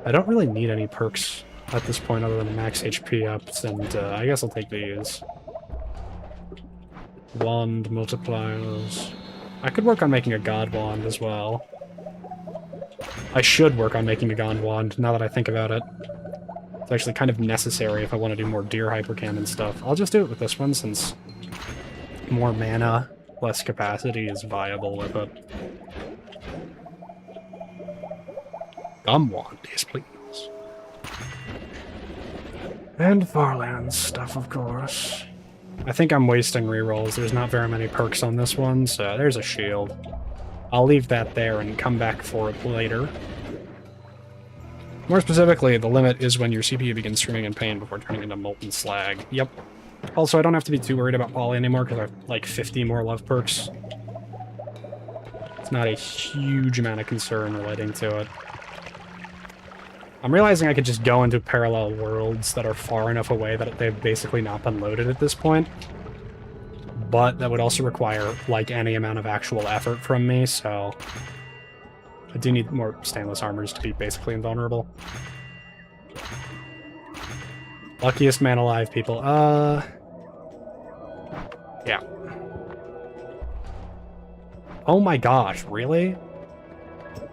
I don't really need any perks at this point other than max HP ups, and I guess I'll take these. Wand multipliers. I could work on making a god wand as well. I should work on making a god wand, now that I think about it. It's actually kind of necessary if I want to do more deer hypercannon stuff. I'll just do it with this one, since more mana, less capacity is viable with it. Gum wand, yes please. And Farland stuff, of course. I think I'm wasting rerolls. There's not very many perks on this one, so there's a shield. I'll leave that there and come back for it later. More specifically, the limit is when your CPU begins screaming in pain before turning into molten slag. Yep. Also, I don't have to be too worried about poly anymore because I have like 50 more love perks. It's not a huge amount of concern relating to it. I'm realizing I could just go into parallel worlds that are far enough away that they've basically not been loaded at this point. But that would also require, like, any amount of actual effort from me, so I do need more stainless armors to be basically invulnerable. Luckiest man alive, people. Yeah. Oh my gosh, really?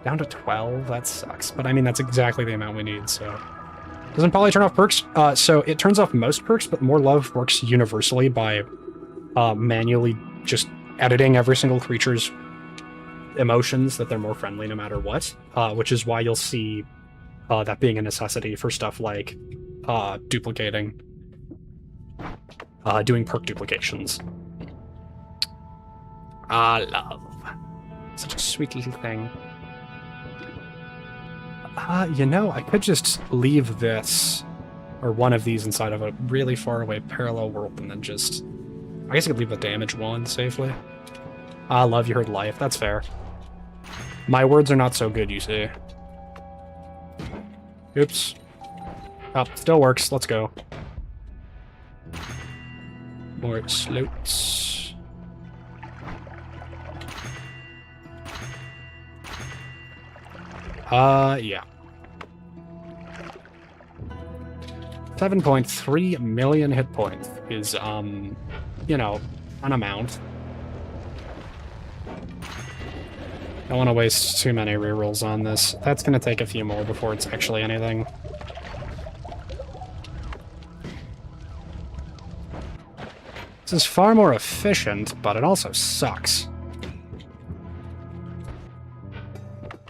Down to 12? That sucks. But I mean, that's exactly the amount we need, so... Doesn't poly turn off perks? So it turns off most perks, but more love works universally by manually just editing every single creature's emotions, that they're more friendly no matter what, which is why you'll see that being a necessity for stuff like duplicating, doing perk duplications. Love. Such a sweet little thing. You know, I could just leave this, or one of these inside of a really far away parallel world and then just... I guess I could leave the damage one safely. Love, you heard life. That's fair. My words are not so good, you see. Oops. Oh, still works. Let's go. More slopes. Yeah. 7.3 million hit points is, you know, an amount. I don't want to waste too many rerolls on this. That's going to take a few more before it's actually anything. This is far more efficient, but it also sucks.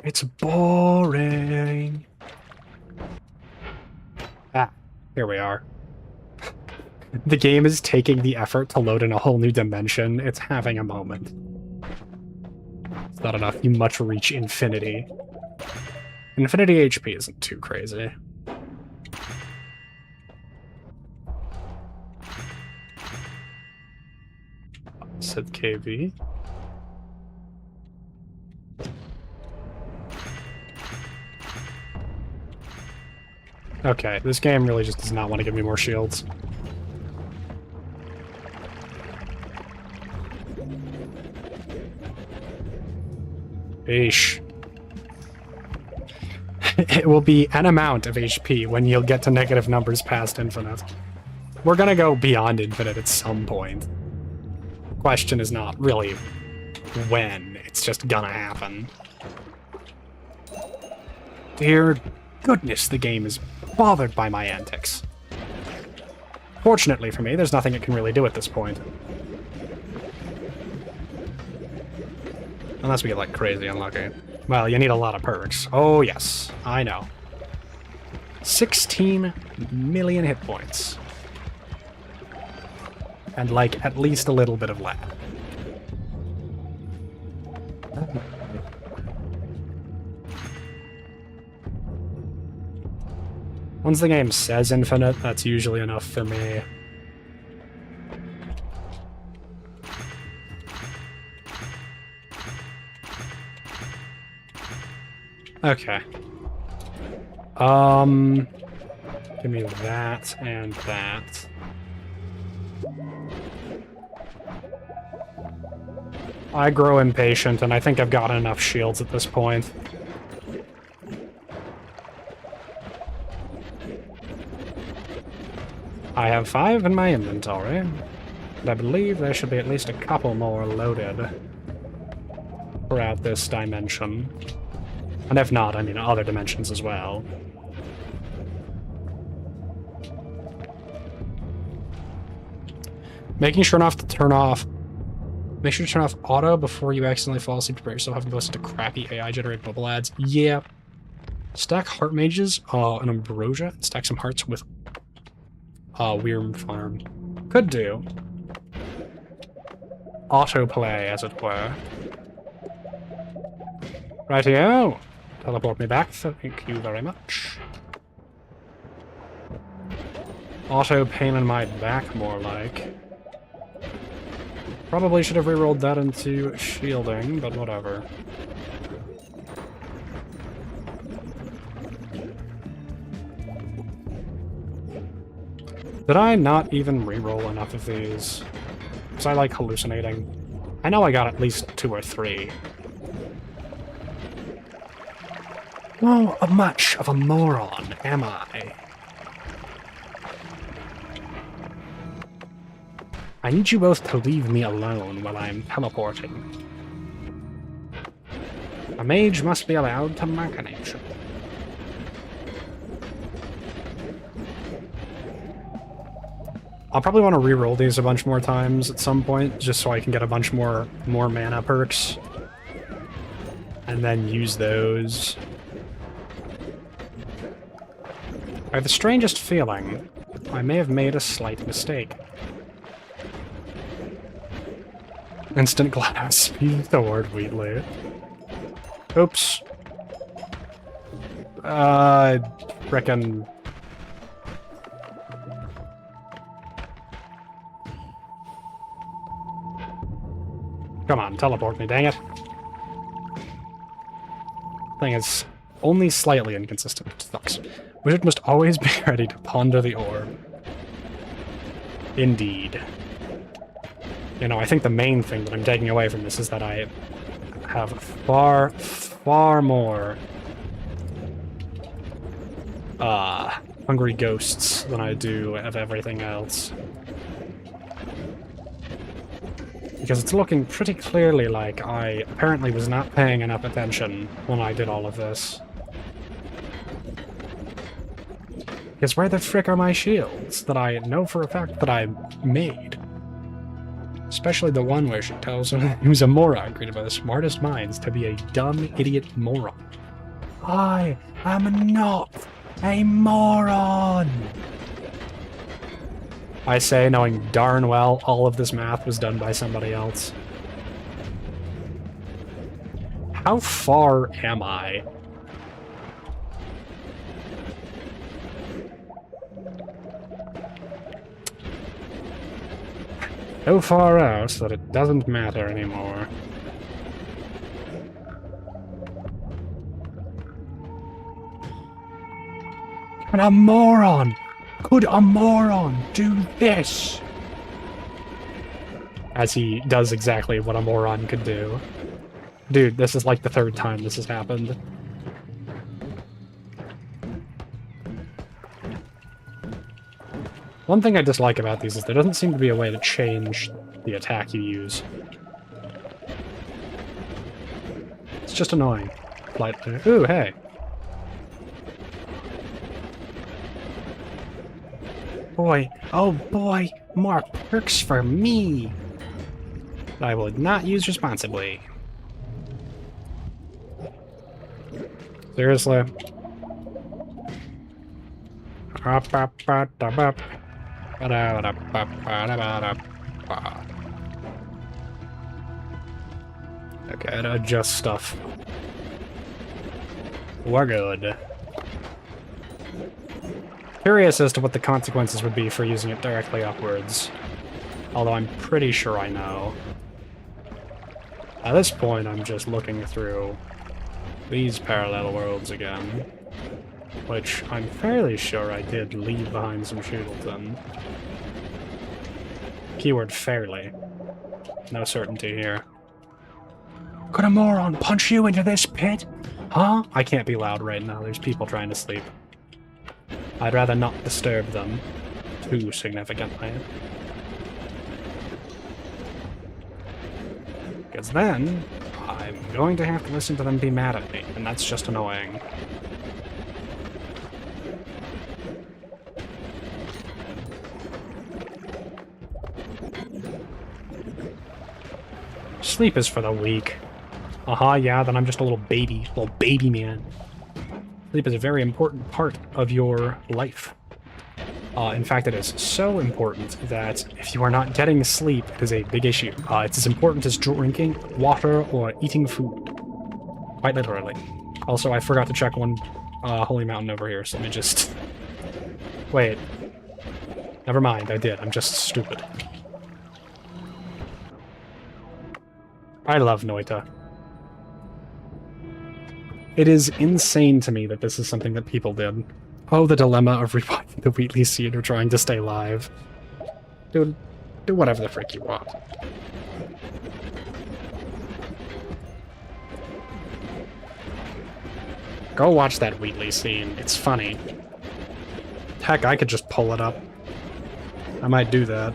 It's boring. Ah, here we are. The game is taking the effort to load in a whole new dimension. It's having a moment. It's not enough. You must reach infinity. Infinity HP isn't too crazy. Said KV. Okay, this game really just does not want to give me more shields. Eesh. It will be an amount of HP when you'll get to negative numbers past infinite. We're gonna go beyond infinite at some point. The question is not really when, it's just gonna happen. Dear goodness, the game is bothered by my antics. Fortunately for me, there's nothing it can really do at this point. Unless we get, like, crazy unlucky. Well, you need a lot of perks. Oh, yes. I know. 16 million hit points. And, like, at least a little bit of lag. Once the game says infinite, that's usually enough for me. Okay. Give me that and that. I grow impatient, and I think I've gotten enough shields at this point. I have 5 in my inventory, and I believe there should be at least a couple more loaded throughout this dimension. And if not, I mean other dimensions as well. Making sure not to turn off... Make sure to turn off auto before you accidentally fall asleep to prepare yourself having to listen to crappy AI-generated mobile ads. Yeah. Stack heart mages, and ambrosia, and stack some hearts with Wyrm Farm. Could do. Autoplay, as it were. Rightio. Teleport me back, thank you very much. Auto pain in my back, more like. Probably should have rerolled that into shielding, but whatever. Did I not even reroll enough of these? Because I like hallucinating. I know I got at least 2 or 3. Oh, much of a moron, am I? I need you both to leave me alone while I'm teleporting. A mage must be allowed to machinate. I'll probably want to reroll these a bunch more times at some point, just so I can get a bunch more mana perks. And then use those. I have the strangest feeling I may have made a slight mistake. Instant glass. Use the word Wheatley. Oops. Frickin'... Come on, teleport me, dang it. Thing is only slightly inconsistent, which sucks. Wizard must always be ready to ponder the orb. Indeed. You know, I think the main thing that I'm taking away from this is that I have far, far more hungry ghosts than I do of everything else. Because it's looking pretty clearly like I apparently was not paying enough attention when I did all of this. Because where the frick are my shields that I know for a fact that I made? Especially the one where she tells him who's a moron created by the smartest minds to be a dumb idiot moron. I am not a moron! I say, knowing darn well all of this math was done by somebody else. How far am I? So far out that it doesn't matter anymore. And a moron! Could a moron do this? As he does exactly what a moron could do. Dude, this is like the third time this has happened. One thing I dislike about these is there doesn't seem to be a way to change the attack you use. It's just annoying. Slightly. Ooh, hey. Boy, oh boy, more perks for me. That I will not use responsibly. Seriously. Okay, I'd adjust stuff. We're good. Curious as to what the consequences would be for using it directly upwards. Although I'm pretty sure I know. At this point, I'm just looking through these parallel worlds again. Which I'm fairly sure I did leave behind some shields in. Keyword fairly. No certainty here. Could a moron punch you into this pit? Huh? I can't be loud right now, there's people trying to sleep. I'd rather not disturb them too significantly. Because then, I'm going to have to listen to them be mad at me, and that's just annoying. Sleep is for the weak. Yeah, then I'm just a little baby man. Sleep is a very important part of your life. In fact, it is so important that if you are not getting sleep, it is a big issue. It's as important as drinking water or eating food. Quite literally. Also, I forgot to check one holy mountain over here, so let me just... Wait. Never mind, I did. I'm just stupid. I love Noita. It is insane to me that this is something that people did. Oh, the dilemma of rewinding the Wheatley scene or trying to stay live. Dude, do whatever the frick you want. Go watch that Wheatley scene. It's funny. Heck, I could just pull it up. I might do that.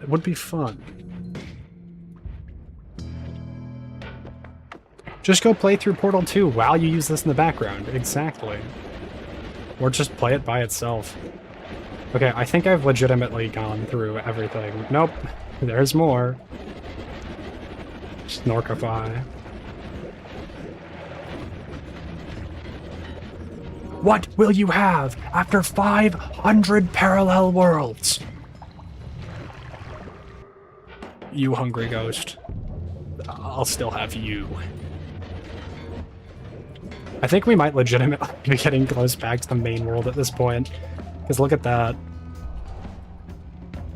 It would be fun. Just go play through Portal 2 while you use this in the background. Exactly. Or just play it by itself. Okay, I think I've legitimately gone through everything. Nope. There's more. Snorkify. What will you have after 500 parallel worlds? You hungry ghost. I'll still have you. I think we might legitimately be getting close back to the main world at this point. Because look at that.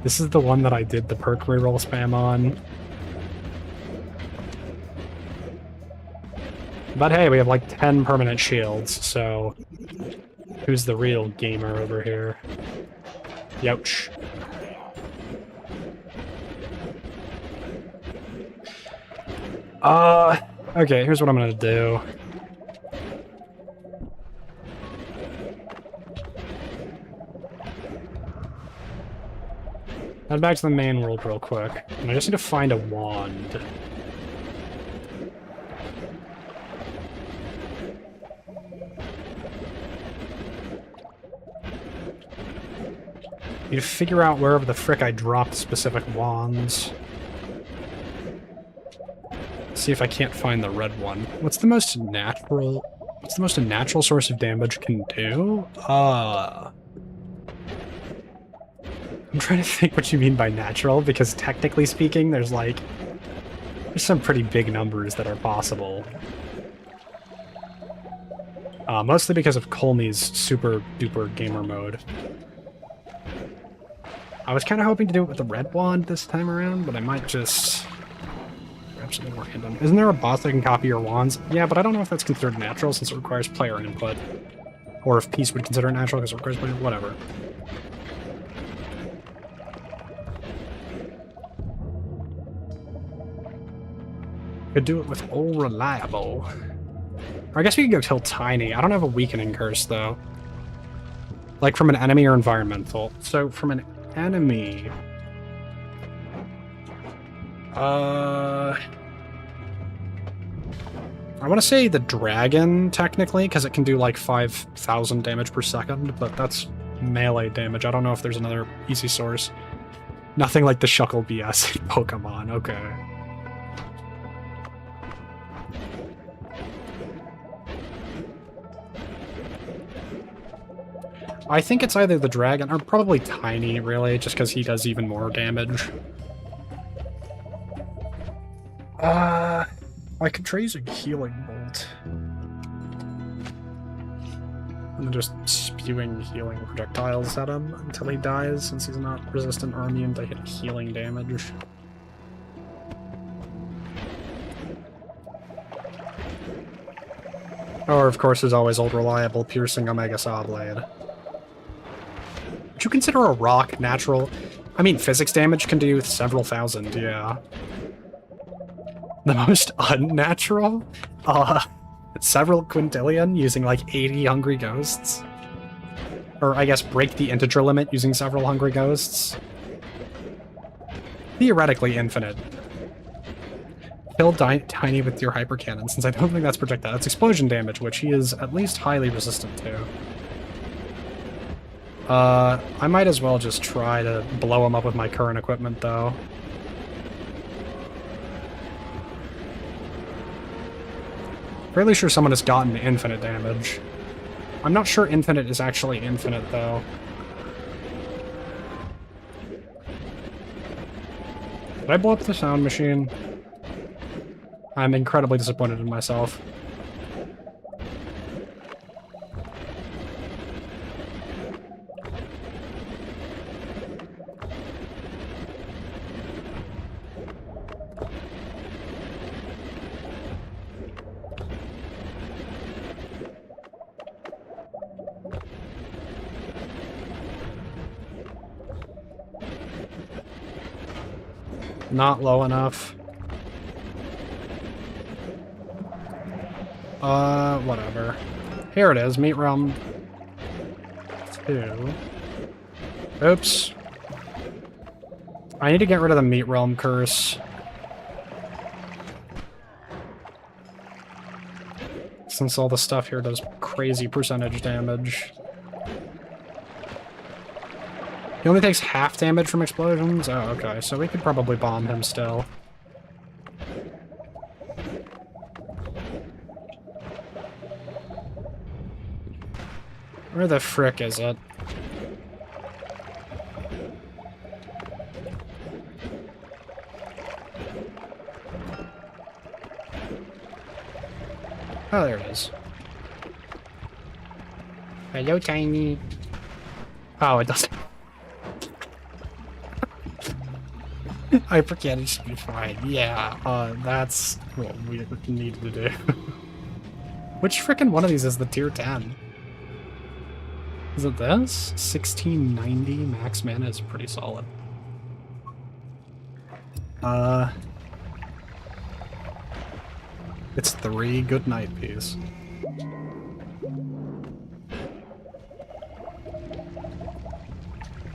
This is the one that I did the perk reroll spam on. But hey, we have like 10 permanent shields, so... Who's the real gamer over here? Youch. Okay, here's what I'm gonna do. Head back to the main world real quick. And I just need to find a wand. Need to figure out wherever the frick I dropped specific wands. See if I can't find the red one. What's the most natural a natural source of damage can do? I'm trying to think what you mean by natural, because technically speaking, there's some pretty big numbers that are possible. Mostly because of Colmey's super duper gamer mode. I was kind of hoping to do it with the red wand this time around, but I might just grab something more random. Isn't there a boss that can copy your wands? Yeah, but I don't know if that's considered natural since it requires player input. Or if Peace would consider it natural because it requires player, whatever. Could do it with all reliable. Or I guess we could go till tiny. I don't have a weakening curse though. Like from an enemy or environmental. So from an enemy. I want to say the dragon, technically, because it can do like 5,000 damage per second, but that's melee damage. I don't know if there's another easy source. Nothing like the Shuckle BS Pokemon, okay. I think it's either the dragon, or probably Tiny, really, just because he does even more damage. I could try using Healing Bolt. And just spewing healing projectiles at him until he dies, since he's not resistant or immune to hit healing damage. Or, of course, there's always old reliable piercing Omega Saw Blade. Would you consider a rock natural? I mean, physics damage can do several thousand, yeah. The most unnatural? Several quintillion using like 80 hungry ghosts? Or I guess break the integer limit using several hungry ghosts? Theoretically infinite. Kill Tiny with your hyper cannon, since I don't think that's projectile. That's explosion damage, which he is at least highly resistant to. I might as well just try to blow him up with my current equipment, though. Fairly sure someone has gotten infinite damage. I'm not sure infinite is actually infinite, though. Did I blow up the sound machine? I'm incredibly disappointed in myself. Not low enough. Whatever. Here it is, Meat Realm 2. Oops. I need to get rid of the Meat Realm curse. Since all the stuff here does crazy percentage damage. He only takes half damage from explosions? Oh, okay, so we could probably bomb him still. Where the frick is it? Oh, there it is. Hello, tiny. Oh, it doesn't. I forget it should be fine. Yeah, that's what we need to do. Which frickin' one of these is the tier 10? Is it this? 1690 max mana is pretty solid. It's 3 good night, please.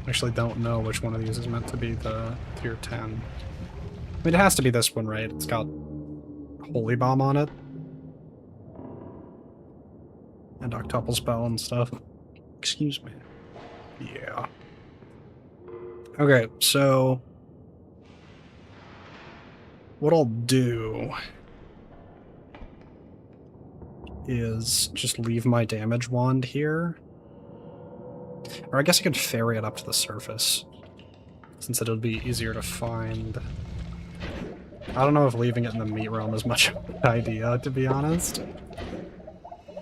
Actually don't know which one of these is meant to be the tier 10. I mean, it has to be this one, right? It's got Holy Bomb on it. And Octuple Spell and stuff. Excuse me. Yeah. Okay, so what I'll do is just leave my damage wand here. Or I guess I could ferry it up to the surface, since it'll be easier to find. I don't know if leaving it in the meat realm is much of a good idea, to be honest.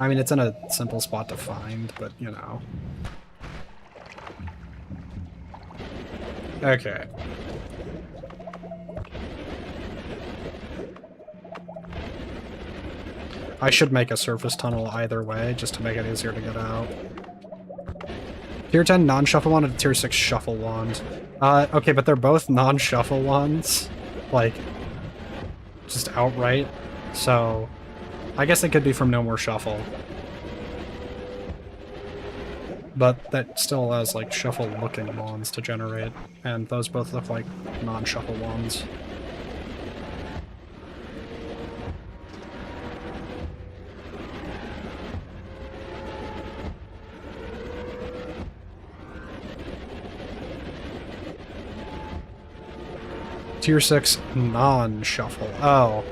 I mean, it's in a simple spot to find, but, you know. Okay. I should make a surface tunnel either way, just to make it easier to get out. Tier 10 non-shuffle wand and tier 6 shuffle wand. Okay, but they're both non-shuffle wands. Like, just outright. So, I guess it could be from No More Shuffle. But that still allows, like, shuffle-looking wands to generate. And those both look like non-shuffle wands. Tier 6 non-shuffle. Oh.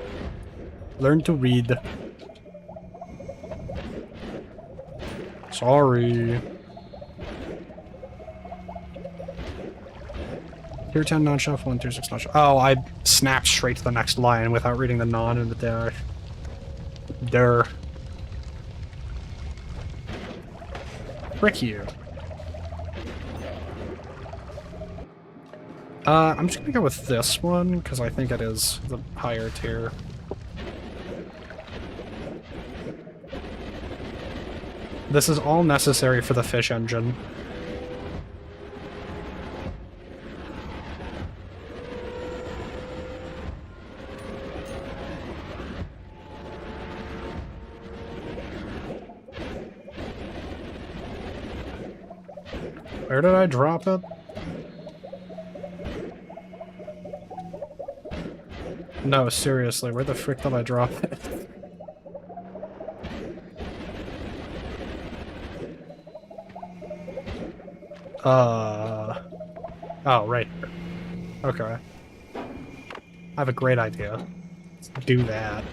Learn to read. Sorry. Tier 10 non-shuffle and tier 6 non-shuffle. Oh, I snapped straight to the next line without reading the non and the dash. Durr. Frick you. I'm just gonna go with this one, because I think it is the higher tier. This is all necessary for the fish engine. Where did I drop it? No, seriously, where the frick did I drop it? Oh, right here. Okay. I have a great idea. Let's do that.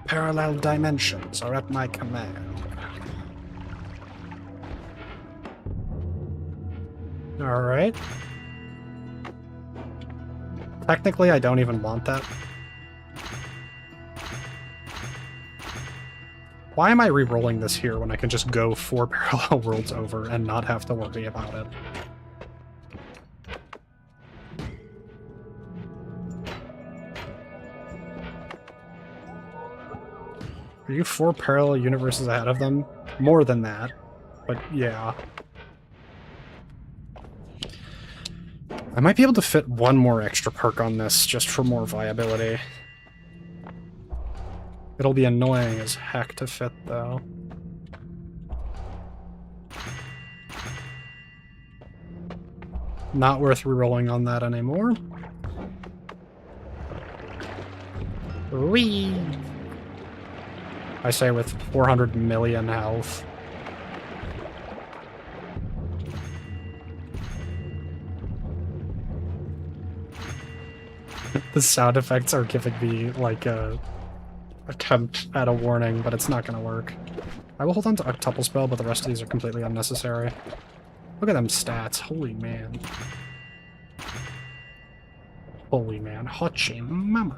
Parallel dimensions are at my command. Alright. Technically, I don't even want that. Why am I re-rolling this here when I can just go 4 parallel worlds over and not have to worry about it? Are you 4 parallel universes ahead of them? More than that, but yeah. I might be able to fit one more extra perk on this just for more viability. It'll be annoying as heck to fit, though. Not worth rerolling on that anymore. Whee! I say with 400 million health. The sound effects are giving me, like, a attempt at a warning, but it's not gonna work. I will hold on to Octuple Spell, but the rest of these are completely unnecessary. Look at them stats. Holy man. Holy man. Hotchin mama.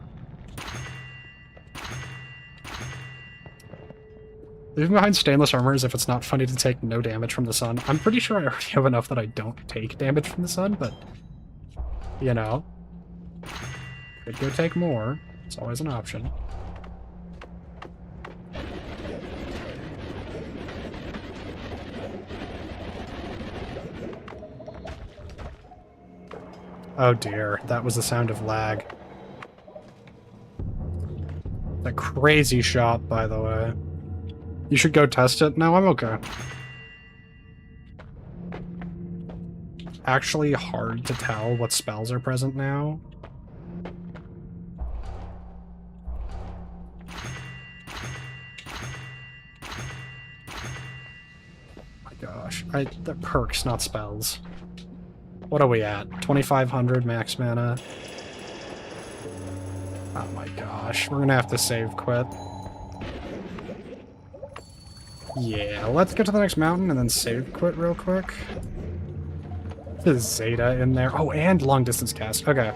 Leaving behind stainless armor as if it's not funny to take no damage from the sun. I'm pretty sure I already have enough that I don't take damage from the sun, but, you know. Could go take more. It's always an option. Oh dear, that was the sound of lag. A crazy shot, by the way. You should go test it? No, I'm okay. Actually hard to tell what spells are present now. My gosh, the perks, not spells. What are we at? 2,500 max mana. Oh my gosh, we're gonna have to save quit. Yeah, let's get to the next mountain and then save quit real quick. There's Zeta in there. Oh, and long distance cast. Okay.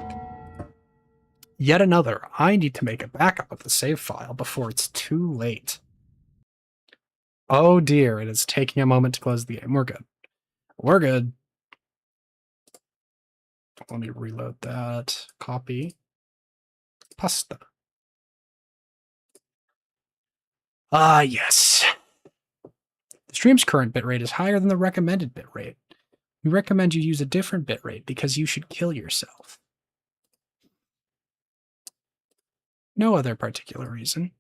Yet another. I need to make a backup of the save file before it's too late. Oh dear, it is taking a moment to close the game. We're good. We're good. Let me reload that. Copy. Pasta. Ah, yes. The stream's current bitrate is higher than the recommended bitrate. We recommend you use a different bitrate because you should kill yourself. No other particular reason.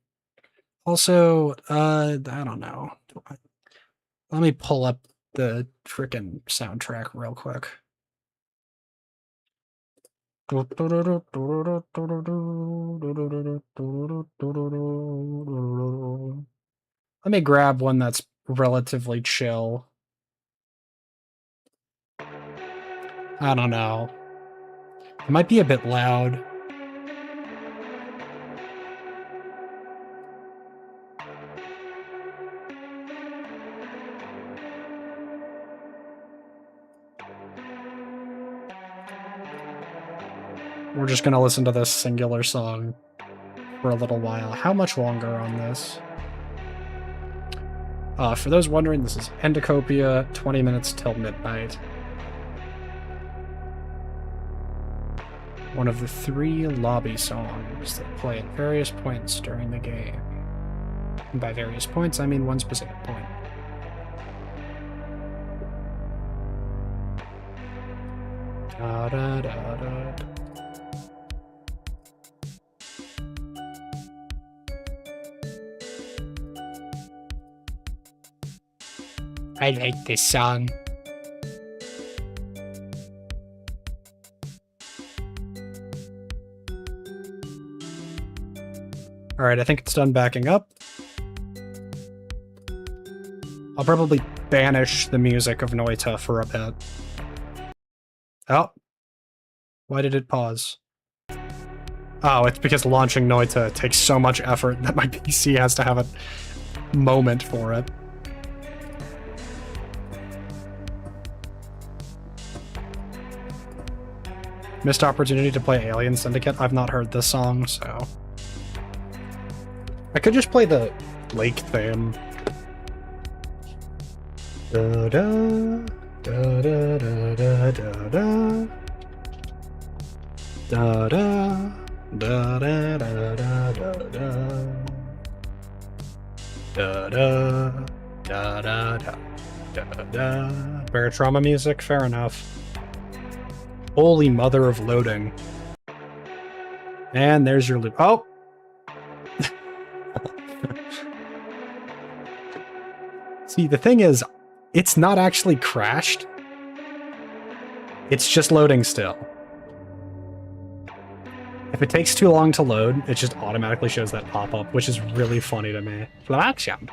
Also, I don't know. Let me pull up the frickin' soundtrack real quick. Let me grab one that's relatively chill. I don't know. It might be a bit loud. We're just gonna listen to this singular song for a little while. How much longer on this? For those wondering, this is Endocopia, 20 minutes till midnight. One of the 3 lobby songs that play at various points during the game. And by various points, I mean one specific point. Da, da, da, da. I like this song. Alright, I think it's done backing up. I'll probably banish the music of Noita for a bit. Oh. Why did it pause? Oh, it's because launching Noita takes so much effort that my PC has to have a moment for it. Missed opportunity to play Alien Syndicate. I've not heard this song, so... I could just play the lake theme. Da da da da da da da da da da da da da da da da da da. Bear trauma music, fair enough. Holy mother of loading. And there's your loop. Oh! See, the thing is, it's not actually crashed. It's just loading still. If it takes too long to load, it just automatically shows that pop-up, which is really funny to me. Flashjump.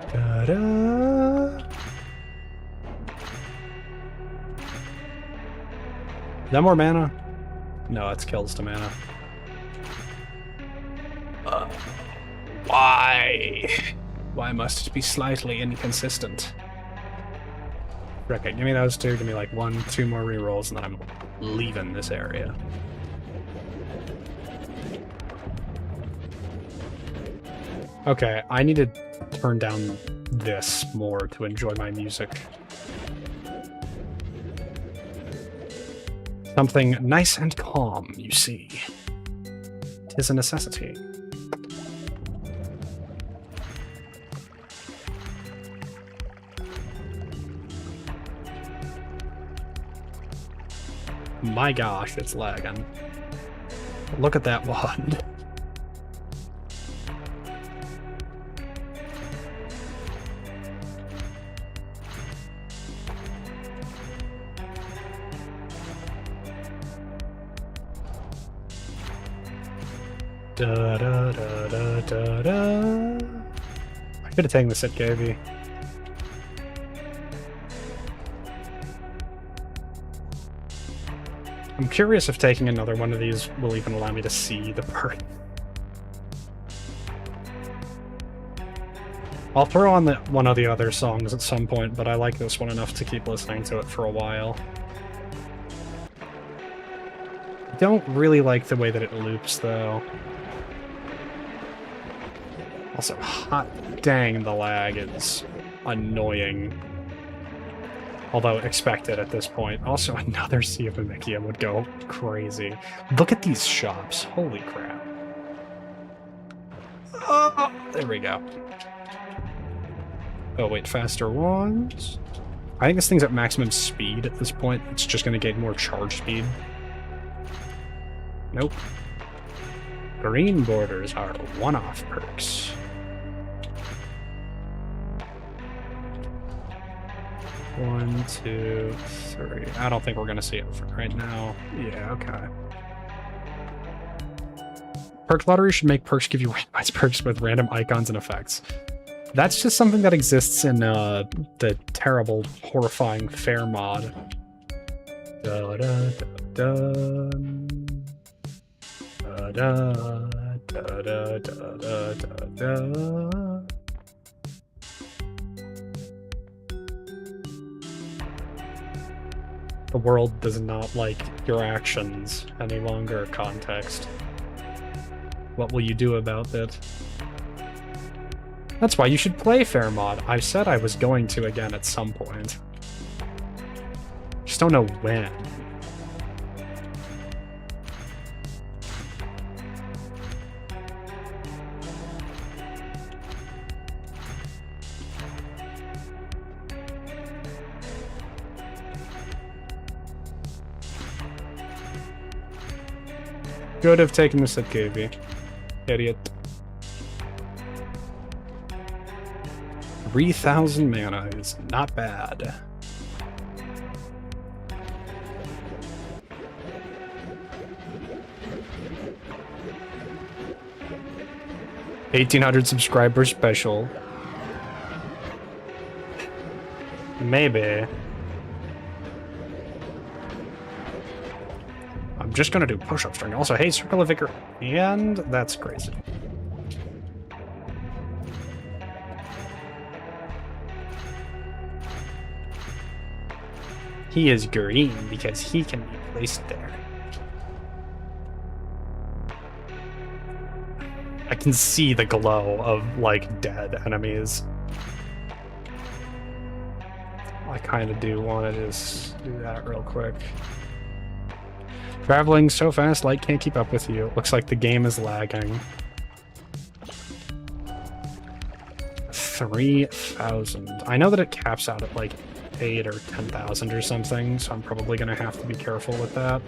Ta-da! Is that more mana? No, it's kills to mana. Why? Why must it be slightly inconsistent? Okay, give me those two. Give me like 1, 2 more rerolls, and then I'm leaving this area. Okay, I need to turn down this more to enjoy my music. Something nice and calm, you see. 'Tis a necessity. My gosh, it's lagging. Look at that wand. Da da da da da da. I could have taken the sit KV. I'm curious if taking another one of these will even allow me to see the perk. I'll throw on one of the other songs at some point, but I like this one enough to keep listening to it for a while. I don't really like the way that it loops, though. Also, hot dang, the lag is annoying. Although expected at this point. Also, another Sea of Mimikya would go crazy. Look at these shops. Holy crap. Oh, there we go. Oh, wait, faster ones? I think this thing's at maximum speed at this point. It's just going to gain more charge speed. Nope. Green borders are one-off perks. One, two, three. I don't think we're gonna see it right now. Yeah, okay. Perk lottery should make perks give you randomized perks with random icons and effects. That's just something that exists in the terrible, horrifying fair mod. Da da da da da da da da da da. The world does not like your actions any longer, context. What will you do about it? That's why you should play Fair Mod. I said I was going to again at some point. Just don't know when. Could have taken this at KV. Idiot. 3,000 mana is not bad. $1,800 subscriber special. Maybe. I'm just gonna do push-ups during. Also, hey, Circle of Vigor. And that's crazy. He is green because he can be placed there. I can see the glow of, like, dead enemies. I kind of do want to just do that real quick. Traveling so fast, light can't keep up with you. Looks like the game is lagging. 3,000. I know that it caps out at like 8 or 10,000 or something, so I'm probably gonna have to be careful with that.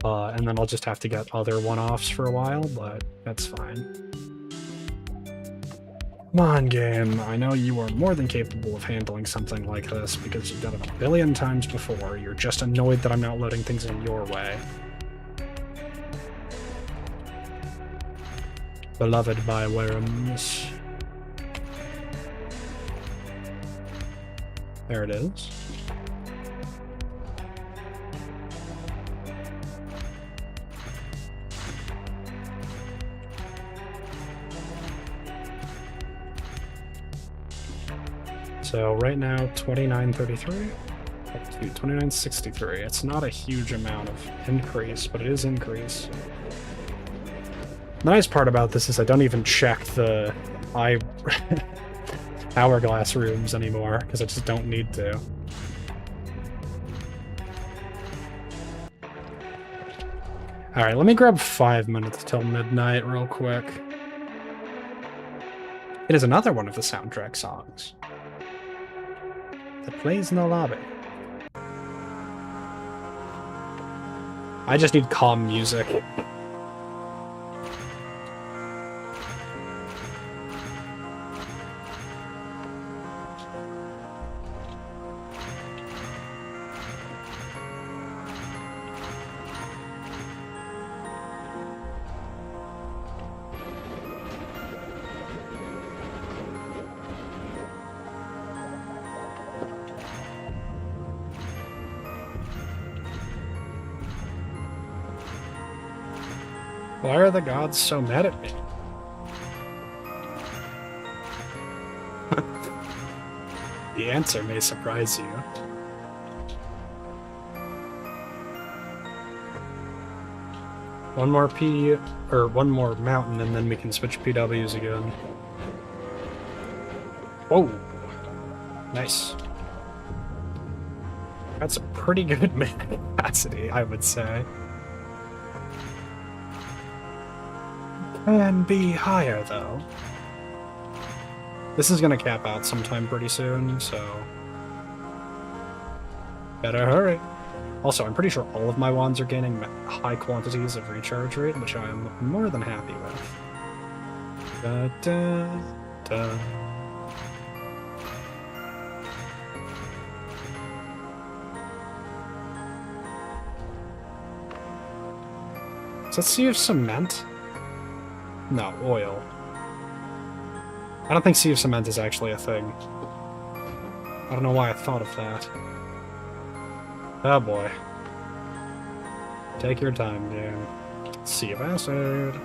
And then I'll just have to get other one-offs for a while, but that's fine. Come on, game. I know you are more than capable of handling something like this because you've done it a billion times before. You're just annoyed that I'm not loading things in your way. Beloved by worms. There it is. So right now, 2933? 2963. It's not a huge amount of increase, but it is increase. The nice part about this is I don't even check the hourglass rooms anymore, because I just don't need to. Alright, let me grab 5 minutes till midnight real quick. It is another one of the soundtrack songs that plays in the lobby. I just need calm music. Why are the gods so mad at me? The answer may surprise you. One more one more mountain, and then we can switch PWs again. Whoa! Nice. That's a pretty good main capacity, I would say. Can be higher, though. This is gonna cap out sometime pretty soon, so... better hurry. Also, I'm pretty sure all of my wands are gaining high quantities of recharge rate, which I am more than happy with. Da, da, da. Does that sea of cement? No, oil. I don't think sea of cement is actually a thing. I don't know why I thought of that. Oh boy. Take your time, dude. Sea of acid.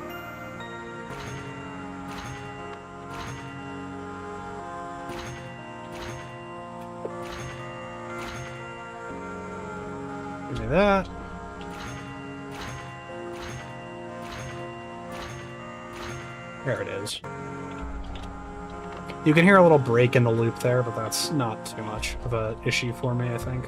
Give me that. There it is. You can hear a little break in the loop there, but that's not too much of an issue for me, I think.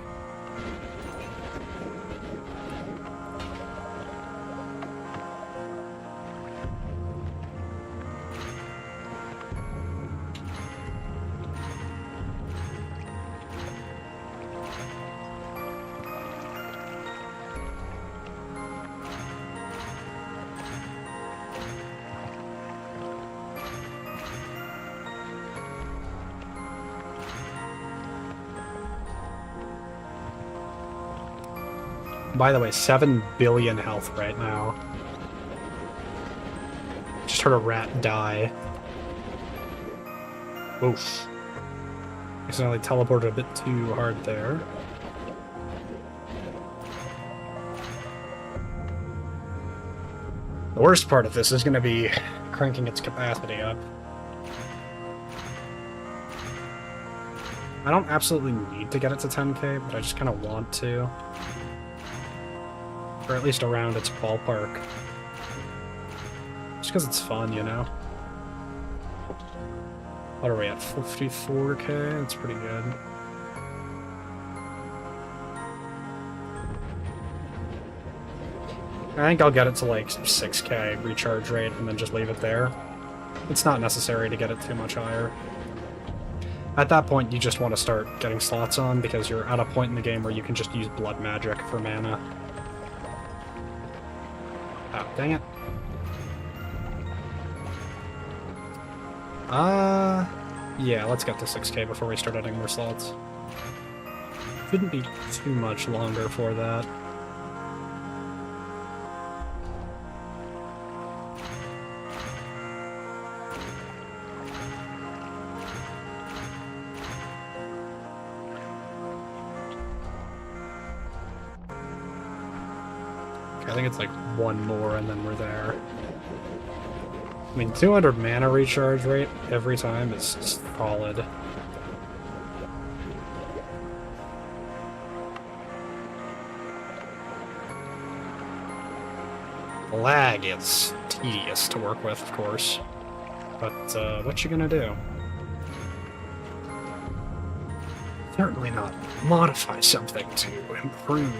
By the way, 7 billion health right now. Just heard a rat die. Oof. Accidentally teleported a bit too hard there. The worst part of this is going to be cranking its capacity up. I don't absolutely need to get it to 10k, but I just kind of want to. Or at least around its ballpark. Just because it's fun, you know? What are we at? 54k? That's pretty good. I think I'll get it to like 6k recharge rate and then just leave it there. It's not necessary to get it too much higher. At that point, you just want to start getting slots on because you're at a point in the game where you can just use blood magic for mana. Oh, dang it. Yeah, let's get to 6K before we start adding more slots. Shouldn't be too much longer for that. I think it's like one more and then we're there. I mean, 200 mana recharge rate every time is solid. The lag is tedious to work with, of course. But, what you gonna do? Certainly not modify something to improve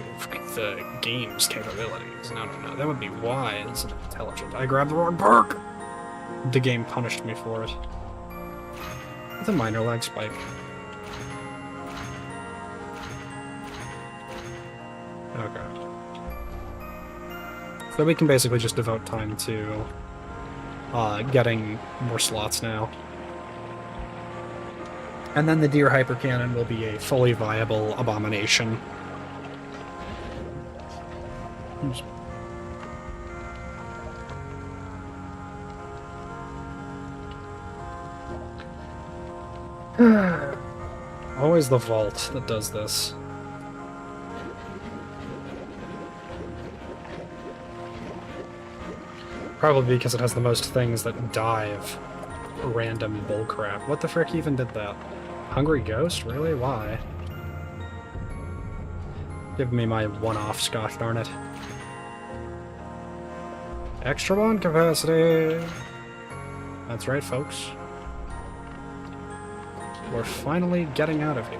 the game's capabilities. No, no, no. That would be wise and intelligent. I grabbed the wrong perk! The game punished me for it. With a minor lag spike. Okay. So we can basically just devote time to getting more slots now. And then the deer hypercannon will be a fully viable abomination. Oops. Always the vault that does this. Probably because it has the most things that die of random bullcrap. What the frick even did that? Hungry Ghost? Really? Why? Give me my one-offs, gosh darn it. Extra one capacity! That's right, folks. We're finally getting out of here.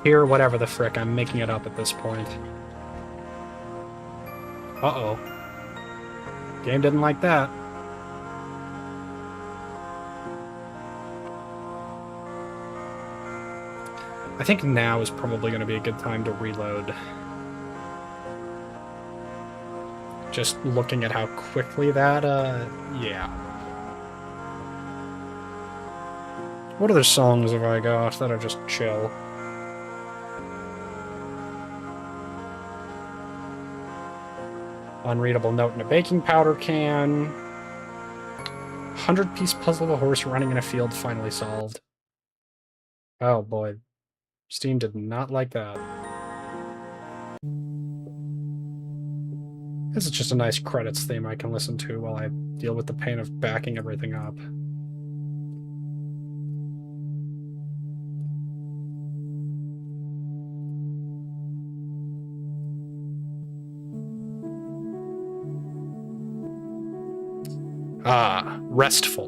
Here, whatever the frick, I'm making it up at this point. Uh-oh. Game didn't like that. I think now is probably going to be a good time to reload. Just looking at how quickly that, yeah. What other songs have I got that are just chill? Unreadable note in a baking powder can. 100-piece puzzle of a horse running in a field finally solved. Oh boy. Steam did not like that. This is just a nice credits theme I can listen to while I deal with the pain of backing everything up. Ah, restful.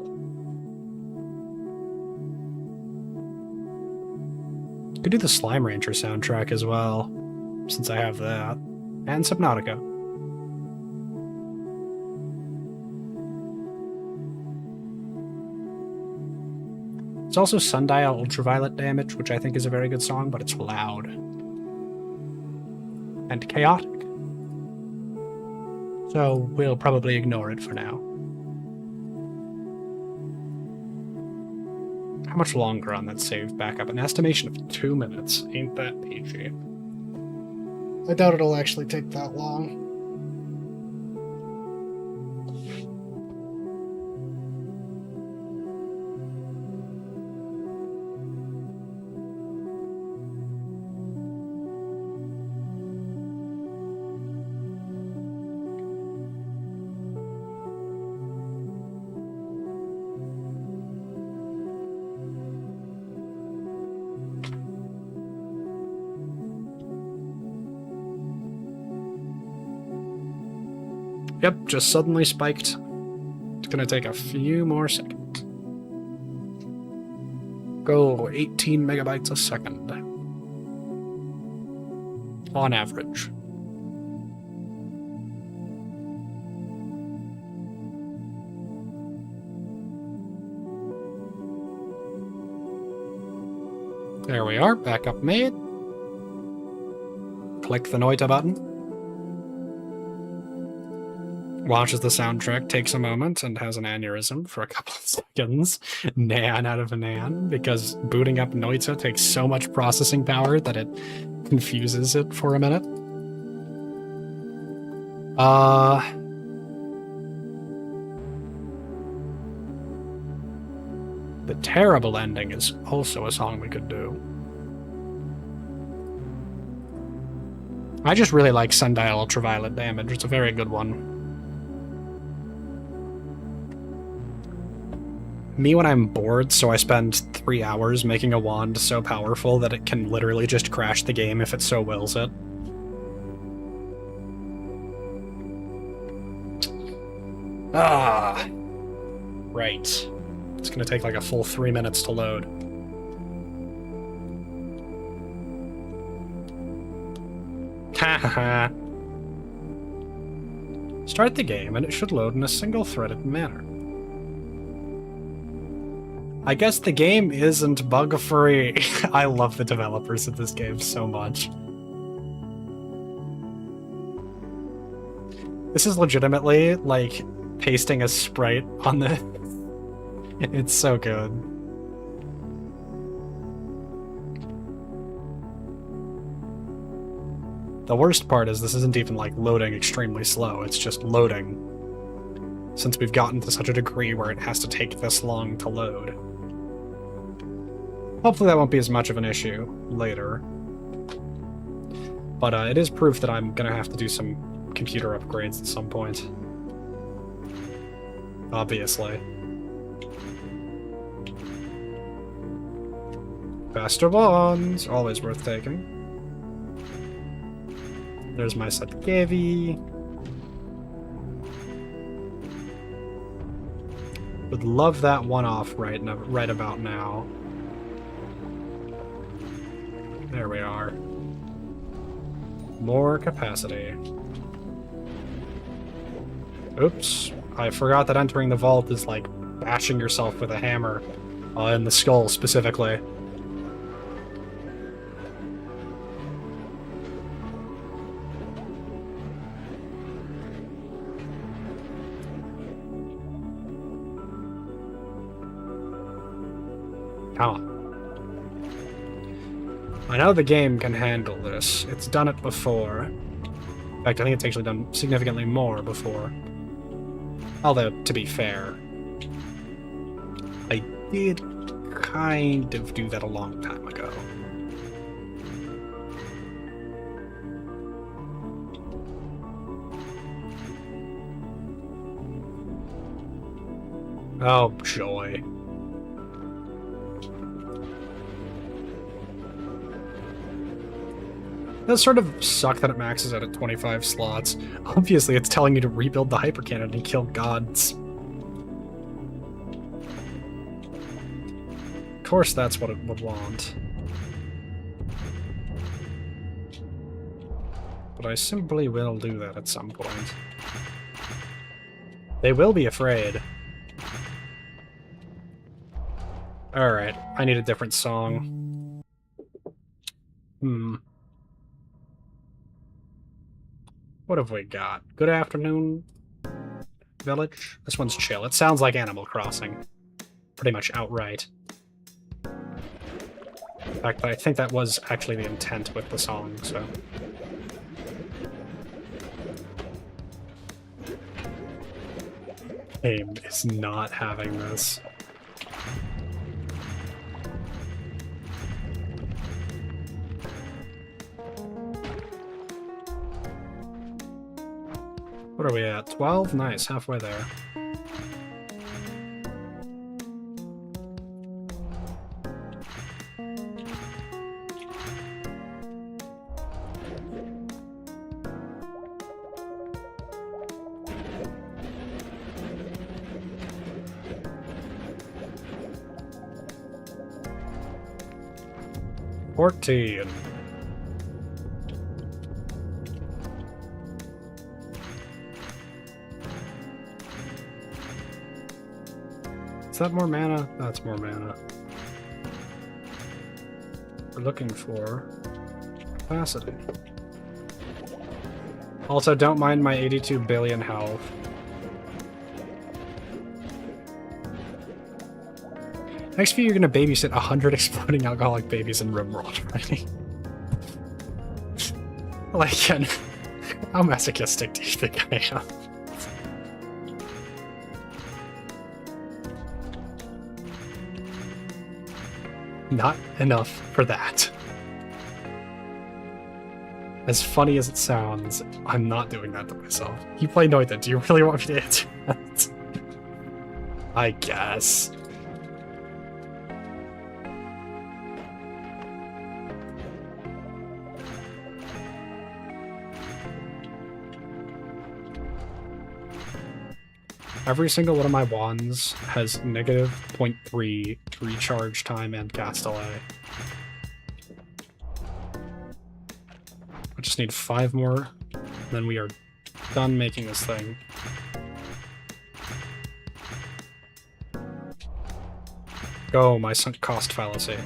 Could do the Slime Rancher soundtrack as well, since I have that. And Subnautica. It's also Sundial Ultraviolet Damage, which I think is a very good song, but it's loud. And chaotic. So we'll probably ignore it for now. How much longer on that save backup? An estimation of 2 minutes. Ain't that peachy? I doubt it'll actually take that long. Yep, just suddenly spiked. It's gonna take a few more seconds. Go 18 megabytes a second. On average. There we are, backup made. Click the Noita button. Watches the soundtrack, takes a moment, and has an aneurysm for a couple of seconds. Nan out of a nan, because booting up Noita takes so much processing power that it confuses it for a minute. The Terrible Ending is also a song we could do. I just really like Sundial Ultraviolet Damage. It's a very good one. Me when I'm bored, so I spend 3 hours making a wand so powerful that it can literally just crash the game if it so wills it. Ah! Right. It's gonna take like a full 3 minutes to load. Hahaha. Start the game and it should load in a single-threaded manner. I guess the game isn't bug-free. I love the developers of this game so much. This is legitimately, like, pasting a sprite on the... It's so good. The worst part is this isn't even, like, loading extremely slow. It's just loading. Since we've gotten to such a degree where it has to take this long to load. Hopefully that won't be as much of an issue later. But it is proof that I'm gonna have to do some computer upgrades at some point. Obviously. Faster wands, always worth taking. There's my Satkevi. Would love that one off right about now. There we are. More capacity. Oops. I forgot that entering the vault is like bashing yourself with a hammer in the skull specifically. Come on. I know the game can handle this. It's done it before. In fact, I think it's actually done significantly more before. Although, to be fair, I did kind of do that a long time ago. Oh, joy. It does sort of suck that it maxes out at 25 slots. Obviously, it's telling you to rebuild the hypercannon and kill gods. Of course that's what it would want. But I simply will do that at some point. They will be afraid. Alright, I need a different song. What have we got? Good afternoon, village? This one's chill. It sounds like Animal Crossing. Pretty much outright. In fact, I think that was actually the intent with the song, so... Game is not having this. What are we at? 12? Nice, halfway there. $14. Is that more mana? That's more mana. We're looking for capacity. Also, don't mind my 82 billion health. Next year, you're gonna babysit 100 exploding alcoholic babies in RimWorld, right? Like, how masochistic do you think I am? Not enough for that. As funny as it sounds, I'm not doing that to myself. You play Noita, do you really want me to answer that? I guess. Every single one of my wands has negative 0.3 recharge time and cast delay. I just need 5 more, then we are done making this thing. Go, my sunk cost fallacy.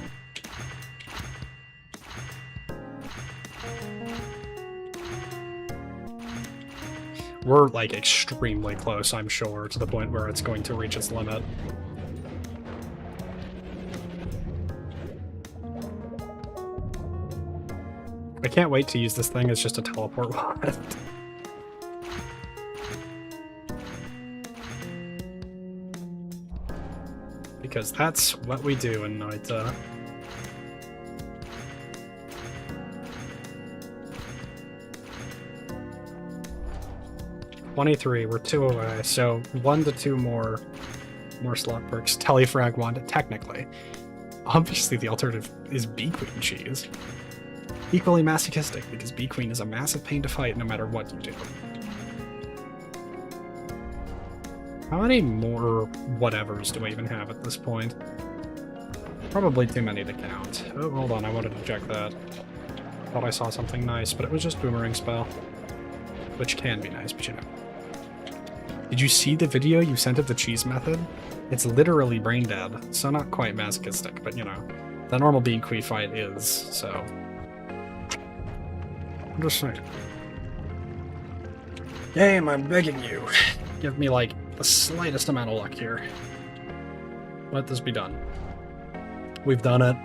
We're, like, extremely close, I'm sure, to the point where it's going to reach its limit. I can't wait to use this thing as just a teleport wand. Because that's what we do in Noita. We're 2 away, so 1 to 2 more slot perks. Telefrag wand, technically. Obviously the alternative is Bee Queen cheese. Equally masochistic, because Bee Queen is a massive pain to fight no matter what you do. How many more whatevers do I even have at this point? Probably too many to count. Oh, hold on, I wanted to check that. Thought I saw something nice, but it was just Boomerang Spell. Which can be nice, but you know. Did you see the video you sent of the cheese method? It's literally brain dead, so not quite masochistic, but you know. The normal Bee Queen fight is, so... I'm just saying. Game, I'm begging you. Give me, like, the slightest amount of luck here. Let this be done. We've done it.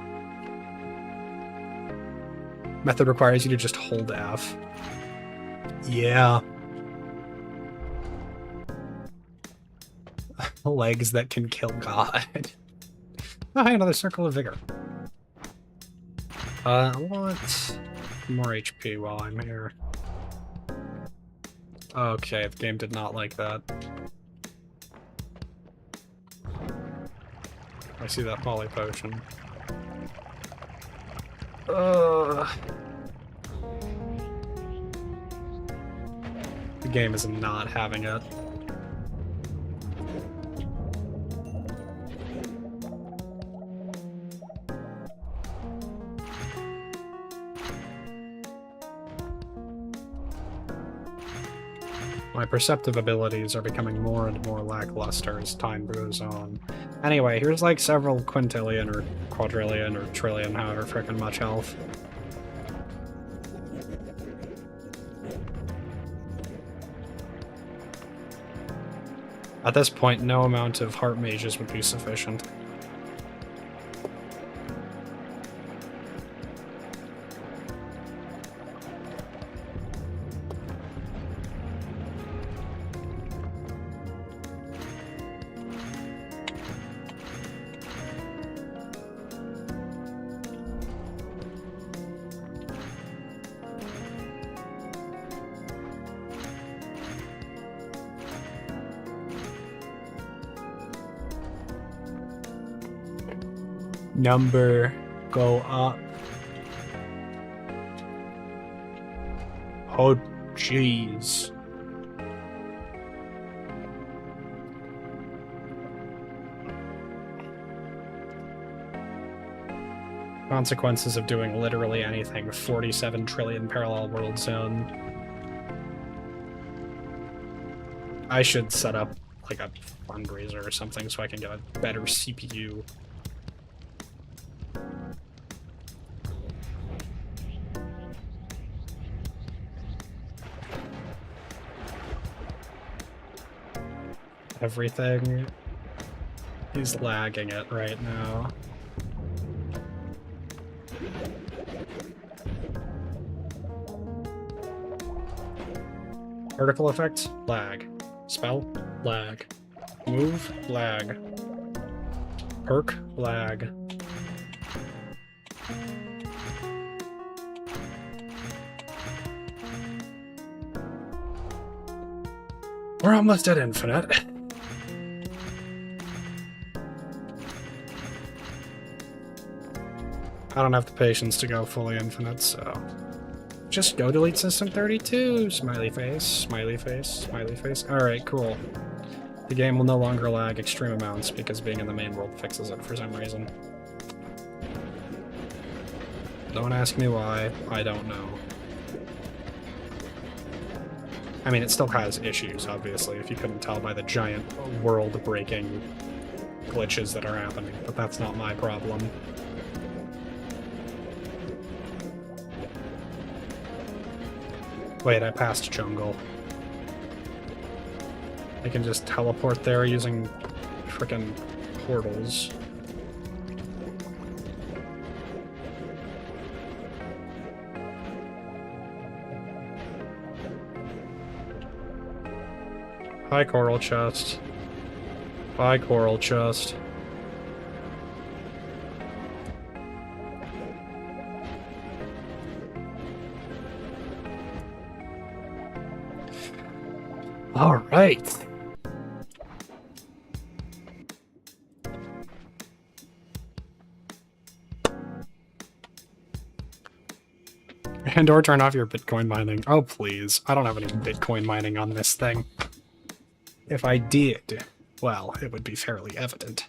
Method requires you to just hold F. Yeah. Legs that can kill God. Oh, hey, another Circle of Vigor. I want more HP while I'm here. Okay, the game did not like that. I see that Poly Potion. The game is not having it. My perceptive abilities are becoming more and more lackluster as time goes on. Anyway, here's like several quintillion or quadrillion or trillion, however frickin' much health. At this point, no amount of heart mages would be sufficient. Number go up. Oh, jeez. Consequences of doing literally anything. 47 trillion parallel world zone. I should set up like a fundraiser or something so I can get a better CPU. Everything. He's lagging it right now. Particle effect, lag. Spell, lag. Move, lag. Perk, lag. We're almost at infinite. I don't have the patience to go fully infinite, so... Just go delete system 32! Smiley face, smiley face, smiley face. Alright, cool. The game will no longer lag extreme amounts because being in the main world fixes it for some reason. Don't ask me why, I don't know. I mean, it still has issues, obviously, if you couldn't tell by the giant world-breaking glitches that are happening, but that's not my problem. Wait, I passed jungle. I can just teleport there using frickin' portals. Hi, coral chest. Bye, coral chest. All right. And or turn off your Bitcoin mining. Oh, please. I don't have any Bitcoin mining on this thing. If I did, well, it would be fairly evident.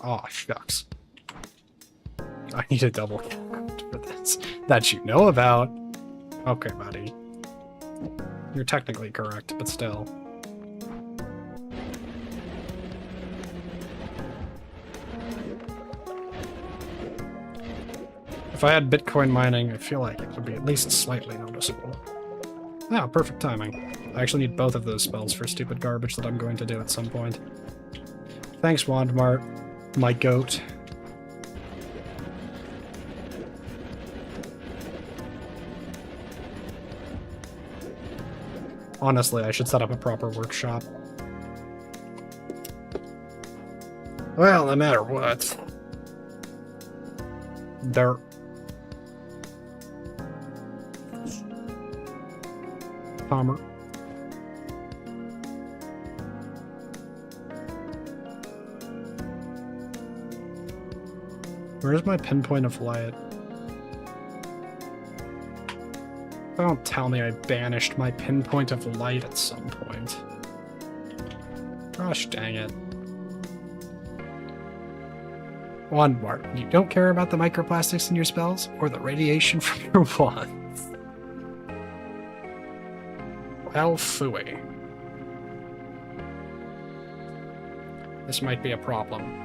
Aw, shucks. I need a double count for this. That you know about. Okay, buddy. You're technically correct, but still. If I had Bitcoin mining, I feel like it would be at least slightly noticeable. Ah, perfect timing. I actually need both of those spells for stupid garbage that I'm going to do at some point. Thanks, Wandmart, my goat. Honestly, I should set up a proper workshop. Well, no matter what. Dirt. Palmer. Where's my pinpoint of light? Don't tell me I banished my pinpoint of light at some point. Gosh dang it. Wandmart, you don't care about the microplastics in your spells or the radiation from your wands? Well, phooey. This might be a problem.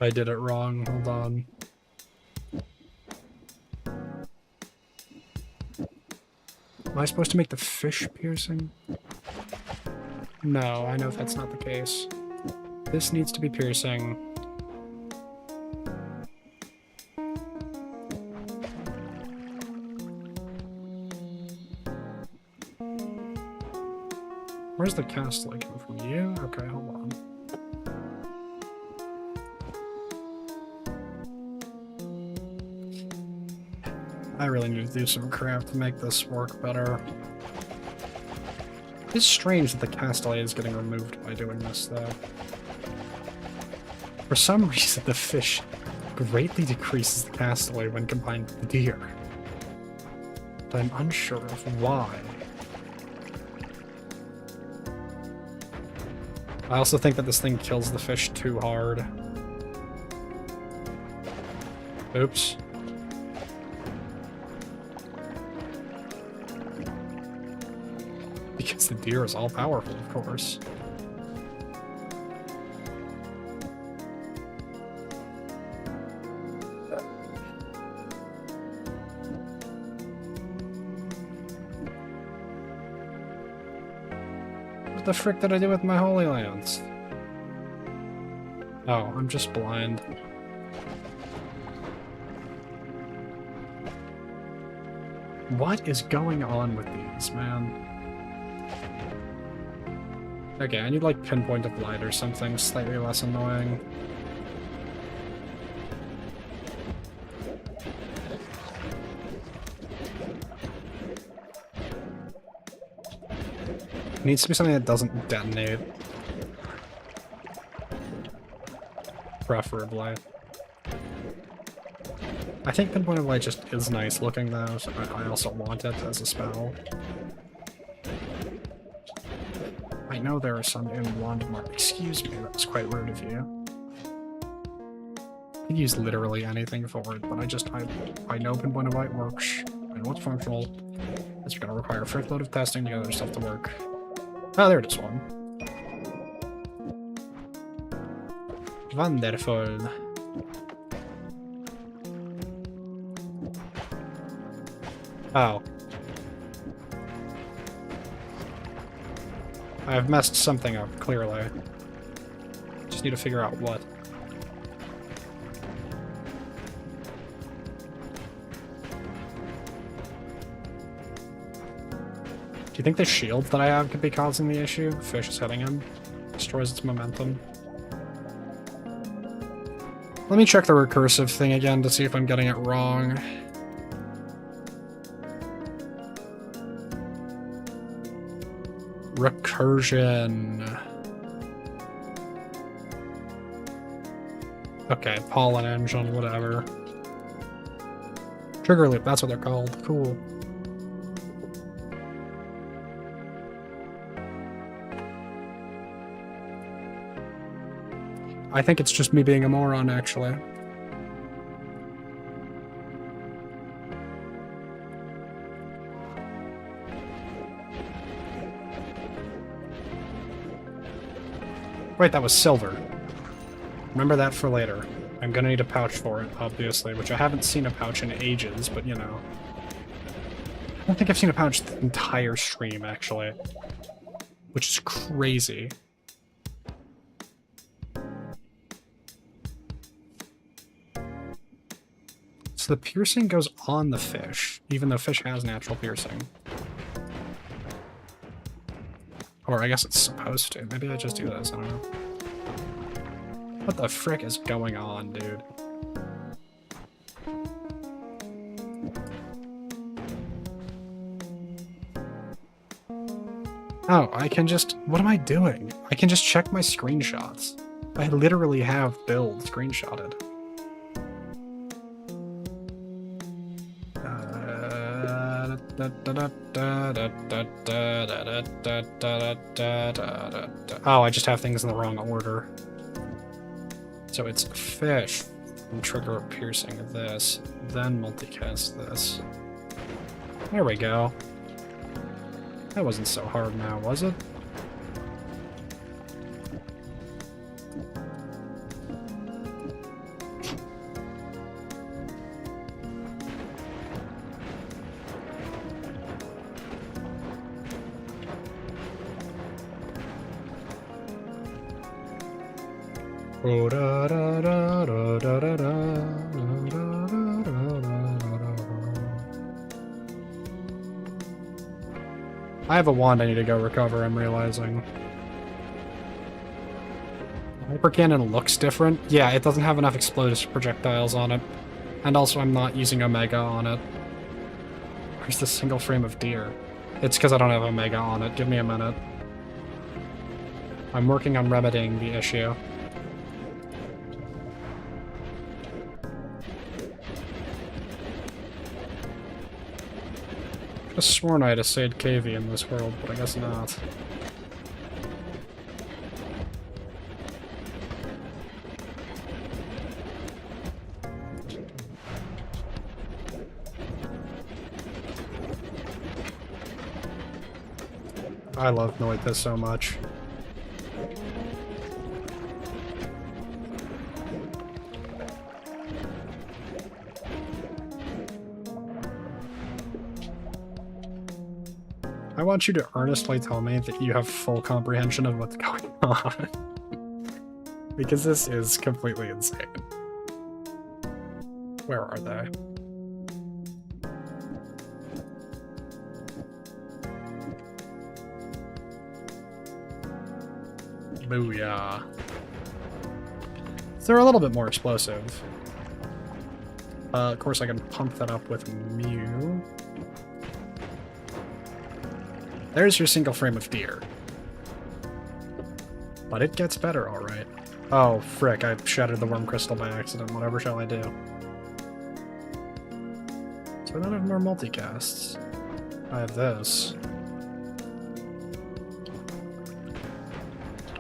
I did it wrong. Hold on. Am I supposed to make the fish piercing? No, I know that's not the case. This needs to be piercing. Where's the cast light coming from? You? Okay, hold on. I really need to do some crap to make this work better. It's strange that the castellate is getting removed by doing this, though. For some reason, the fish greatly decreases the castellate when combined with the deer. But I'm unsure of why. I also think that this thing kills the fish too hard. Oops. the deer is all powerful, of course. What the frick did I do with my Holy Lands? Oh, I'm just blind. What is going on with these, man? Okay, I need like pinpoint of light or something slightly less annoying. It needs to be something that doesn't detonate. Preferably. I think Pinpoint of Light just is nice looking though, so I also want it as a spell. I know there are some in Wand Mark. Excuse me, that was quite rude of you. I could use literally anything for it, but I know Pinpoint of Light works. I know it's functional. It's gonna require a frick load of testing to get other stuff to work. Oh, there it is one. Wonderful. Oh. I've messed something up, clearly. Just need to figure out what. Do you think the shield that I have could be causing the issue? The fish is hitting him. Destroys its momentum. Let me check the recursive thing again to see if I'm getting it wrong. Recursion. Okay, pollen engine, whatever. Trigger loop, that's what they're called. Cool. I think it's just me being a moron, actually. Wait, that was silver. Remember that for later. I'm gonna need a pouch for it, obviously, which I haven't seen a pouch in ages, but you know. I don't think I've seen a pouch the entire stream, actually. Which is crazy. So the piercing goes on the fish, even though fish has natural piercing. Or I guess it's supposed to. Maybe I just do this, I don't know. What the frick is going on, dude? Oh, I can just... What am I doing? I can just check my screenshots. I literally have build screenshotted. Oh, I just have things in the wrong order. So it's fish, and trigger piercing this, then multicast this. There we go. That wasn't so hard now, was it? I have a wand I need to go recover, I'm realizing. Hyper Cannon looks different. Yeah, it doesn't have enough explosive projectiles on it. And also I'm not using Omega on it. Where's the single frame of deer? It's because I don't have Omega on it. Give me a minute. I'm working on remedying the issue. I could have sworn I had a Sade KV in this world, but I guess not. I love Noita so much. I want you to earnestly tell me that you have full comprehension of what's going on. Because this is completely insane. Where are they? Booyah. So they're a little bit more explosive. Of course I can pump that up with Mew. There's your single frame of deer. But it gets better, alright. Oh, frick, I shattered the worm crystal by accident. Whatever shall I do? So I don't have more multicasts. I have this.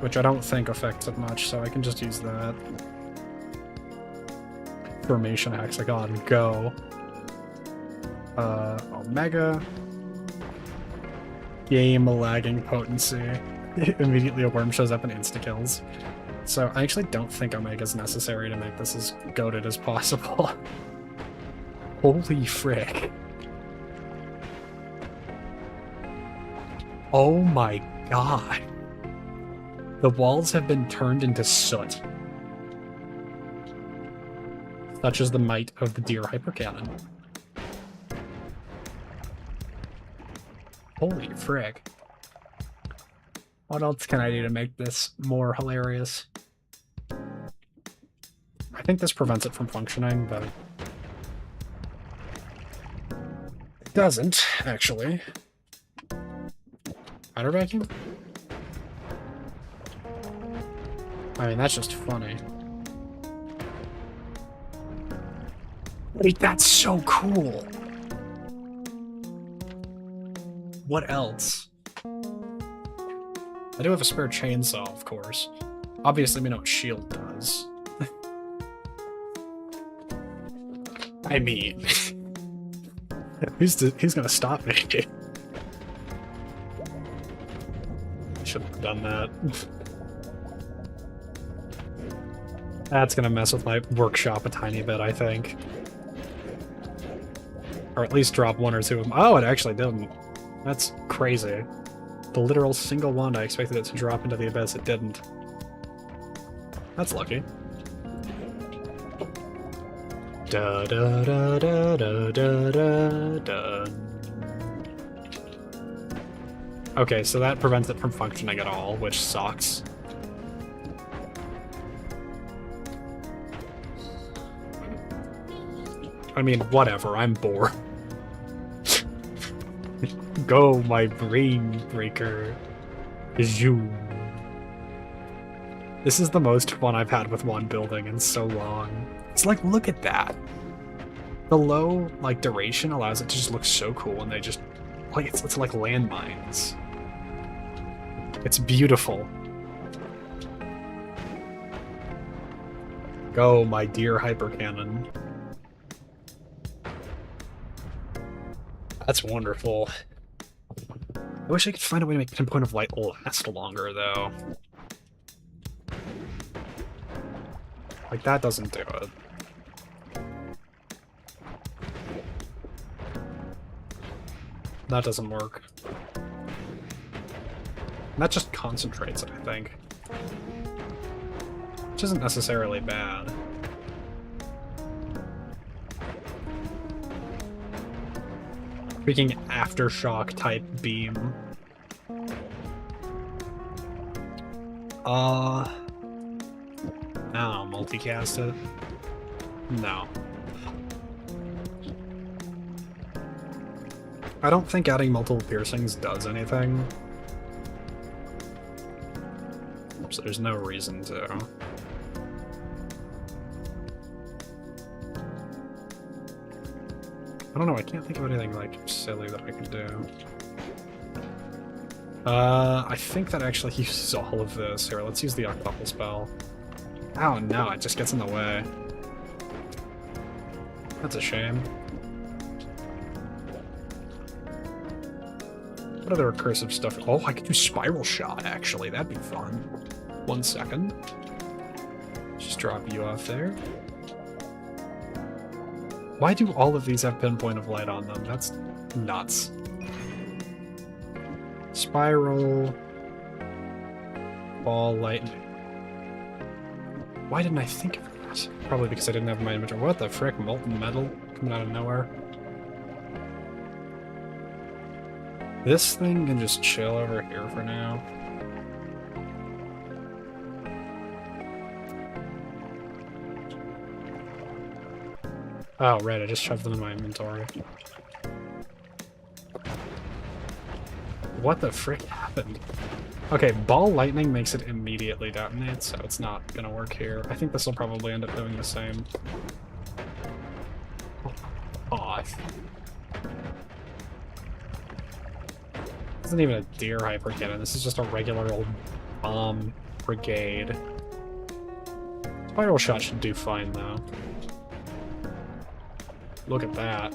Which I don't think affects it much, so I can just use that. Formation Hexagon, go. Omega. Game lagging potency. Immediately a worm shows up and insta-kills. So I actually don't think Omega's necessary to make this as goated as possible. Holy frick. Oh my god. The walls have been turned into soot. Such is the might of the deer hypercannon. Holy frick. What else can I do to make this more hilarious? I think this prevents it from functioning, but it doesn't, actually. Spider vacuum? I mean, that's just funny. Wait, that's so cool! What else? I do have a spare chainsaw, of course. Obviously, we know what shield does. I mean... who's gonna stop me? I shouldn't have done that. That's gonna mess with my workshop a tiny bit, I think. Or at least drop one or two of them. Oh, it actually didn't. That's crazy. The literal single wand I expected it to drop into the abyss, it didn't. That's lucky. Da da da da da da da da. Okay, so that prevents it from functioning at all, which sucks. I mean, whatever, I'm bored. Go, my brain breaker. Zoom. This is the most fun I've had with one building in so long. It's like, look at that. The low, like, duration allows it to just look so cool when they just, like, it's like landmines. It's beautiful. Go, my dear hypercannon. That's wonderful. I wish I could find a way to make Pinpoint of Light last longer, though. Like, that doesn't do it. That doesn't work. That just concentrates it, I think. Which isn't necessarily bad. Freaking aftershock type beam. I don't know, multicast it? No. I don't think adding multiple piercings does anything. So there's no reason to. I don't know, I can't think of anything, like, silly that I could do. I think that actually uses all of this. Here, let's use the octuple spell. Oh no, it just gets in the way. That's a shame. What other recursive stuff? Oh, I could do spiral shot, actually. That'd be fun. 1 second. Just drop you off there. Why do all of these have pinpoint of light on them? That's nuts. Spiral. Ball lightning. Why didn't I think of this? Probably because I didn't have my inventory. What the frick? Molten metal coming out of nowhere. This thing can just chill over here for now. Oh, right, I just shoved them in my inventory. What the frick happened? Okay, ball lightning makes it immediately detonate, so it's not gonna work here. I think this will probably end up doing the same. Aw. This isn't even a deer hyper cannon, this is just a regular old bomb brigade. Spiral shot should do fine though. Look at that.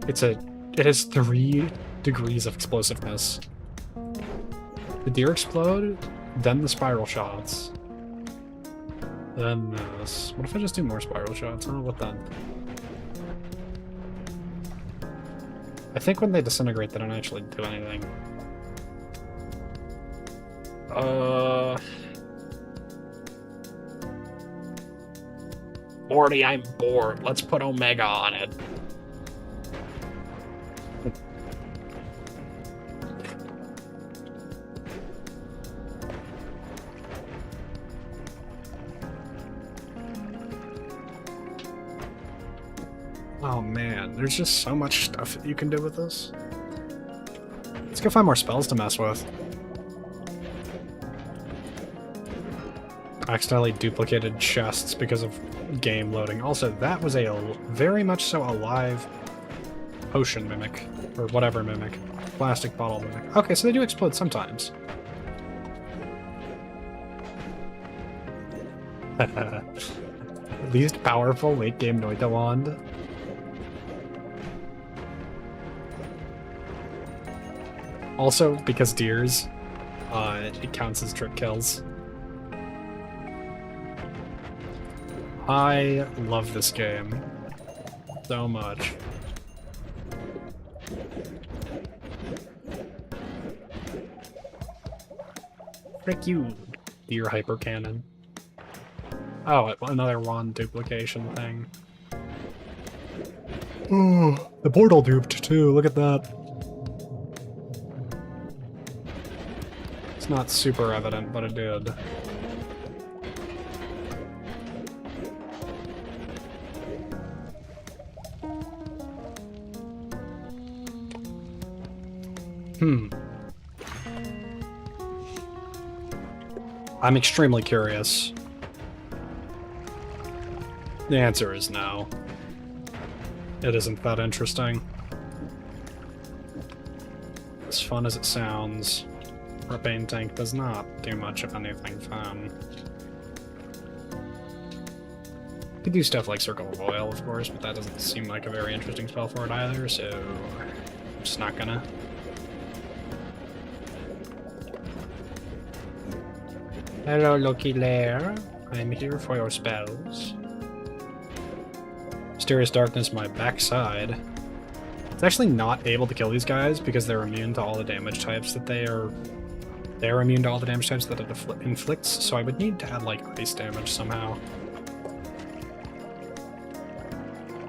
It has 3 degrees of explosiveness. The deer explode, then the spiral shots. Then this. What if I just do more spiral shots? Oh, what then? I think when they disintegrate, they don't actually do anything. Morty, I'm bored. Let's put Omega on it. Oh man, there's just so much stuff that you can do with this. Let's go find more spells to mess with. I accidentally duplicated chests because of game loading. Also, that was a very much so alive potion mimic, or whatever mimic. Plastic bottle mimic. Okay, so they do explode sometimes. Least powerful late game Noita wand. Also, because deers, it counts as trick kills. I love this game so much. Frick you, deer hyper cannon. Oh, another wand duplication thing. Oh, the portal duped too, look at that. It's not super evident, but it did. I'm extremely curious. The answer is no. It isn't that interesting. As fun as it sounds, Propane Tank does not do much of anything fun. You could do stuff like Circle of Oil, of course, but that doesn't seem like a very interesting spell for it either, so I'm just not gonna. Hello, Loki Lair. I'm here for your spells. Mysterious Darkness, my backside. It's actually not able to kill these guys because they're immune to all the damage types that they're immune to all the damage types that it inflicts, so I would need to add, like, ice damage somehow.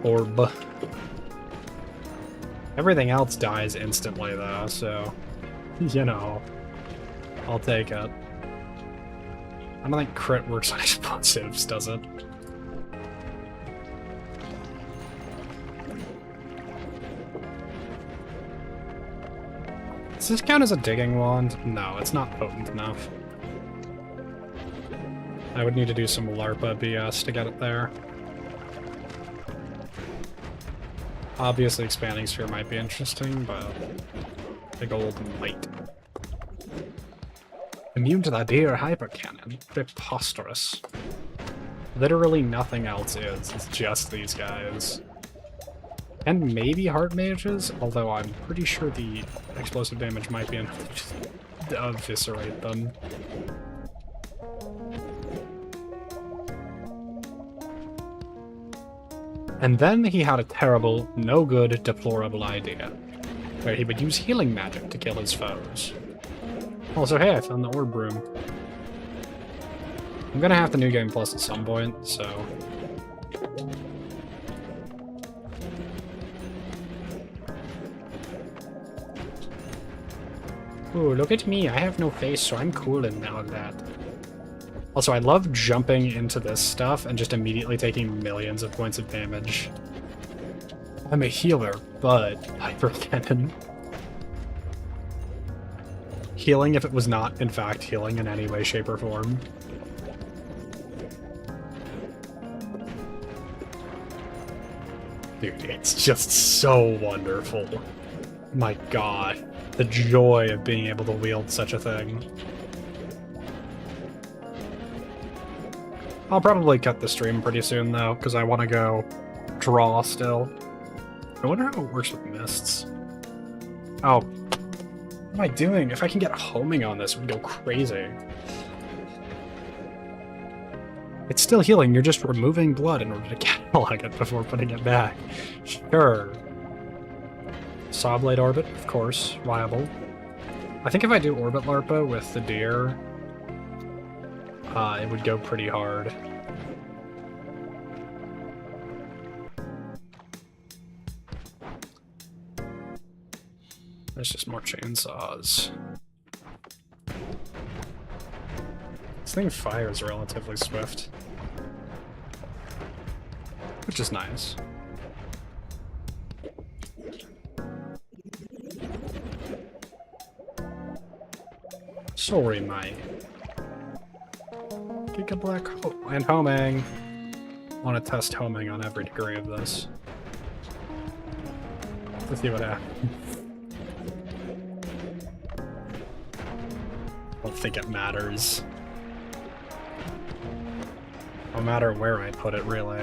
Orb. Everything else dies instantly, though, so, you know, I'll take it. I don't think crit works on explosives, does it? Does this count as a digging wand? No, it's not potent enough. I would need to do some LARPA BS to get it there. Obviously, Expanding Sphere might be interesting, but big old might. Immune to the deer hyper cannon. Preposterous. Literally nothing else is. It's just these guys. And maybe heart mages, although I'm pretty sure the explosive damage might be enough to just eviscerate them. And then he had a terrible, no good, deplorable idea, where he would use healing magic to kill his foes. Also, hey, I found the orb room. I'm gonna have the New Game Plus at some point, so... Ooh, look at me, I have no face, so I'm cool and all that. Also, I love jumping into this stuff and just immediately taking millions of points of damage. I'm a healer, but hyper cannon. Healing if it was not, in fact, healing in any way, shape, or form. Dude, it's just so wonderful. My god. The joy of being able to wield such a thing. I'll probably cut the stream pretty soon, though, because I want to go draw still. I wonder how it works with mists. Oh. What am I doing? If I can get homing on this, it would go crazy. It's still healing, you're just removing blood in order to catalog it before putting it back. Sure. Sawblade Orbit, of course, viable. I think if I do Orbit Larpa with the deer, it would go pretty hard. There's just more chainsaws. This thing fires relatively swift, which is nice. Sorry, mate. Giga Black Hole and homing. I want to test homing on every degree of this. Let's see what happens. I don't think it matters. No matter where I put it, really.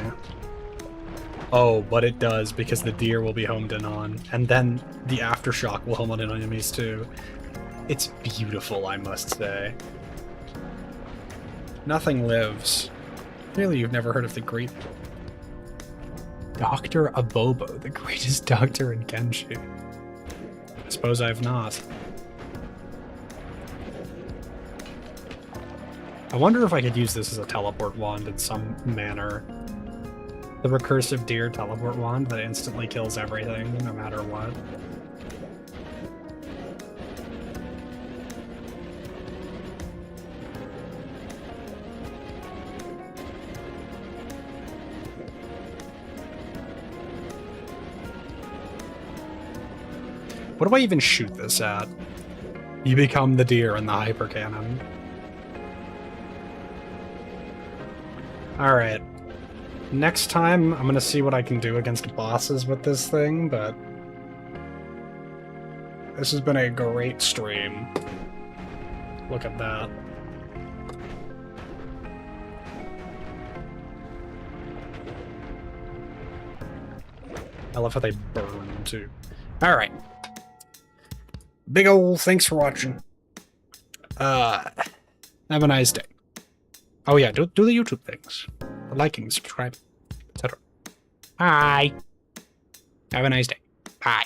Oh, but it does, because the deer will be homed in on, and then the aftershock will home in on enemies too. It's beautiful, I must say. Nothing lives. Really, you've never heard of the great Dr. Abobo, the greatest doctor in Kenshi? I suppose I've not. I wonder if I could use this as a teleport wand in some manner. The recursive deer teleport wand that instantly kills everything, no matter what. What do I even shoot this at? You become the deer in the hyper cannon. Alright. Next time, I'm gonna see what I can do against bosses with this thing, but... this has been a great stream. Look at that. I love how they burn, too. Alright. Big ol' thanks for watching. Have a nice day. Oh yeah, do the YouTube things. The liking, subscribe, etc. Bye. Have a nice day. Bye.